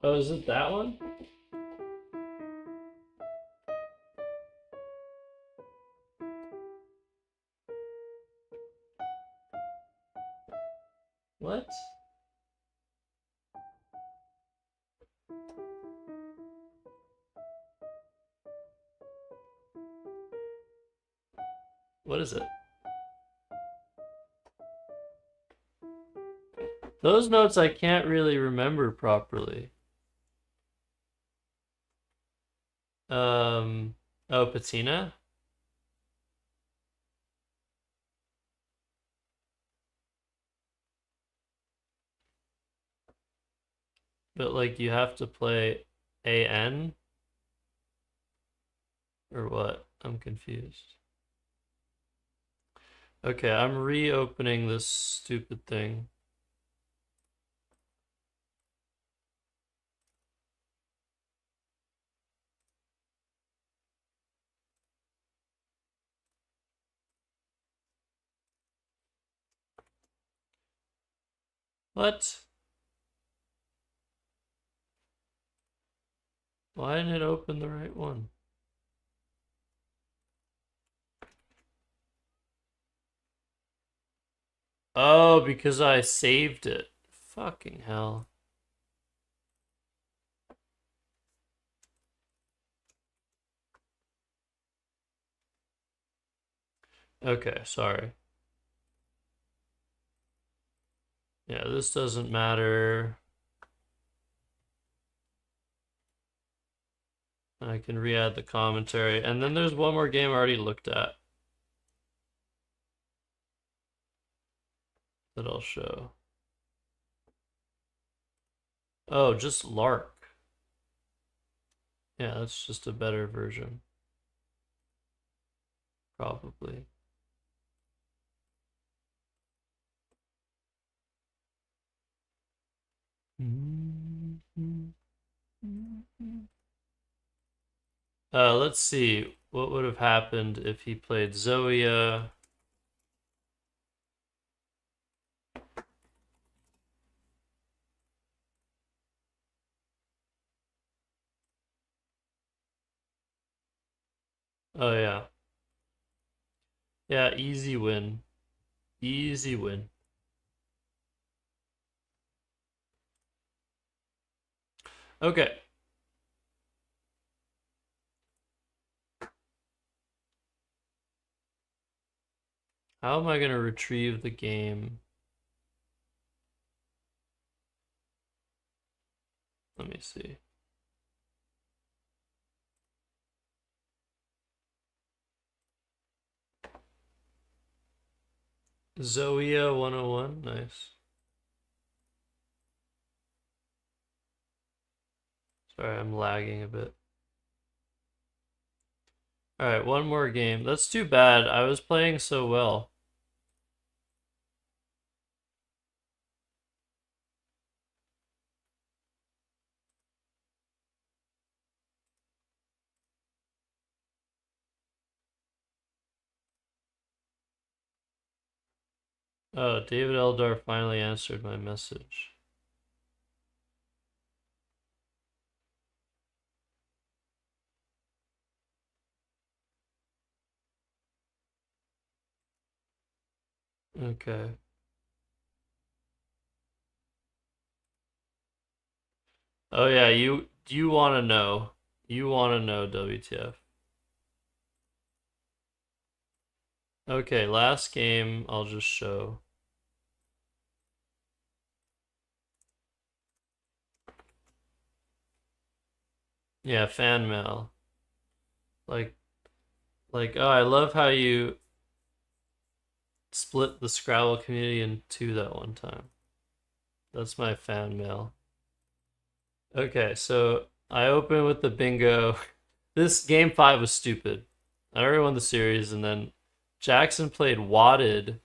Oh, is it that one? What? What is it? Those notes I can't really remember properly. Oh, patina? But like you have to play AN or what? I'm confused. Okay, I'm reopening this stupid thing. What? Why didn't it open the right one? Oh, because I saved it. Fucking hell. Okay, sorry. Yeah, this doesn't matter. I can re-add the commentary. And then there's one more game I already looked at that I'll show. Oh, just Lark. Yeah, that's just a better version. Probably. Let's see. What would have happened if he played Zoea? Oh yeah. Yeah, easy win. Easy win. Okay. How am I gonna retrieve the game? Let me see. Zoea 101. Nice. Sorry, I'm lagging a bit. Alright, one more game. That's too bad. I was playing so well. Oh, David Eldar finally answered my message. Okay. Oh yeah, you want to know. You want to know WTF. Okay, last game I'll just show. Yeah, fan mail. Like oh, I love how you split the Scrabble community in two that one time. That's my fan mail. Okay, so I open with the bingo. This game 5 was stupid. I already won the series and then Jackson played wadded.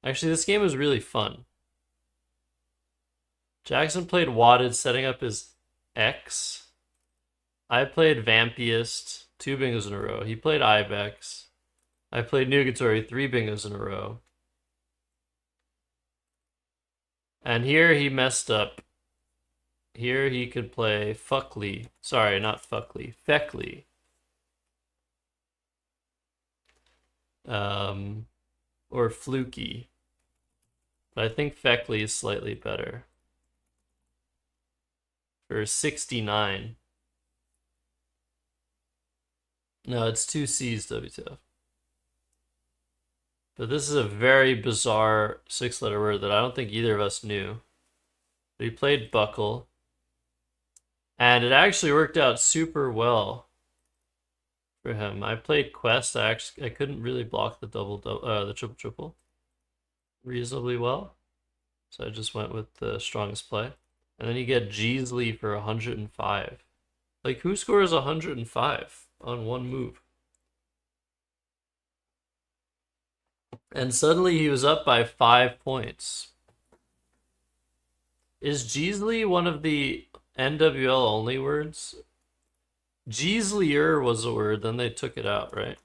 Actually, this game was really fun. Jackson played wadded, setting up his X. I played Vampiest, 2 bingos in a row. He played Ibex. I played Nugatory, 3 bingos in a row. And here he messed up. Here he could play Fuckly. Sorry, not Fuckly. Feckly. Or Fluky. But I think Feckly is slightly better. For 69. No, it's 2 C's, WTF. But this is a very bizarre 6-letter word that I don't think either of us knew. But he played buckle. And it actually worked out super well for him. I played quest. I couldn't really block the the triple reasonably well. So I just went with the strongest play. And then you get Jeesley for 105. Like, who scores 105 on one move? And suddenly he was up by 5 points. Is Jeesley one of the NWL only words? Jeesleyer was a word, then they took it out, right?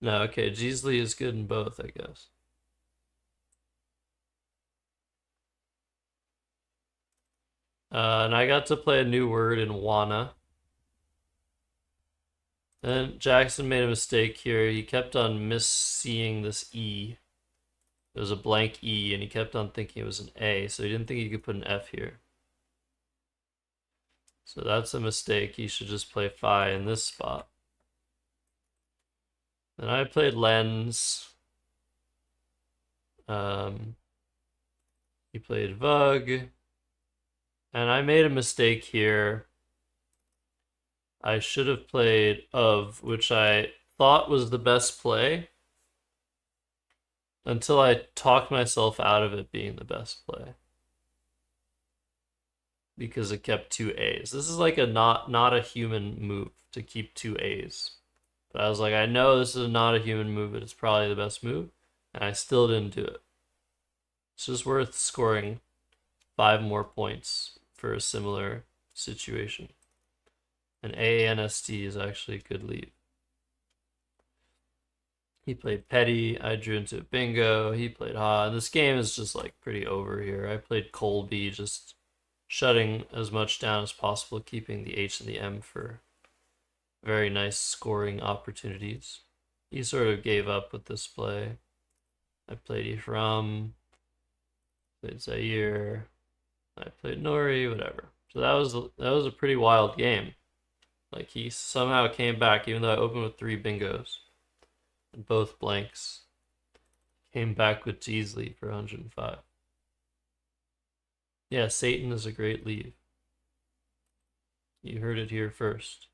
No, okay, Jeesley is good in both, I guess. And I got to play a new word in Wana. And Jackson made a mistake here. He kept on misseeing this E. It was a blank E, and he kept on thinking it was an A, so he didn't think he could put an F here. So that's a mistake. He should just play Phi in this spot. Then I played Lens. He played Vug. And I made a mistake here. I should have played Of, which I thought was the best play until I talked myself out of it being the best play. Because it kept 2 A's. This is like a not a human move to keep 2 A's. But I was like, I know this is not a human move, but it's probably the best move. And I still didn't do it. It's just worth scoring 5 more points for a similar situation. And ANST is actually a good lead. He played Petty. I drew into a bingo. He played Ha. And this game is just like pretty over here. I played Colby, just shutting as much down as possible, keeping the H and the M for very nice scoring opportunities. He sort of gave up with this play. I played Ephraim, played Zaire, I played Nori, whatever. So that was a pretty wild game. Like, he somehow came back, even though I opened with 3 bingos and both blanks. Came back with Jeesley for 105. Yeah, Satan is a great lead. You heard it here first.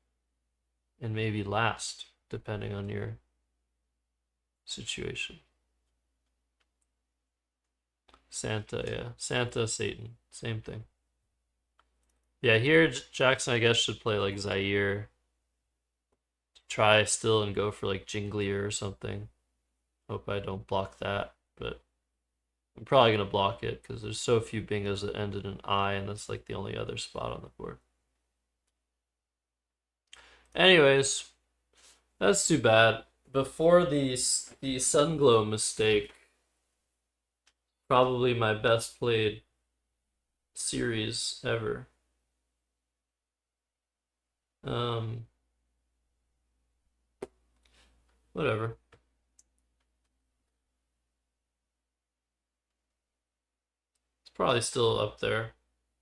And maybe last, depending on your situation. Santa, yeah. Santa, Satan, same thing. Yeah, here Jackson, I guess, should play like Zaire. Try still and go for like Jinglier or something. Hope I don't block that, but I'm probably going to block it because there's so few bingos that end in an I, and that's like the only other spot on the board. Anyways, that's too bad. Before the Sunglow mistake, probably my best played series ever. Whatever. It's probably still up there.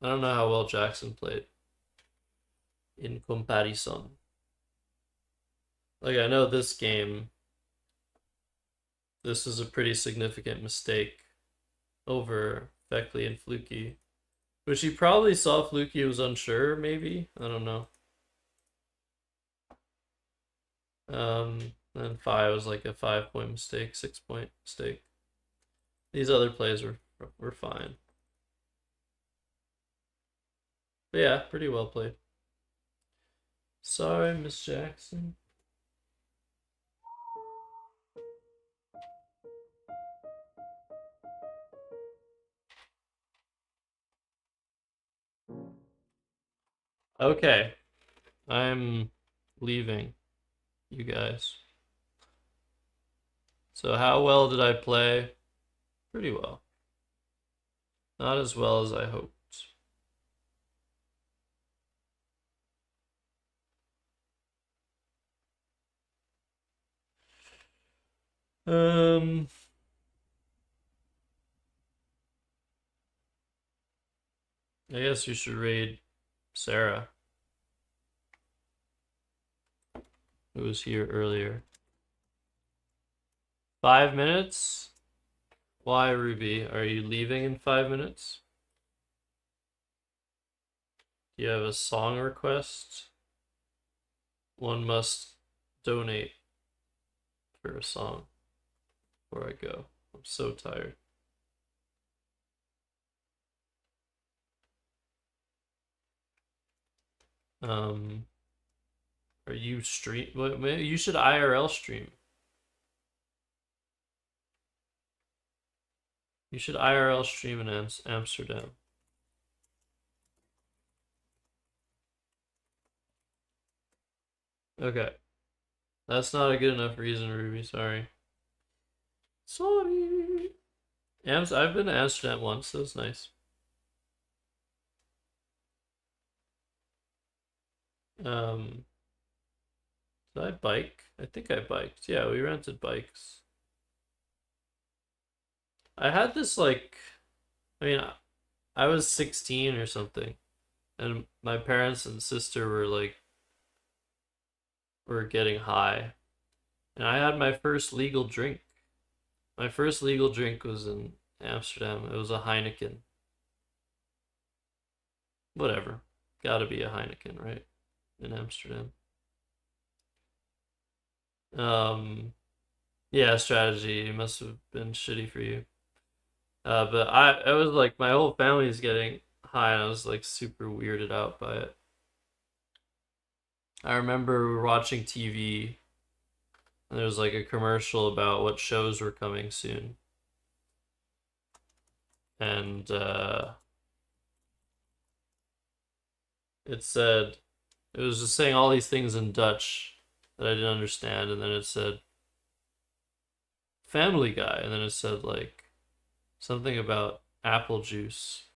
I don't know how well Jackson played in comparison. Like, I know this game, this is a pretty significant mistake over Beckley and Fluky. Which he probably saw Fluky was unsure, maybe? I don't know. And 5 was like a 5-point mistake, 6-point mistake. These other plays were fine. But yeah, pretty well played. Sorry, Miss Jackson. Okay, I'm leaving you guys. So how well did I play? Pretty well. Not as well as I hoped. Um, I guess you should raid Sarah, who was here earlier. 5 minutes? Why, Ruby? Are you leaving in 5 minutes? Do you have a song request? One must donate for a song before I go. I'm so tired. Um, are you stream? Maybe you should IRL stream. You should IRL stream in Amsterdam. Okay, that's not a good enough reason, Ruby. Sorry. Sorry. I've been to Amsterdam once. That was nice. Um, did I bike? I think I biked. Yeah, we rented bikes. I had this like, I mean, I was 16 or something, and my parents and sister were getting high, and I had my first legal drink. My first legal drink was in Amsterdam. It was a Heineken. Whatever. Gotta be a Heineken, right? In Amsterdam. Um, yeah, strategy. It must have been shitty for you. But I was like, my whole family's getting high, and I was like super weirded out by it. I remember we were watching TV, and there was like a commercial about what shows were coming soon, and it said it was just saying all these things in Dutch that I didn't understand, and then it said Family Guy, and then it said like something about apple juice.